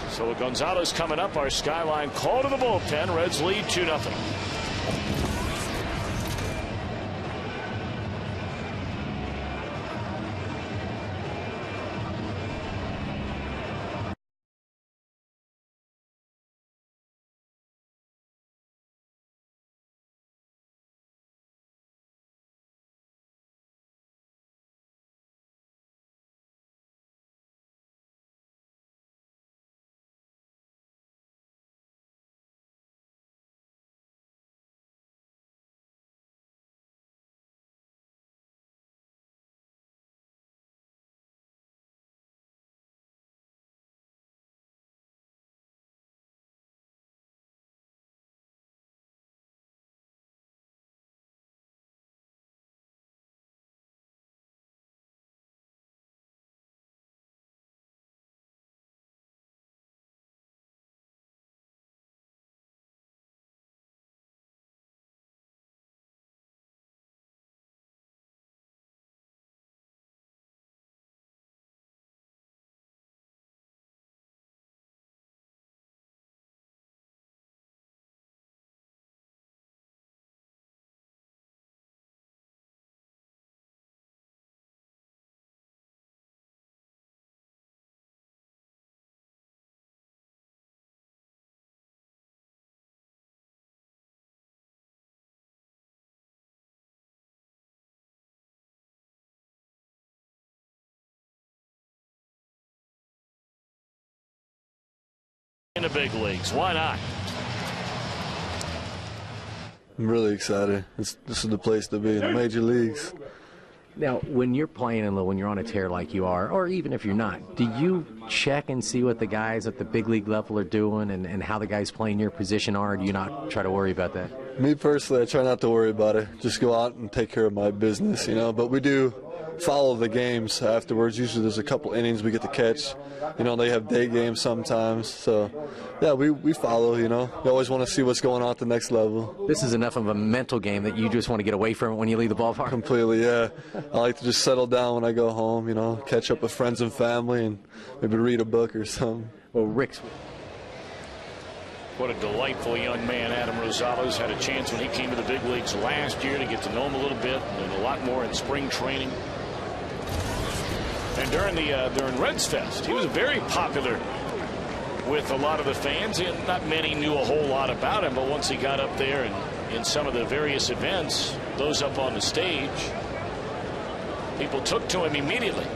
So with Gonzalez coming up, our skyline call to the bullpen. Reds lead 2-0. In the big leagues, why not? I'm really excited. This is the place to be in the major leagues. Now, when you're playing and when you're on a tear like you are, or even if you're not, do you check and see what the guys at the big league level are doing and how the guys playing your position are, or do you not try to worry about that? Me personally, I try not to worry about it. Just go out and take care of my business, you know. But we do follow the games afterwards. Usually there's a couple innings we get to catch. You know, they have day games sometimes. So, yeah, we follow, you know. We always want to see what's going on at the next level. This is enough of a mental game that you just want to get away from it when you leave the ballpark? Completely, yeah. I like to just settle down when I go home, you know, catch up with friends and family and maybe read a book or something. Well, Rick's... What a delightful young man Adam Rosales. Had a chance when he came to the big leagues last year to get to know him a little bit, and a lot more in spring training. And during Reds Fest, he was very popular with a lot of the fans. And not many knew a whole lot about him, but once he got up there and in some of the various events, those up on the stage, people took to him immediately.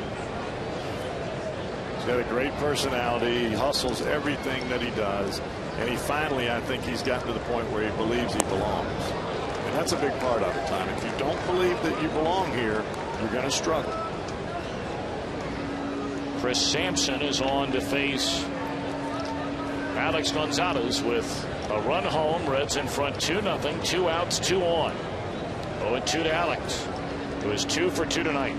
He's got a great personality. He hustles everything that he does. And he finally, I think he's gotten to the point where he believes he belongs. And that's a big part of it, Tom. If you don't believe that you belong here, you're going to struggle. Chris Sampson is on to face Alex Gonzalez with a run home. Reds in front 2-0. 2 outs, 2 on. 0-2 to Alex, who is 2 for 2 tonight.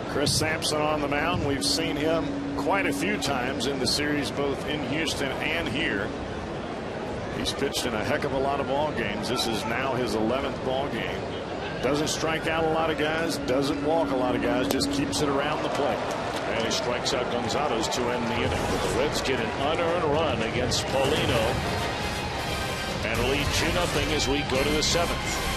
Chris Sampson on the mound. We've seen him quite a few times in the series, both in Houston and here. He's pitched in a heck of a lot of ball games. This is now his 11th ball game. Doesn't strike out a lot of guys, doesn't walk a lot of guys, just keeps it around the plate. And he strikes out Gonzalez to end the inning. But the Reds get an unearned run against Paulino and lead 2-0 as we go to the 7th.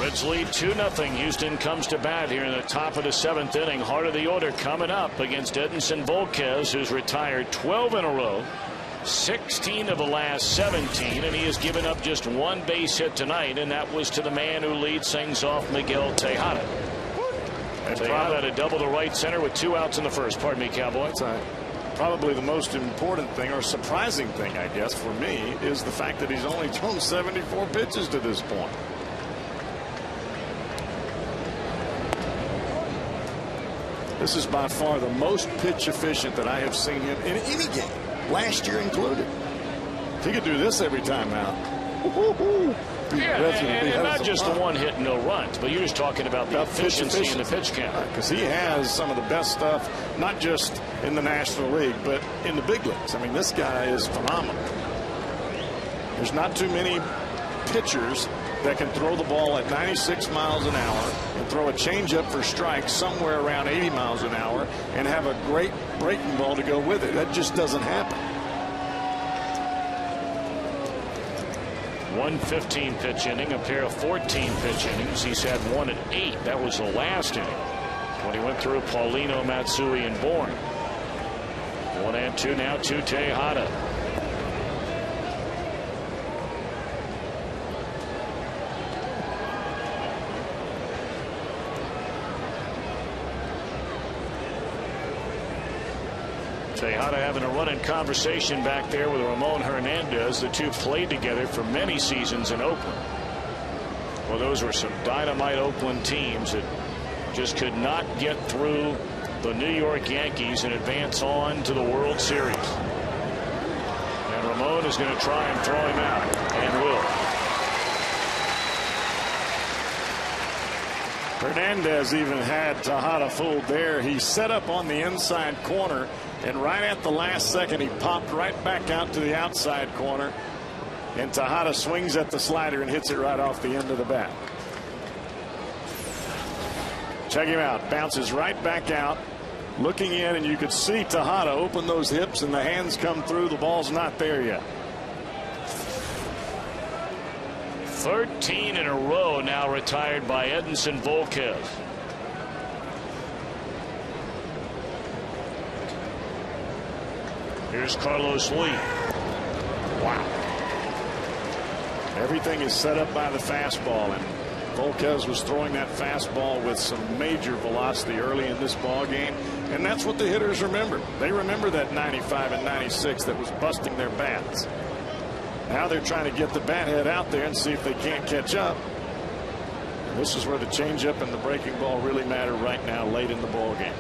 Reds lead 2-0. Houston comes to bat here in the top of the 7th inning. Heart of the order coming up against Edinson Volquez, who's retired 12 in a row, 16 of the last 17, and he has given up just one base hit tonight, and that was to the man who leads things off, Miguel Tejada. Tejada to double to right center with 2 outs in the first. Pardon me, Cowboy. Probably the most important thing, or surprising thing, I guess, for me, is the fact that he's only thrown 74 pitches to this point. This is by far the most pitch efficient that I have seen him in any game, last year included. If he could do this every time out. Yeah, and not just the one hit, no runs, but you're just talking about the efficiency in the pitch count. Because he has some of the best stuff, not just in the National League, but in the big leagues. I mean, this guy is phenomenal. There's not too many pitchers that can throw the ball at 96 miles an hour and throw a changeup for strikes somewhere around 80 miles an hour and have a great breaking ball to go with it. That just doesn't happen. 115 pitch inning, a pair of 14 pitch innings. He's had 1 at 8. That was the last inning when he went through Paulino, Matsui, and Bourne. 1-2 now to Tejada. Tejada having a running conversation back there with Ramon Hernandez. The two played together for many seasons in Oakland. Well, those were some dynamite Oakland teams that just could not get through the New York Yankees and advance on to the World Series. And Ramon is going to try and throw him out, and will. Hernandez even had Tejada fooled there. He set up on the inside corner, and right at the last second he popped right back out to the outside corner, and Tejada swings at the slider and hits it right off the end of the bat. Check him out. Bounces right back out, looking in, and you could see Tejada open those hips and the hands come through. The ball's not there yet. 13 in a row now retired by Edinson Volquez. Here's Carlos Lee. Wow. Everything is set up by the fastball, and Volquez was throwing that fastball with some major velocity early in this ball game, and that's what the hitters remember. They remember that 95 and 96 that was busting their bats. Now they're trying to get the bat head out there and see if they can't catch up. And this is where the changeup and the breaking ball really matter right now, late in the ball game.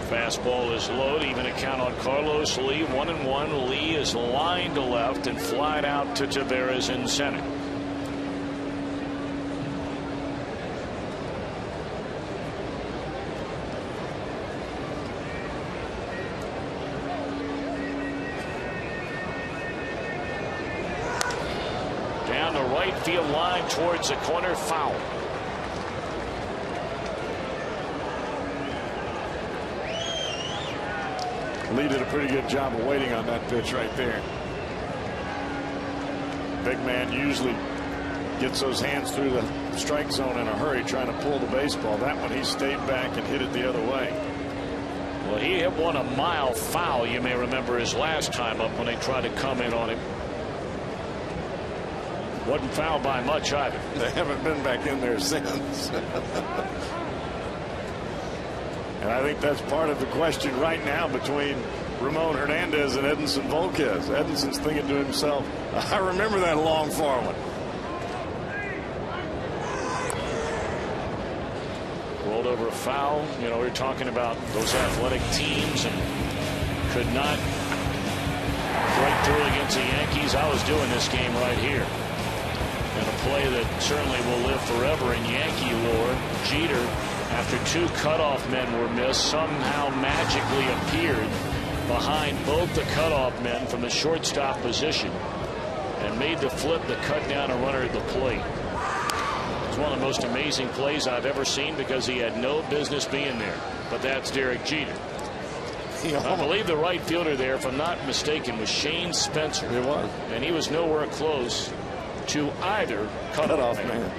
Fastball is low, even a count on Carlos Lee. 1-1. Lee is lined to left and flied out to Taveras in center. Down the right field line towards the corner, foul. Lee did a pretty good job of waiting on that pitch right there. Big man usually gets those hands through the strike zone in a hurry trying to pull the baseball. That one he stayed back and hit it the other way. Well, he hit one a mile foul, you may remember, his last time up when they tried to come in on him. Wasn't fouled by much either. They haven't been back in there since. And I think that's part of the question right now between Ramon Hernandez and Edinson Volquez. Edinson's thinking to himself, I remember that long far one. Rolled over a foul. You know, we're talking about those athletic teams and could not break through against the Yankees. I was doing this game right here. And a play that certainly will live forever in Yankee lore. Jeter, after 2 cutoff men were missed, somehow magically appeared behind both the cutoff men from the shortstop position and made the flip to cut down a runner at the plate. It's one of the most amazing plays I've ever seen because he had no business being there. But that's Derek Jeter. I believe the right fielder there, if I'm not mistaken, was Shane Spencer. It was. And he was nowhere close to either cutoff man.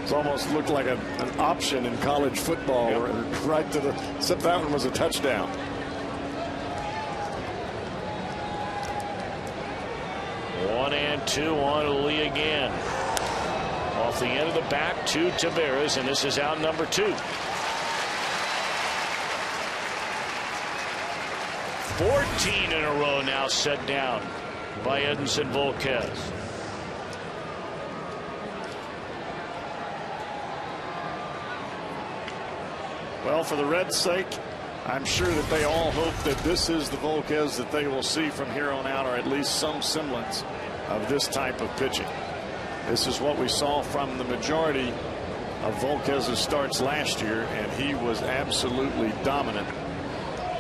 It almost looked like an option in college football. Yep. Right to the, except that one was a touchdown. One and two on Lee again. Off the end of the bat to Taveras, and this is out number 2. 14 in a row now set down by Edinson Volquez. Well, for the Reds' sake, I'm sure that they all hope that this is the Volquez that they will see from here on out, or at least some semblance of this type of pitching. This is what we saw from the majority of Volquez's starts last year, and he was absolutely dominant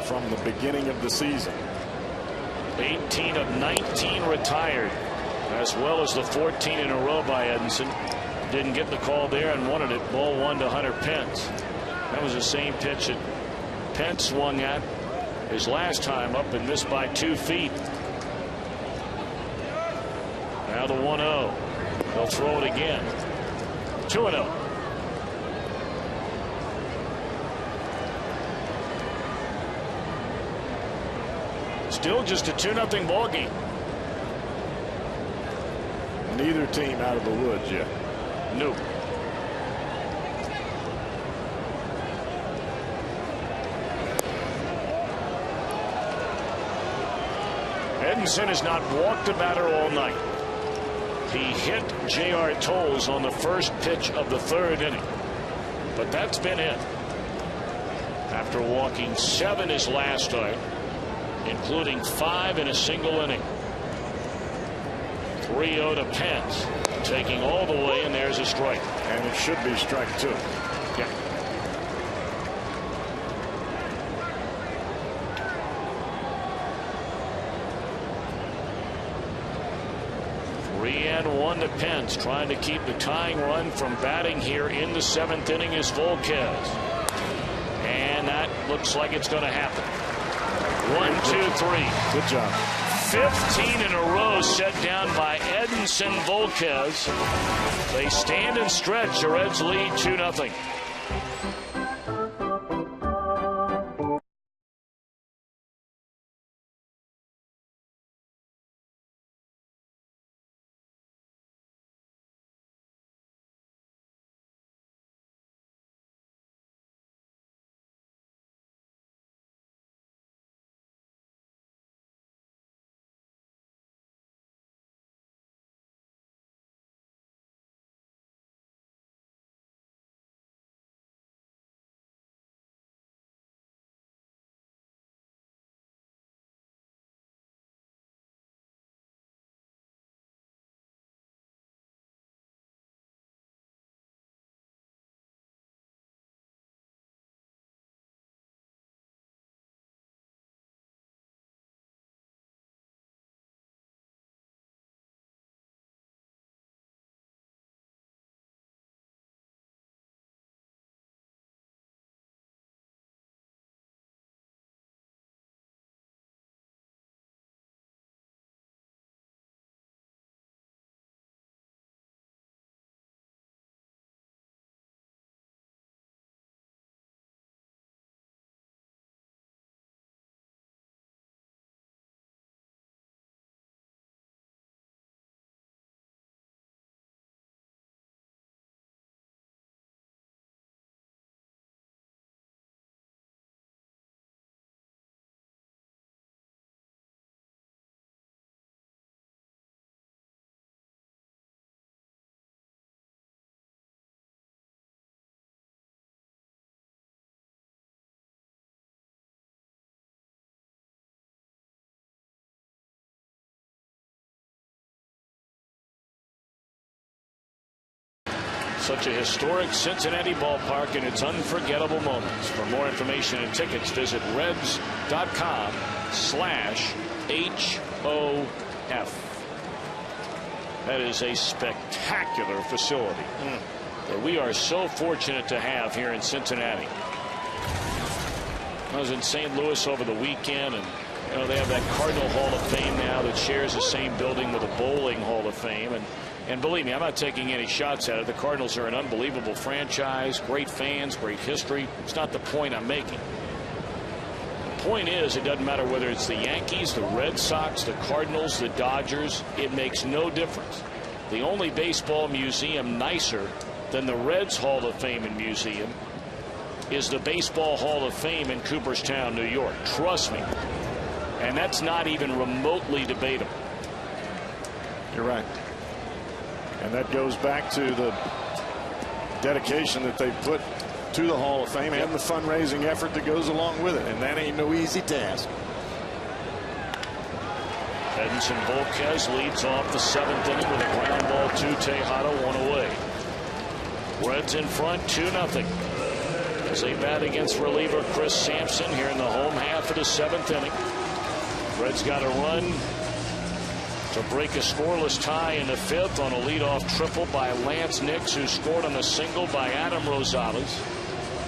from the beginning of the season. 18 of 19 retired, as well as the 14 in a row by Edinson. Didn't get the call there and wanted it. Ball 1 to Hunter Pence. That was the same pitch that Pence swung at his last time up and missed by 2 feet. Now the 1-0. They'll throw it again. 2-0. Still just a 2-0 ball game. Neither team out of the woods yet. Nope. Edinson has not walked the batter all night. He hit J.R. Tolles on the first pitch of the 3rd inning, but that's been it. After walking 7 his last start, including 5 in a single inning. 3-0 to Pence, taking all the way, and there's a strike. And it should be strike 2. Yeah. And 1 to Pence, trying to keep the tying run from batting here in the 7th inning is Volquez. And that looks like it's going to happen. 1, 2, 3. Good job. 15 in a row set down by Edinson Volquez. They stand and stretch. The Reds lead 2-0. Such a historic Cincinnati ballpark and its unforgettable moments. For more information and tickets, visit reds.com/HOF. That is a spectacular facility that we are so fortunate to have here in Cincinnati. I was in St. Louis over the weekend, and you know, they have that Cardinal Hall of Fame now that shares the same building with the Bowling Hall of Fame. And believe me, I'm not taking any shots at it. The Cardinals are an unbelievable franchise, great fans, great history. It's not the point I'm making. The point is, it doesn't matter whether it's the Yankees, the Red Sox, the Cardinals, the Dodgers. It makes no difference. The only baseball museum nicer than the Reds Hall of Fame and Museum is the Baseball Hall of Fame in Cooperstown, New York. Trust me. And that's not even remotely debatable. You're right. And that goes back to the dedication that they put to the Hall of Fame and the fundraising effort that goes along with it. And that ain't no easy task. Edinson Volquez leads off the 7th inning with a ground ball to Tejada, 1 away. Reds in front, 2-0. As they bat against reliever Chris Sampson here in the home half of the 7th inning. Reds got a run to break a scoreless tie in the 5th on a leadoff triple by Lance Nix, who scored on a single by Adam Rosales.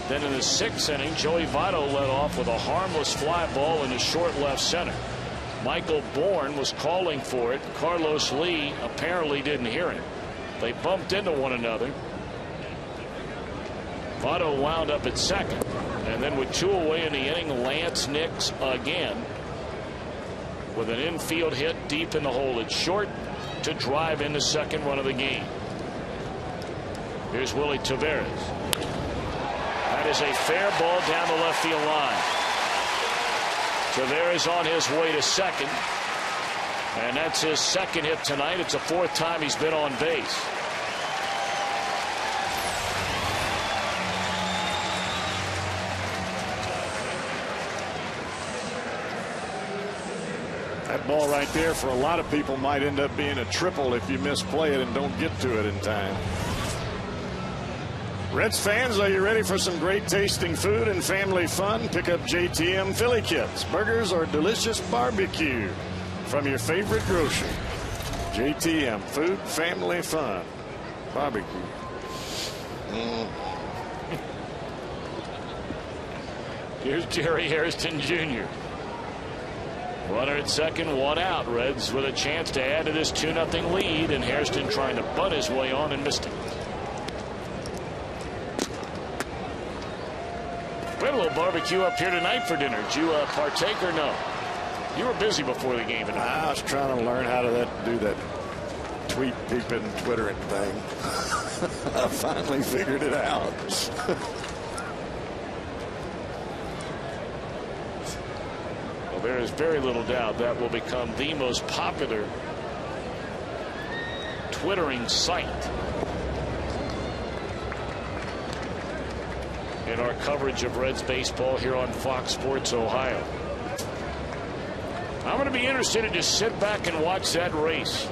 Then in the 6th inning, Joey Votto led off with a harmless fly ball in the short left center. Michael Bourne was calling for it. Carlos Lee apparently didn't hear him. They bumped into one another. Votto wound up at second, and then with 2 away in the inning, Lance Nix again with an infield hit deep in the hole at short to drive in the 2nd run of the game. Here's Willie Taveras. That is a fair ball down the left field line. Taveras on his way to second, and that's his 2nd hit tonight. It's the 4th time he's been on base. That ball right there for a lot of people might end up being a triple if you misplay it and don't get to it in time. Reds fans, are you ready for some great tasting food and family fun? Pick up JTM Philly Kits, burgers or delicious barbecue from your favorite grocer. JTM, food, family fun, barbecue. Here's Jerry Hairston Jr. Runner at second, 1 out. Reds with a chance to add to this 2-0 lead, and Hairston trying to butt his way on and missed it. We had a little barbecue up here tonight for dinner. Did you partake or no? You were busy before the game tonight. I was trying to learn how to do that tweet, peeping, twittering thing. I finally figured it out. Well, there is very little doubt that will become the most popular twittering site in our coverage of Reds baseball here on Fox Sports Ohio. I'm going to be interested to just sit back and watch that race.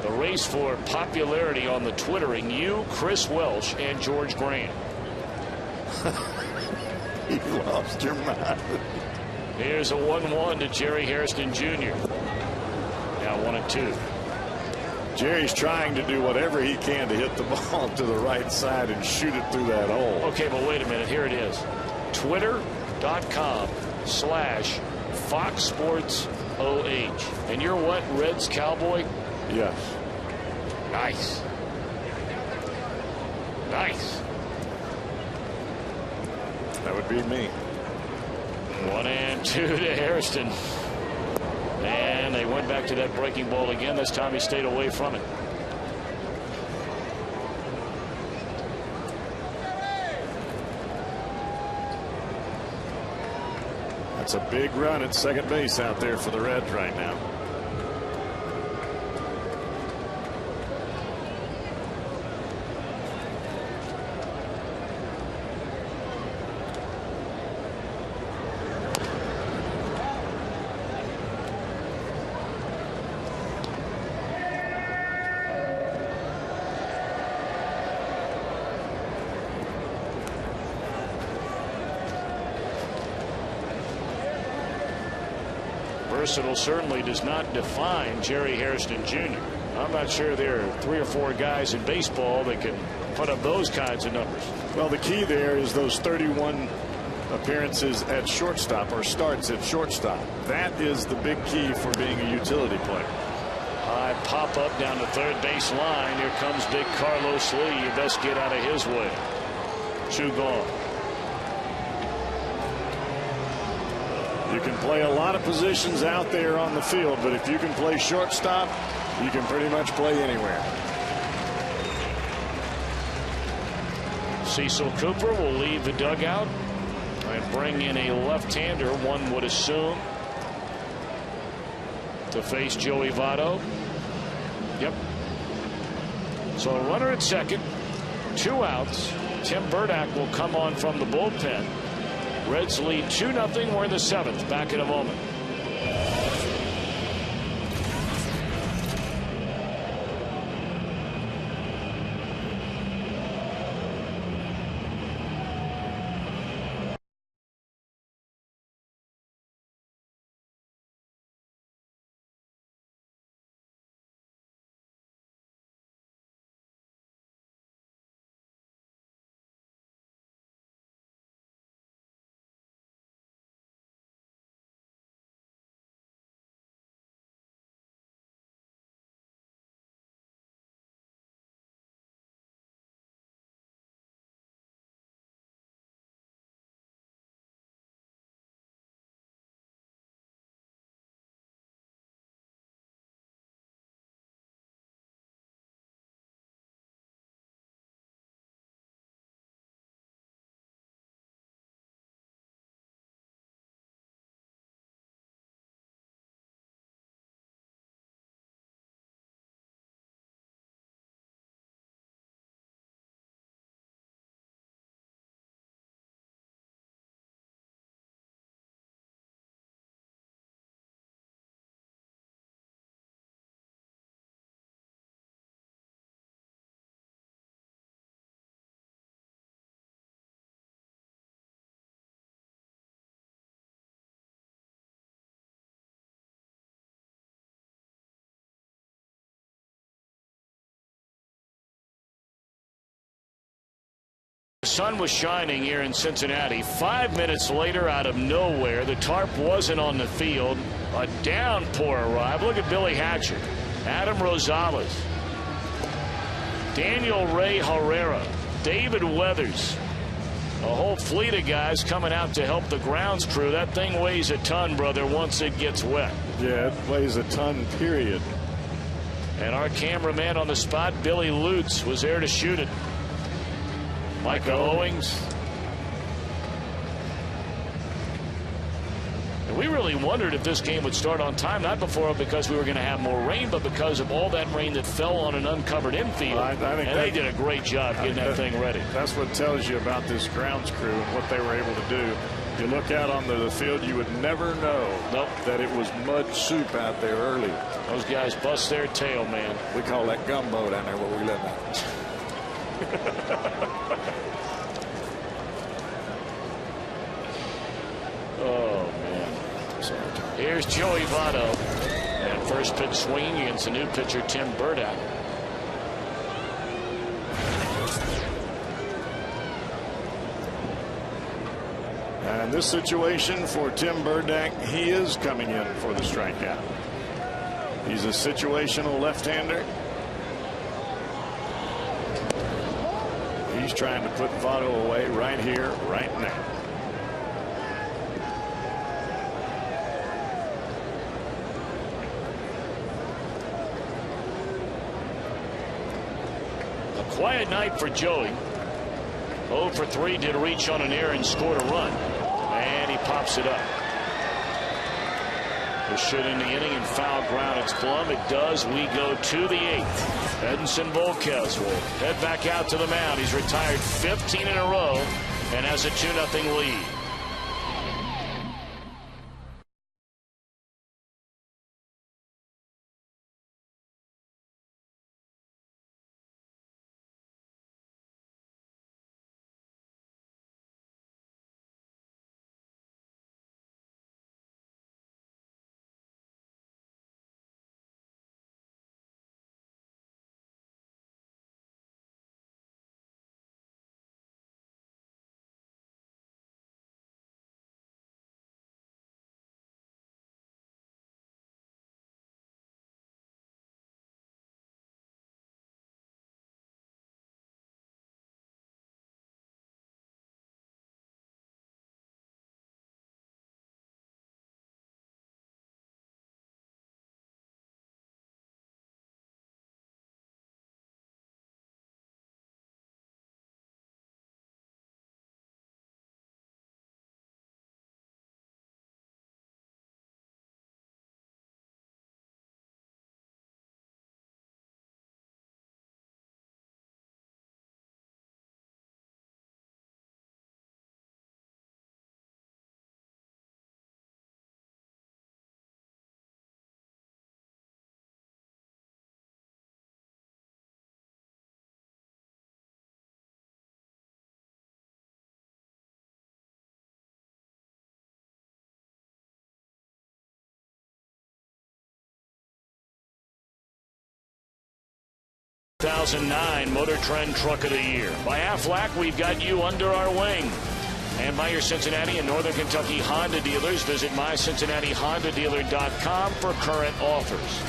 The race for popularity on the twittering. You, Chris Welsh, and George Graham. You lost your mind. Here's a 1-1 to Jerry Hairston Jr. Now 1-2. Jerry's trying to do whatever he can to hit the ball to the right side and shoot it through that hole. Okay, but wait a minute. Here it is. Twitter.com/Fox Sports OH. And you're what, Reds cowboy? Yes. Nice. Nice. That would be me. 1-2 to Hairston. And they went back to that breaking ball again. This time he stayed away from it. That's a big run at second base out there for the Reds right now. Versatile certainly does not define Jerry Hairston Jr. I'm not sure there are 3 or 4 guys in baseball that can put up those kinds of numbers. Well, the key there is those 31 appearances at shortstop or starts at shortstop. That is the big key for being a utility player. High pop up down the third base line. Here comes big Carlos Lee. You best get out of his way. 2 gone. You can play a lot of positions out there on the field, but if you can play shortstop, you can pretty much play anywhere. Cecil Cooper will leave the dugout and bring in a left-hander, one would assume, to face Joey Votto. Yep. So a runner at second, 2 outs. Tim Burdack will come on from the bullpen. Reds lead 2-0. We're in the 7th. Back in a moment. The sun was shining here in Cincinnati. 5 minutes later, out of nowhere, the tarp wasn't on the field. A downpour arrived. Look at Billy Hatcher, Adam Rosales, Daniel Ray Herrera, David Weathers. A whole fleet of guys coming out to help the grounds crew. That thing weighs a ton, brother, once it gets wet. Yeah, it weighs a ton, period. And our cameraman on the spot, Billy Lutz, was there to shoot it. Micah Owings. And we really wondered if this game would start on time, not because we were going to have more rain, but because of all that rain that fell on an uncovered infield. I think and they did a great job getting that thing ready. That's what tells you about this grounds crew and what they were able to do. You look out onto the field, you would never know that it was mud soup out there early. Those guys bust their tail, man. We call that gumbo down there where we live at. Oh, man. Sorry. Here's Joey Votto. And first pitch swing against the new pitcher, Tim Burdack. And this situation for Tim Burdack, he is coming in for the strikeout. He's a situational left-hander. He's trying to put Votto away right here, right now. A quiet night for Joey. 0 for 3, did reach on an error and scored a run. And he pops it up. It should end the inning in foul ground. It's Plum. It does. We go to the 8th. Edinson Volquez will head back out to the mound. He's retired 15 in a row and has a 2-0 lead. 2009 Motor Trend Truck of the Year. By Aflac, we've got you under our wing. And by your Cincinnati and Northern Kentucky Honda dealers, visit mycincinnatihondadealer.com for current offers.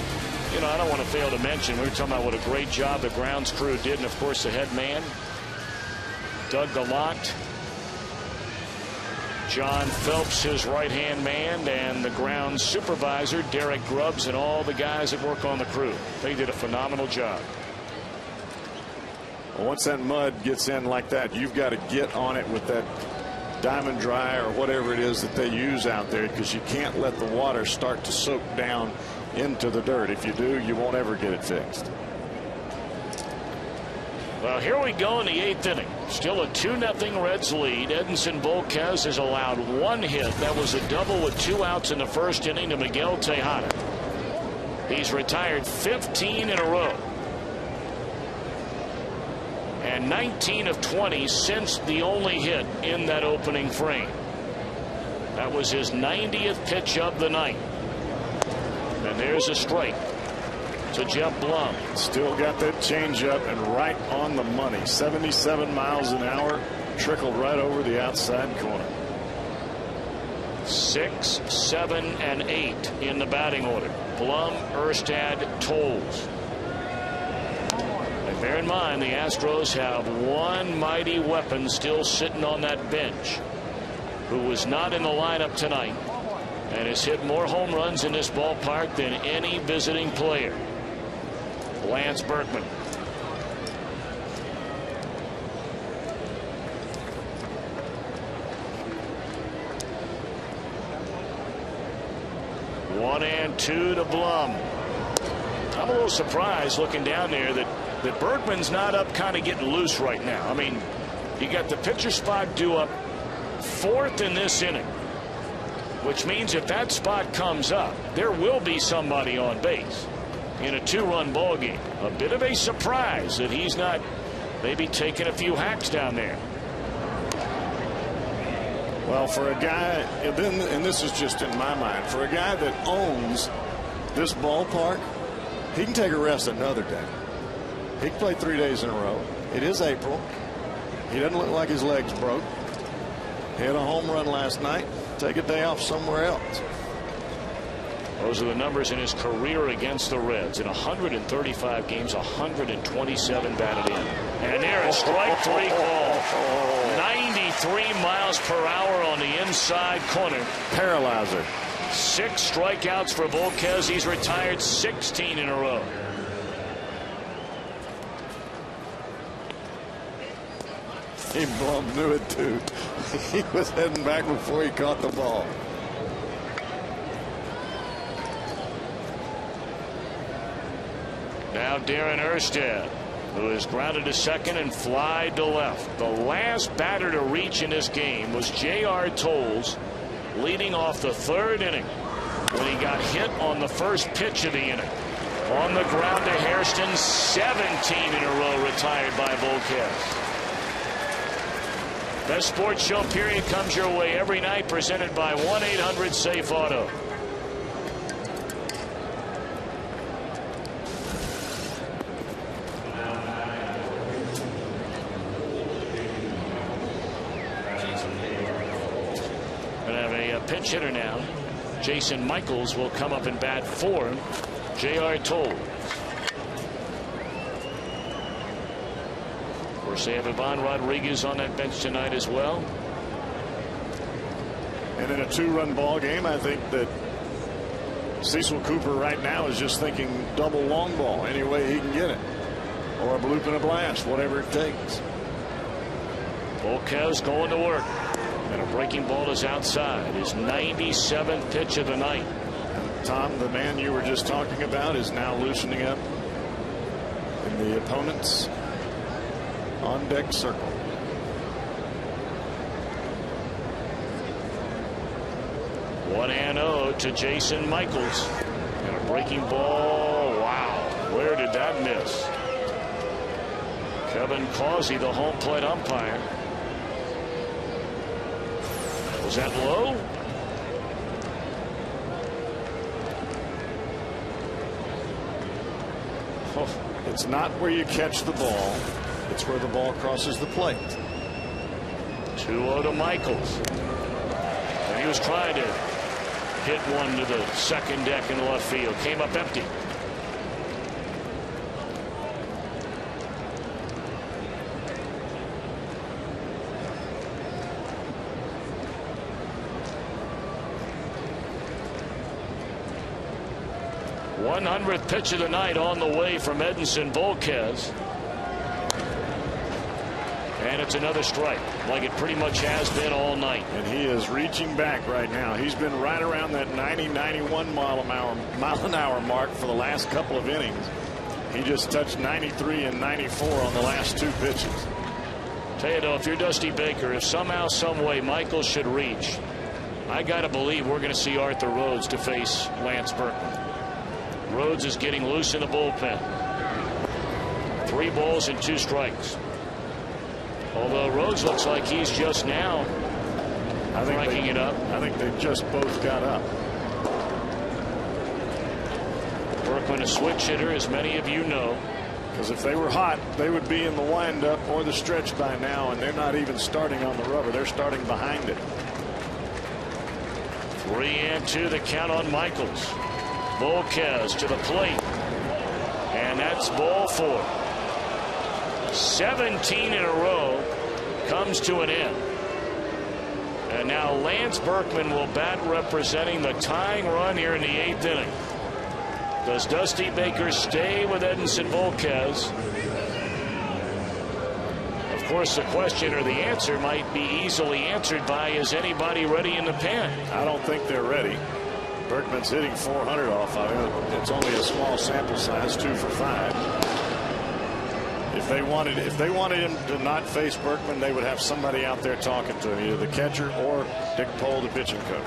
You know, I don't want to fail to mention, we were talking about what a great job the grounds crew did, and of course the head man, Doug Gallant, John Phelps, his right-hand man, and the grounds supervisor, Derek Grubbs, and all the guys that work on the crew. They did a phenomenal job. Well, once that mud gets in like that, you've got to get on it with that diamond dry or whatever it is that they use out there, because you can't let the water start to soak down into the dirt. If you do, you won't ever get it fixed. Well, here we go in the 8th inning. Still a 2-0 Reds lead. Edinson Volquez has allowed 1 hit. That was a double with 2 outs in the first inning to Miguel Tejada. He's retired 15 in a row. And 19 of 20 since the only hit in that opening frame. That was his 90th pitch of the night. And there's a strike to Jeff Blum. Still got that changeup and right on the money. 77 miles an hour, trickled right over the outside corner. 6, 7, and 8 in the batting order. Blum, Erstad, Tolles. And bear in mind, the Astros have one mighty weapon still sitting on that bench, who was not in the lineup tonight and has hit more home runs in this ballpark than any visiting player. Lance Berkman. One and 2 to Blum. I'm a little surprised looking down there that Berkman's not up, kind of getting loose right now. I mean, you got the pitcher spot due up 4th in this inning, which means if that spot comes up, there will be somebody on base in a 2-run ball game. A bit of a surprise that he's not maybe taking a few hacks down there. Well, for a guy, and this is just in my mind, for a guy that owns this ballpark, he can take a rest another day. He can play 3 days in a row. It is April. He doesn't look like his legs broke. He had a home run last night. Take a day off somewhere else. Those are the numbers in his career against the Reds. In 135 games, 127 batted in. And there is strike 3 call. 93 miles per hour on the inside corner. Paralyzer. 6 strikeouts for Volquez. He's retired 16 in a row. Blum knew it too. He was heading back before he caught the ball. Now Darren Erstad, who is grounded to second and flied to left. The last batter to reach in this game was J.R. Tolles, leading off the 3rd inning when he got hit on the first pitch of the inning. On the ground to Hairston, 17 in a row retired by Volquez. Best Sports Show period comes your way every night, presented by 1-800-SAFE-AUTO. Gonna have a pinch hitter now. Jason Michaels will come up and bat for J.R. Tolles. They have Ivan Rodriguez on that bench tonight as well. And in a 2-run ball game, I think that Cecil Cooper right now is just thinking double long ball any way he can get it, or a bloop and a blast, whatever it takes. Volquez going to work, and a breaking ball is outside. His 97th pitch of the night. And Tom, the man you were just talking about, is now loosening up in the opponent's on deck circle. One and 0 to Jason Michaels, and a breaking ball. Wow, where did that miss? Kevin Causey, the home plate umpire. Was that low? It's not where you catch the ball. It's where the ball crosses the plate. 2-0 to Michaels. And he was trying to hit one to the second deck in left field. Came up empty. #100th pitch of the night on the way from Edinson Volquez. And it's another strike, like it pretty much has been all night. And he is reaching back right now. He's been right around that 90-91 mile an hour mark for the last couple of innings. He just touched 93 and 94 on the last 2 pitches. Tell you though, if you're Dusty Baker, if somehow, some way Michaels should reach, I gotta believe we're going to see Arthur Rhodes to face Lance Berkman. Rhodes is getting loose in the bullpen. 3 balls and 2 strikes. Although Rhodes looks like he's just now cranking it up. I think they just both got up. Berkman a switch hitter, as many of you know. Because if they were hot, they would be in the windup or the stretch by now, and they're not even starting on the rubber. They're starting behind it. 3-2 the count on Michaels. Volquez to the plate, and that's ball 4. 17 in a row comes to an end. And now Lance Berkman will bat, representing the tying run here in the 8th inning. Does Dusty Baker stay with Edinson Volquez? Of course, the question or the answer might be easily answered by, is anybody ready in the pen? I don't think they're ready. Berkman's hitting 400 off of it. It's only a small sample size, 2 for 5. If they wanted him to not face Berkman, they would have somebody out there talking to him, either the catcher or Dick Pohl, the pitching coach.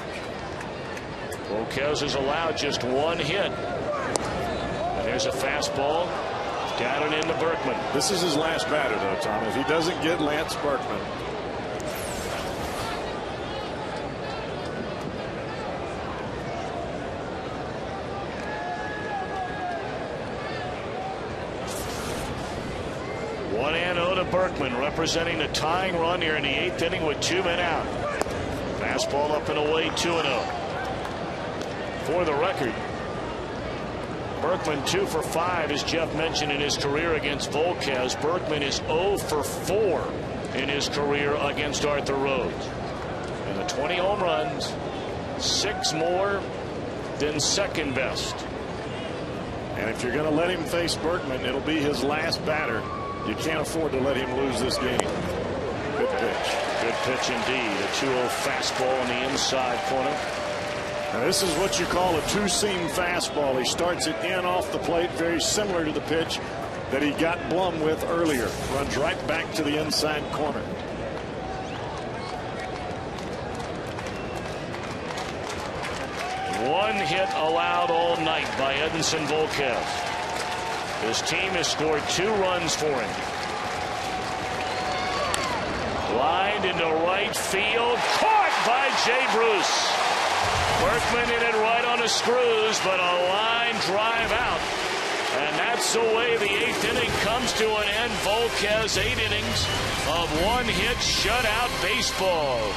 Volquez is allowed just 1 hit. And there's a fastball down and into Berkman. This is his last batter, though, Tom. If he doesn't get Lance Berkman, Berkman representing the tying run here in the 8th inning with 2 men out. Fastball up and away, 2-0. For the record, Berkman 2 for 5, as Jeff mentioned, in his career against Volquez. Berkman is 0 for 4 in his career against Arthur Rhodes. And the 20 home runs, 6 more than second best. And if you're going to let him face Berkman, it'll be his last batter. You can't afford to let him lose this game. Good pitch. Good pitch indeed. A 2-0 fastball in the inside corner. Now this is what you call a 2-seam fastball. He starts it in off the plate, very similar to the pitch that he got Blum with earlier. Runs right back to the inside corner. One hit allowed all night by Edinson Volquez. His team has scored 2 runs for him. Lined into right field. Caught by Jay Bruce. Berkman hit it right on the screws, but a line drive out. And that's the way the 8th inning comes to an end. Volquez, 8 innings of 1-hit shutout baseball.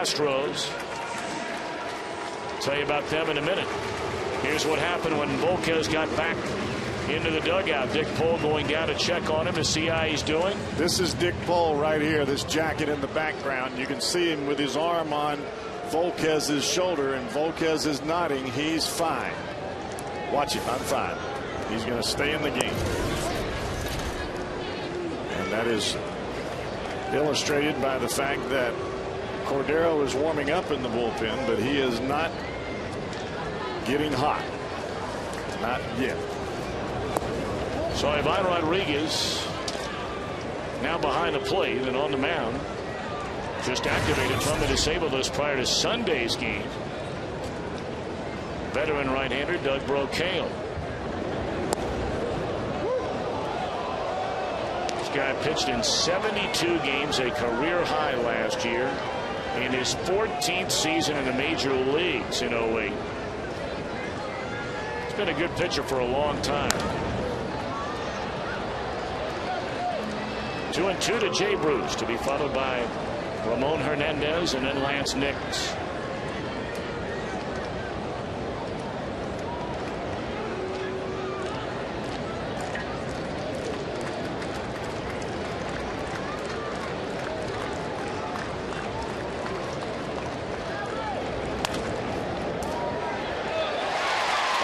Astros. Tell you about them in a minute. Here's what happened when Volquez got back into the dugout. Dick Pohl going down to check on him to see how he's doing. This is Dick Pohl right here, this jacket in the background. You can see him with his arm on Volquez's shoulder, and Volquez is nodding. He's fine. Watch it. I'm fine. He's going to stay in the game. And that is illustrated by the fact that Cordero is warming up in the bullpen, but he is not getting hot. Not yet. So Ivan Rodriguez now behind the plate and on the mound. Just activated from the disabled list prior to Sunday's game. Veteran right-hander Doug Brocail. This guy pitched in 72 games, a career high last year, in his 14th season in the major leagues in 08. He's been a good pitcher for a long time. 2-2 to Jay Bruce, to be followed by Ramon Hernandez and then Lance Nix.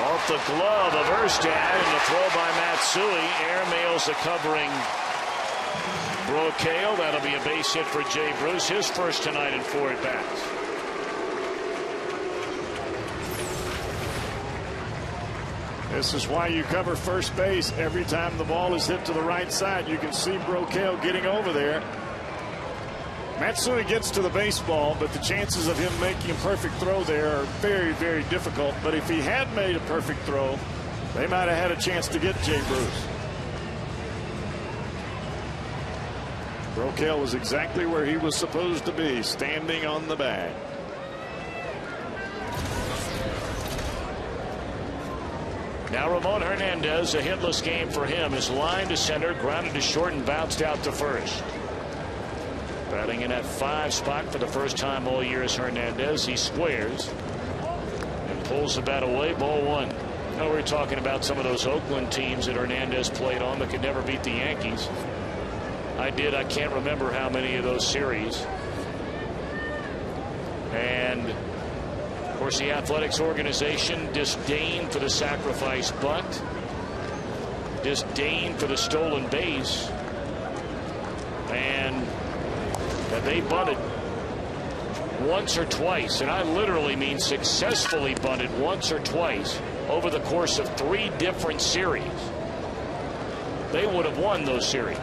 Off the glove of Erstad, and the throw by Matsui. Airmails the covering Brocail. That'll be a base hit for Jay Bruce, his first tonight in 4 at-bats. This is why you cover first base. Every time the ball is hit to the right side, you can see Brocail getting over there. Matsui gets to the baseball, but the chances of him making a perfect throw there are very, very difficult. But if he had made a perfect throw, they might have had a chance to get Jay Bruce. Brocail was exactly where he was supposed to be, standing on the bag. Now Ramon Hernandez, a hitless game for him, is lined to center, grounded to short, and bounced out to first. Batting in that 5 spot for the first time all year is Hernandez. He squares and pulls the bat away. Ball 1. Now we were talking about some of those Oakland teams that Hernandez played on that could never beat the Yankees. I can't remember how many of those series. And of course the Athletics organization disdain for the sacrifice bunt, disdain for the stolen base, and that they bunted once or twice, and I literally mean successfully bunted once or twice over the course of 3 different series. They would have won those series.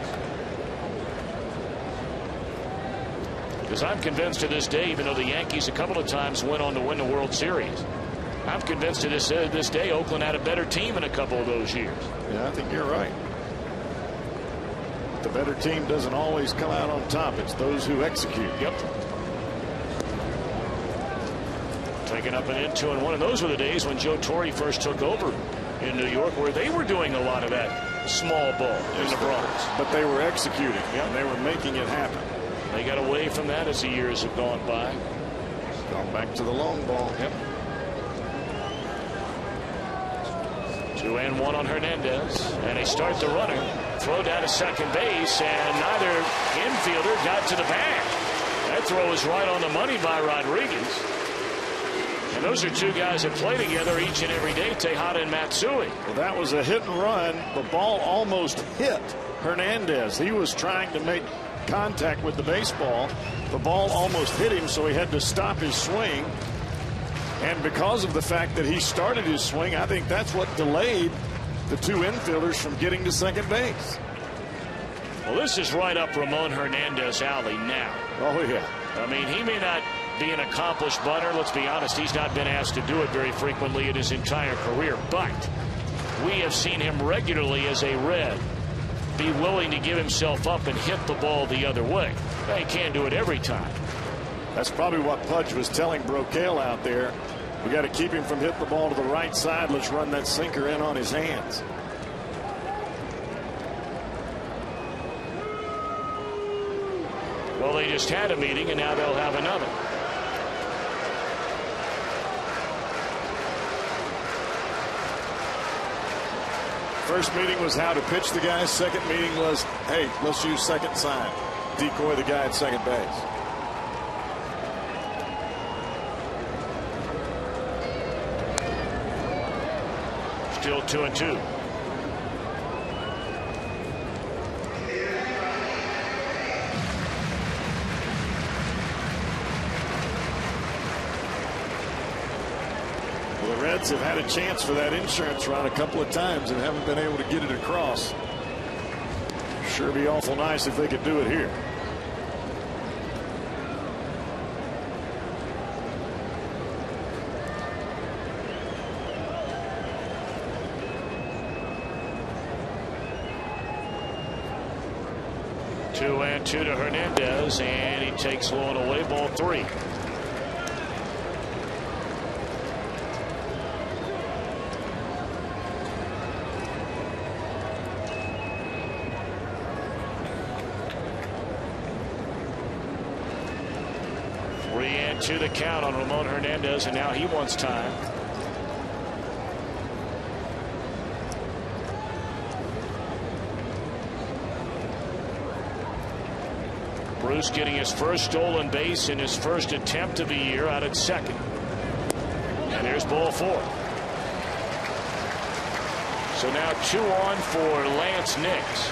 Because I'm convinced to this day, even though the Yankees a couple of times went on to win the World Series, I'm convinced to this day Oakland had a better team in a couple of those years. Yeah, I think you're right. The better team doesn't always come out on top. It's those who execute. Yep. Taking up and in 2-1, and those were the days when Joe Torre first took over in New York, where they were doing a lot of that small ball in the Bronx. But they were executing. Yep. And they were making it happen. They got away from that as the years have gone by. Gone back to the long ball. Yep. 2-1 on Hernandez, and they start the runner. Throw down to second base, and neither infielder got to the bag. That throw is right on the money by Rodriguez. And those are 2 guys that play together each and every day, Tejada and Matsui. Well, that was a hit and run. The ball almost hit Hernandez. He was trying to make contact with the baseball. The ball almost hit him, so he had to stop his swing. And because of the fact that he started his swing, I think that's what delayed the 2 infielders from getting to second base. Well, this is right up Ramon Hernandez alley now. Oh, yeah. I mean, he may not be an accomplished bunter. Let's be honest, he's not been asked to do it very frequently in his entire career. But we have seen him regularly as a Red be willing to give himself up and hit the ball the other way. Now, he can't do it every time. That's probably what Pudge was telling Brocail out there. We got to keep him from hitting the ball to the right side. Let's run that sinker in on his hands. Well, they just had a meeting, and now they'll have another. First meeting was how to pitch the guy. Second meeting was, hey, let's use second sign. Decoy the guy at second base. Still 2-2. Well, the Reds have had a chance for that insurance run a couple of times and haven't been able to get it across. Sure be awful nice if they could do it here. Two and two to Hernandez, and he takes low and away, ball 3. To the count on Ramon Hernandez, and now he wants time. Bruce getting his first stolen base in his first attempt of the year out at second. And there's ball 4. So now 2 on for Lance Nix.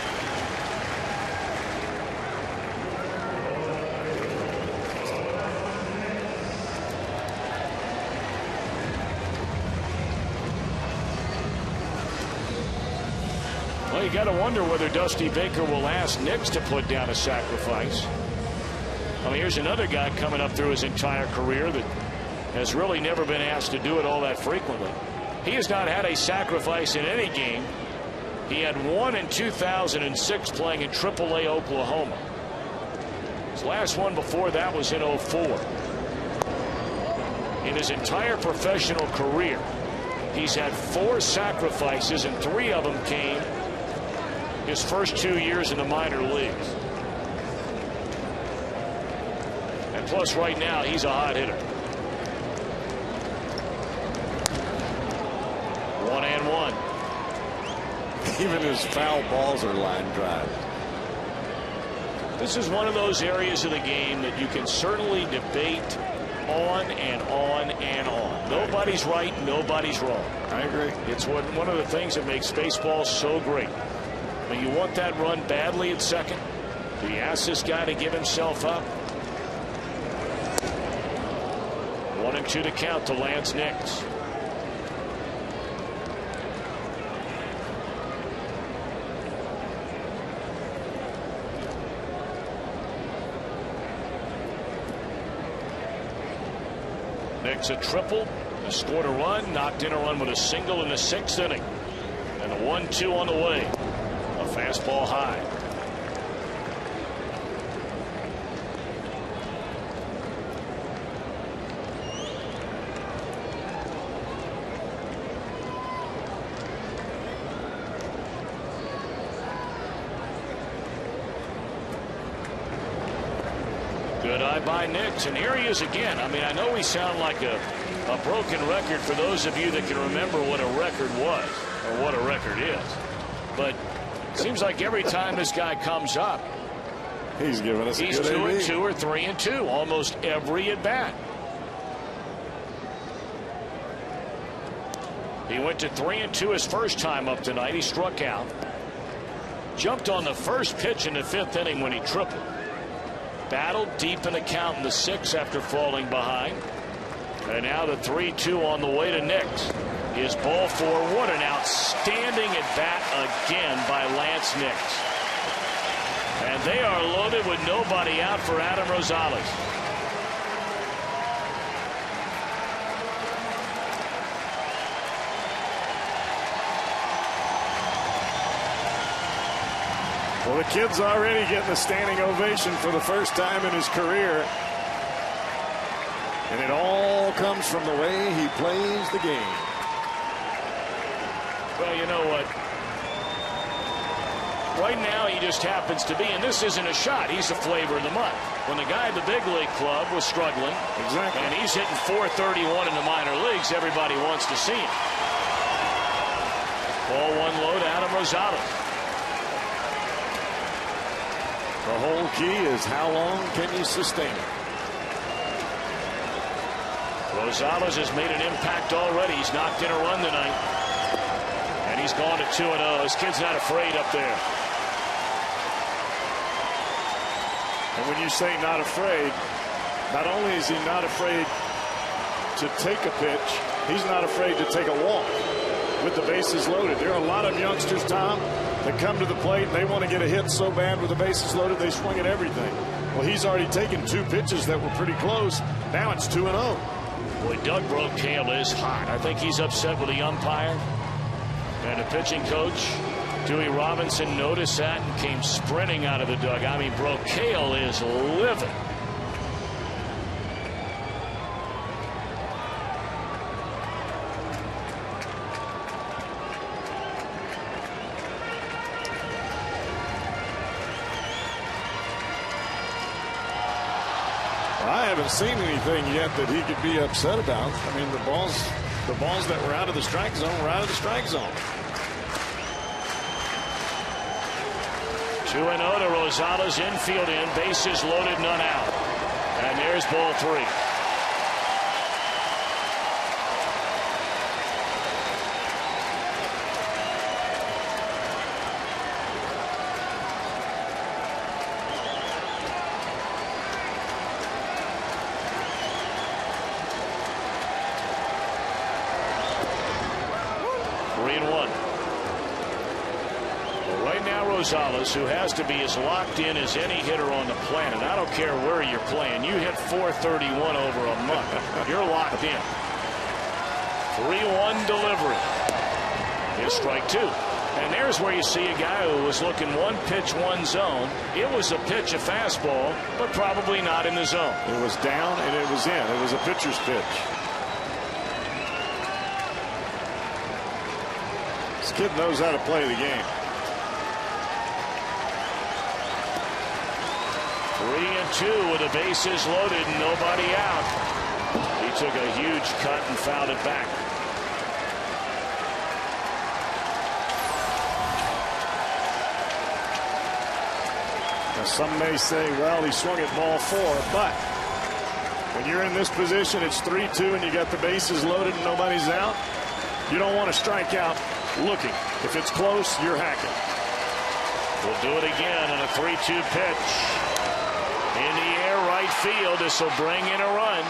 Well, you got to wonder whether Dusty Baker will ask Nix to put down a sacrifice. I mean, here's another guy coming up through his entire career that has really never been asked to do it all that frequently. He has not had a sacrifice in any game. He had one in 2006 playing in AAA Oklahoma. His last one before that was in 04. In his entire professional career, he's had 4 sacrifices, and 3 of them came his first 2 years in the minor leagues. And plus, right now, he's a hot hitter. 1-1. Even his foul balls are line drive. This is one of those areas of the game that you can certainly debate on and on and on. Nobody's right, nobody's wrong. I agree. It's one of the things that makes baseball so great. I mean, you want that run badly at second. Do you ask this guy to give himself up? 1-2 to count to Lance Nix. Nix a triple, has scored a run, knocked in a run with a single in the 6th inning. And a 1-2 on the way. A fastball high. Good eye by Nix, and here he is again. I mean, I know we sound like a broken record for those of you that can remember what a record was or what a record is. But it seems like every time this guy comes up, he's giving us a he's good 2-2 or 3-2 almost every at bat. He went to 3-2 his first time up tonight. He struck out. Jumped on the first pitch in the 5th inning when he tripled. Battled deep in the count in the 6th after falling behind. And now the 3-2 on the way to Nix. Is ball 4. What an outstanding at bat again by Lance Nix. And they are loaded with nobody out for Adam Rosales. Well, the kid's already getting a standing ovation for the first time in his career. And it all comes from the way he plays the game. Well, you know what? Right now, he just happens to be, and this isn't a shot. He's the flavor of the month. When the guy at the big league club was struggling, exactly, and he's hitting .431 in the minor leagues, everybody wants to see him. Ball one low to Adam Rosales. The whole key is how long can you sustain it? Rosales has made an impact already. He's knocked in a run tonight. And he's gone to 2-0. This kid's not afraid up there. And when you say not afraid, not only is he not afraid to take a pitch, he's not afraid to take a walk with the bases loaded. There are a lot of youngsters, Tom, that come to the plate and they want to get a hit so bad with the bases loaded they swing at everything. Well, he's already taken 2 pitches that were pretty close. Now it's 2-0. Boy, Doug Volquez is hot. I think he's upset with the umpire and the pitching coach. Dewey Robinson noticed that and came sprinting out of the dugout. I mean, Volquez is livid. I haven't seen anything yet that he could be upset about. I mean, the balls that were out of the strike zone were out of the strike zone. 2-0 to Rosales, infield in, bases loaded, none out. And there's ball 3. 3-1. Right now, Rosales, who has to be as locked in as any hitter on the planet. I don't care where you're playing. You hit .431 over a month. You're locked in. 3-1 delivery. Here's strike 2. And there's where you see a guy who was looking one pitch, one zone. It was a pitch, a fastball, but probably not in the zone. It was down and it was in. It was a pitcher's pitch. This kid knows how to play the game. 3-2 with the bases loaded and nobody out. He took a huge cut and fouled it back. Now some may say, well, he swung at ball 4, but when you're in this position, it's 3-2 and you got the bases loaded and nobody's out. You don't want to strike out looking. If it's close, you're hacking. We'll do it again on a 3-2 pitch. In the air, right field. This will bring in a run.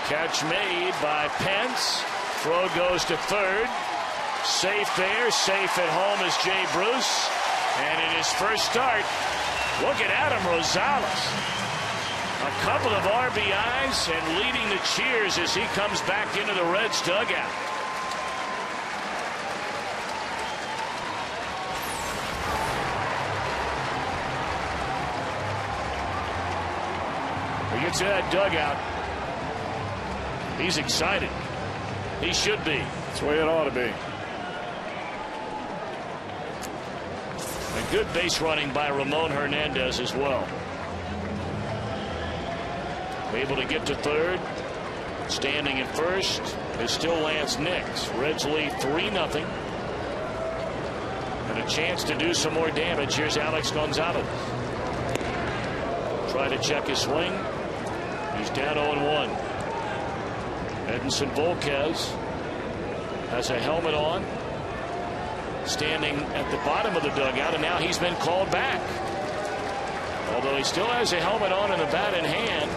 Catch made by Pence. Throw goes to third. Safe there. Safe at home is Jay Bruce. And in his first start, look at Adam Rosales. A couple of RBIs and leading the cheers as he comes back into the Reds dugout. He gets to that dugout. He's excited. He should be. That's the way it ought to be. A good base running by Ramon Hernandez as well. Able to get to third. Standing at first is still Lance Nix. Reds lead 3-0. And a chance to do some more damage. Here's Alex Gonzalez. Try to check his swing. He's down 0-1. Edinson Volquez has a helmet on. Standing at the bottom of the dugout, and now he's been called back. Although he still has a helmet on and a bat in hand.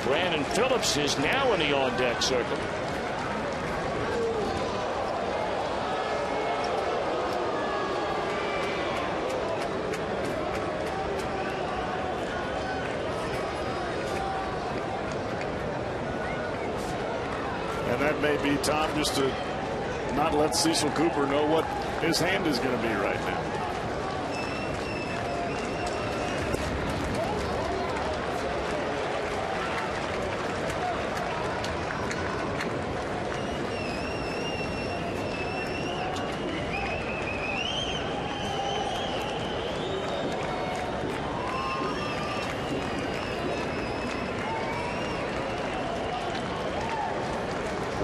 Brandon Phillips is now in the on-deck circle. And that may be, Tom, just to not let Cecil Cooper know what his hand is going to be right now.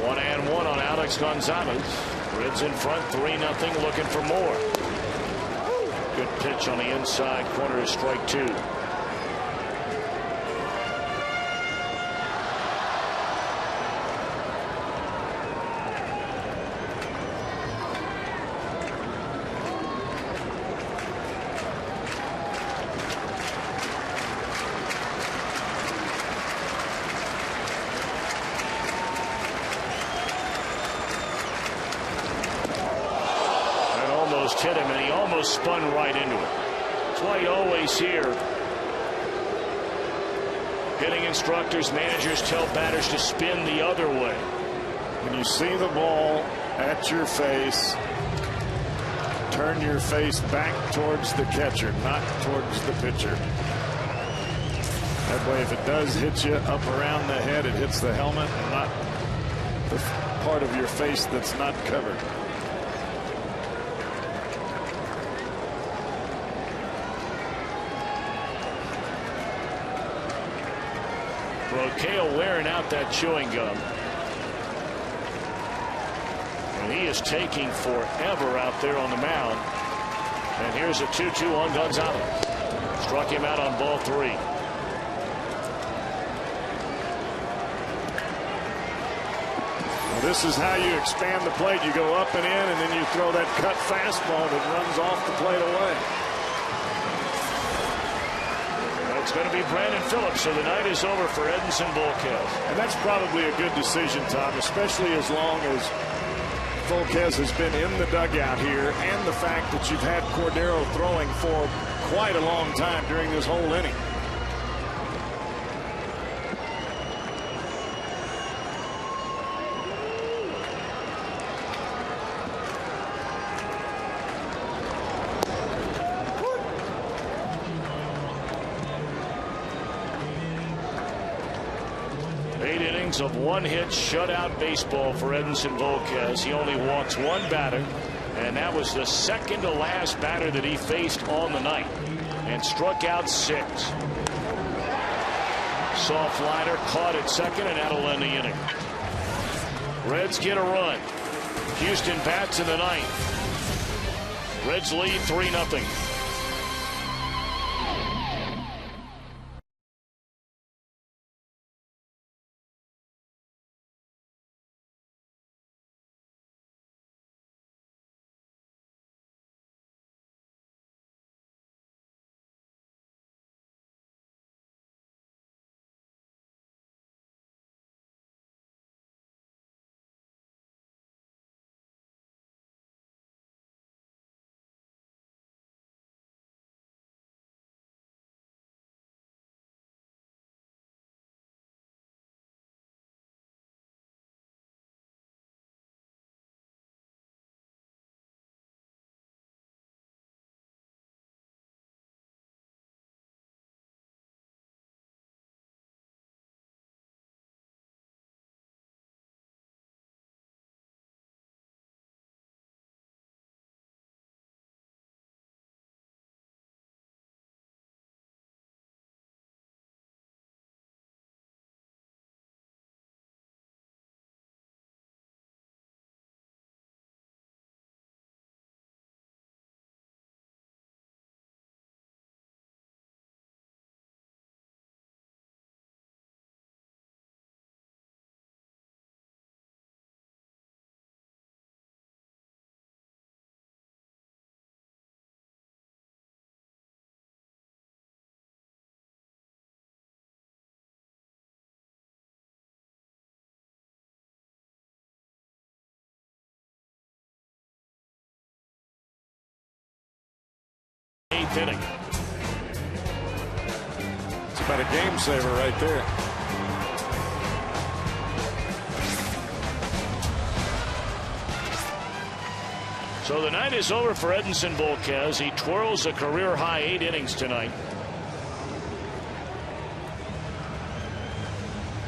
One and one on Alex Gonzalez. Reds in front 3-0, looking for more. Good pitch on the inside corner is strike 2. Hit him, and he almost spun right into it. That's why you always hear hitting instructors, managers tell batters to spin the other way. When you see the ball at your face, turn your face back towards the catcher, not towards the pitcher. That way, if it does hit you up around the head, it hits the helmet and not the part of your face that's not covered. Volquez wearing out that chewing gum. And he is taking forever out there on the mound. And here's a 2-2 on Gonzalez. Struck him out on ball 3. Well, this is how you expand the plate. You go up and in, and then you throw that cut fastball that runs off the plate away. It's going to be Brandon Phillips, so the night is over for Edinson Volquez. And that's probably a good decision, Tom, especially as long as Volquez has been in the dugout here, and the fact that you've had Cordero throwing for quite a long time during this whole inning. Of one-hit shutout baseball for Edinson Volquez. He only walks one batter, and that was the second to last batter that he faced on the night, and struck out 6. Soft liner caught at second, and that'll end the inning. Reds get a run. Houston bats in the ninth. Reds lead 3-0. Inning. It's about a game saver right there. So the night is over for Edinson Volquez. He twirls a career high 8 innings tonight.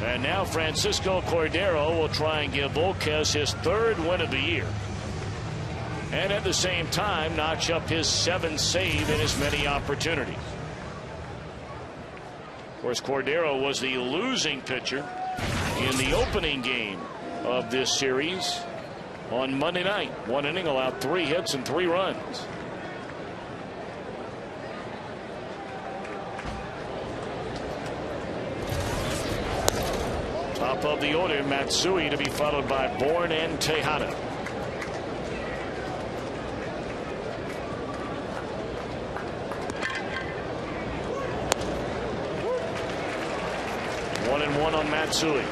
And now Francisco Cordero will try and give Volquez his 3rd win of the year, and at the same time notch up his 7th save in as many opportunities. Of course, Cordero was the losing pitcher in the opening game of this series. on Monday night. One inning, allowed 3 hits and 3 runs. Top of the order, Matsui to be followed by Bourne and Tejada. One and one on Matsui.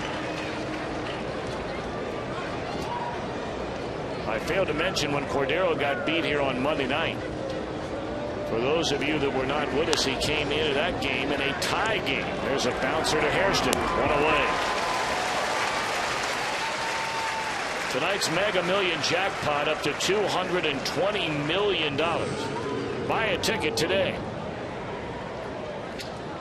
I failed to mention when Cordero got beat here on Monday night. For those of you that were not with us, he came into that game in a tie game. There's a bouncer to Hairston. One away. Tonight's Mega Million jackpot up to $220 million. Buy a ticket today.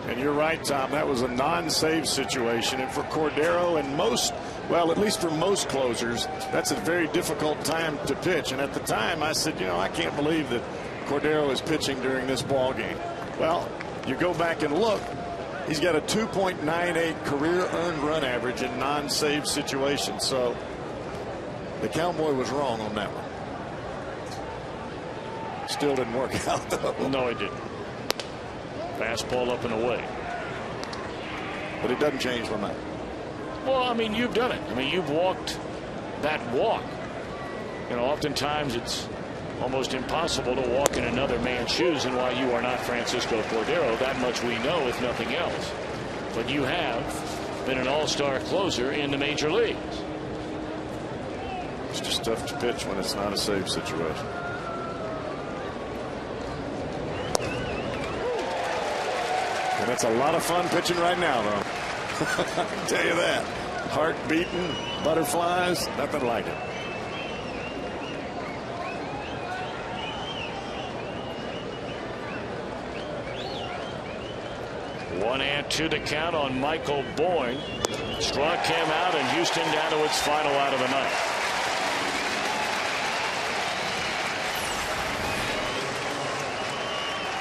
And you're right, Tom. That was a non-save situation. And for Cordero and most, well, at least for most closers, that's a very difficult time to pitch. And at the time, I said, you know, I can't believe that Cordero is pitching during this ball game. Well, you go back and look. He's got a 2.98 career earned run average in non-save situations. So the Cowboy was wrong on that one. Still didn't work out, though. No, it didn't. Fastball up and away. But it doesn't change my mind. Well, I mean, you've done it. I mean, you've walked that walk. You know, oftentimes it's almost impossible to walk in another man's shoes, and while you are not Francisco Cordero, that much we know, if nothing else. But you have been an all-star closer in the major leagues. It's just tough to pitch when it's not a save situation. And it's a lot of fun pitching right now, though. I can tell you that. Heart beating, butterflies, nothing like it. One and two to count on Michael Bourne. Struck him out, and Houston down to its final out of the night.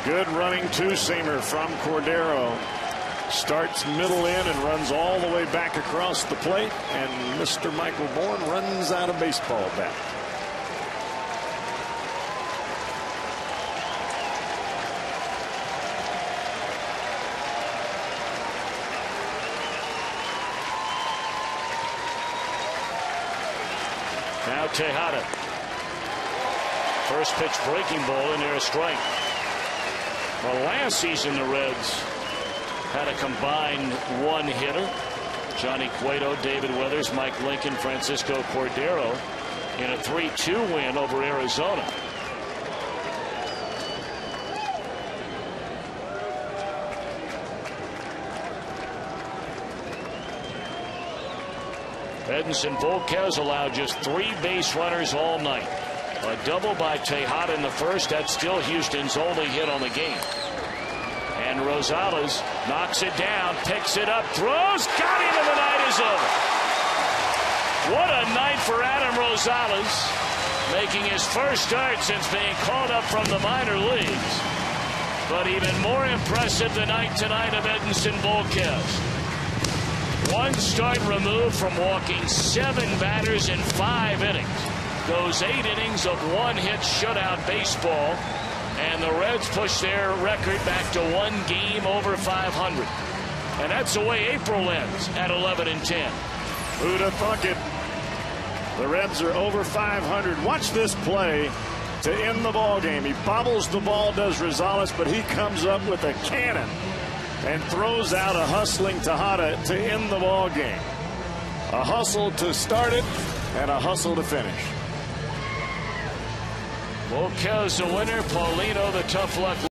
Good running two-seamer from Cordero. Starts middle in and runs all the way back across the plate. And Mr. Michael Bourne runs out a baseball bat. Now Tejada. First pitch breaking ball, and there a strike. Well, last season the Reds had a combined one hitter. Johnny Cueto, David Weathers, Mike Lincoln, Francisco Cordero in a 3-2 win over Arizona. Edinson Volquez allowed just 3 base runners all night. A double by Tejada in the first. That's still Houston's only hit on the game. And Rosales knocks it down, picks it up, throws, got him, and the night is over. What a night for Adam Rosales, making his first start since being called up from the minor leagues. But even more impressive the night tonight of Edinson Volquez. One start removed from walking 7 batters in 5 innings. Goes 8 innings of one-hit shutout baseball, and the Reds push their record back to 1 game over 500. And that's the way April ends at 11-10. Who'd have thunk it? The Reds are over 500. Watch this play to end the ball game. He bobbles the ball, does Rosales, but he comes up with a cannon and throws out a hustling Tejada to end the ball game. A hustle to start it and a hustle to finish. Volquez the winner, Paulino the tough luck.